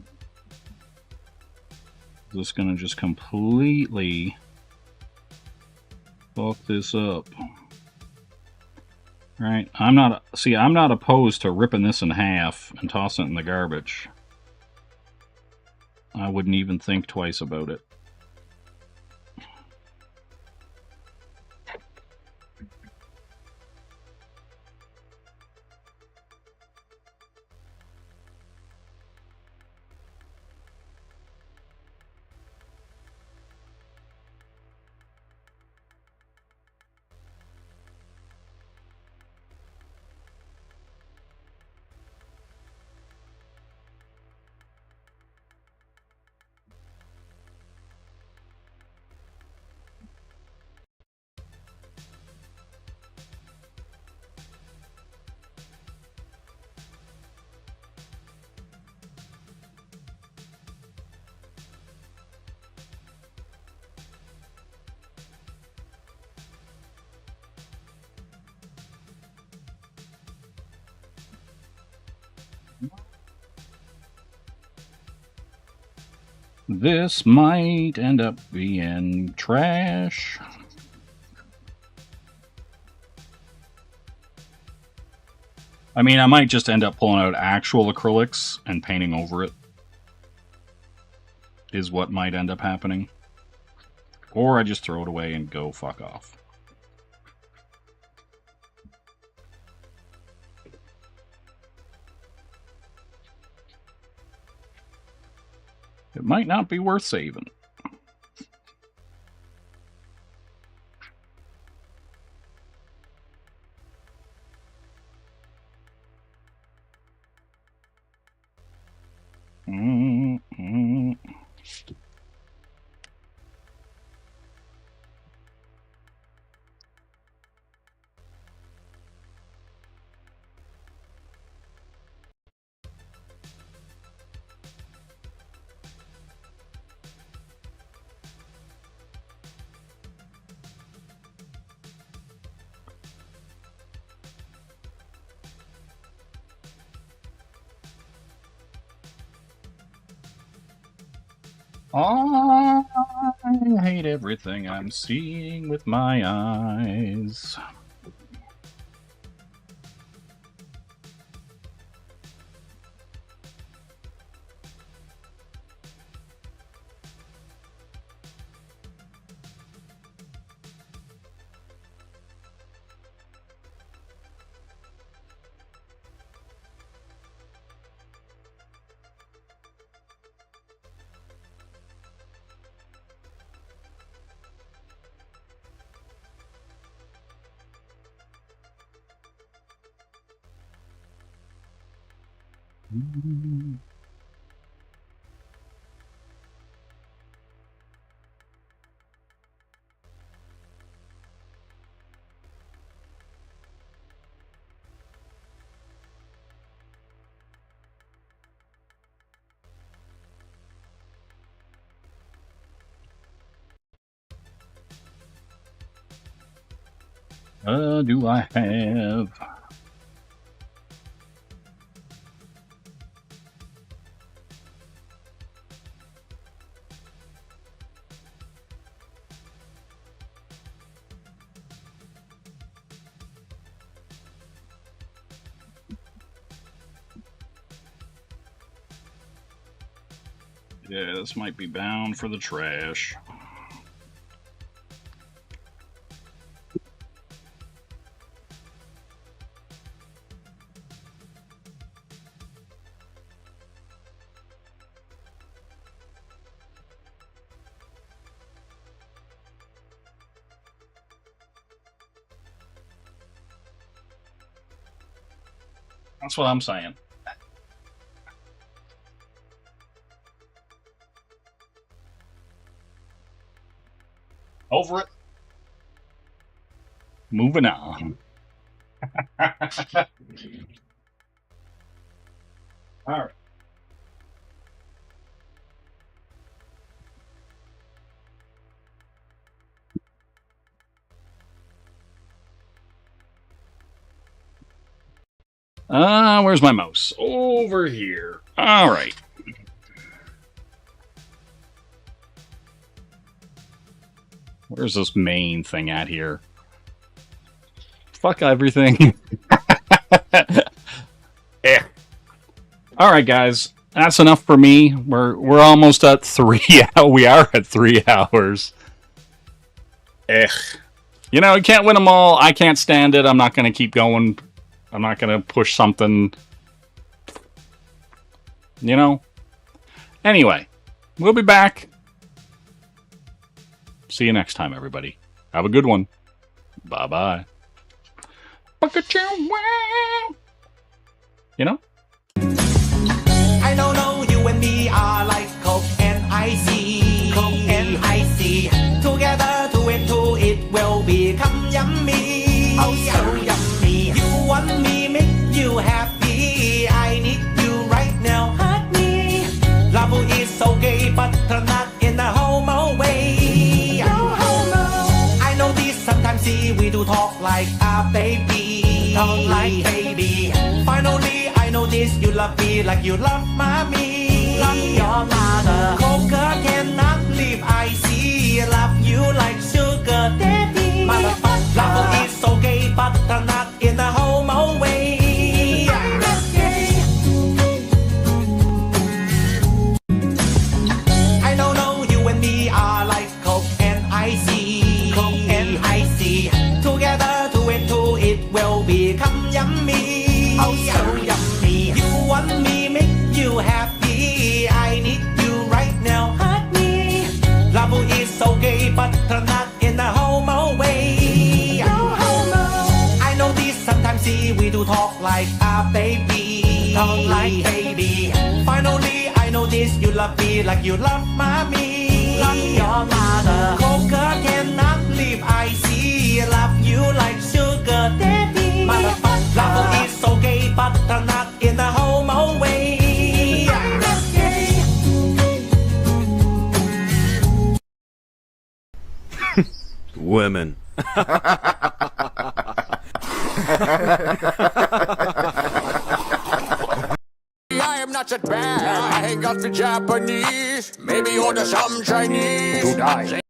this is gonna just completely fuck this up. Right? I'm not opposed to ripping this in half and tossing it in the garbage. I wouldn't even think twice about it. This might end up being trash. I mean, I might just end up pulling out actual acrylics and painting over it. Is what might end up happening. Or I just throw it away and go fuck off. It might not be worth saving. I hate everything I'm seeing with my eyes. Do I have? Yeah, this might be bound for the trash. That's what I'm saying. Over it. Moving on. All right. Where's my mouse? Over here. All right. Where's this main thing at here? Fuck everything. Eh. All right, guys. That's enough for me. We're almost at 3. We are at 3 hours. You know, you can't win them all. I can't stand it. I'm not going to keep going. I'm not going to push something. You know? Anyway, we'll be back. See you next time, everybody. Have a good one. Bye-bye. You know? I don't know, you and me are like Coke and icy. Coke and icy. Together, two and two, it will become yummy. Oh, so yummy. You want me, make you happy. I need you right now. Hurt me. Love is so gay, but not in a homo way. No homo. I know this sometimes, see, we do talk like a baby. Talk like baby. Finally, I know this, you love me like you love mommy. Love your mother. Coca cannot live, I see. Love you like sugar daddy. Motherfucker. Love is so gay, but not in a homo way. I don't know, you and me are like Coke and icy. Coke and icy. Together, two and two, it will become yummy. Oh, so yummy. You want me, make you happy. I need you right now. Hurt me. Love is so gay, but not in a homo way. No homo. I know this sometimes, see, we do talk like a baby. Talk like baby. Finally, I know this, you love me like you love mommy. Love your mother. Coca cannot live, I see. Love you like sugar daddy. Motherfucker. Love is so gay, but not in a homo way. Women. I am not your dad. I ain't got the Japanese. Maybe order some Chinese to die.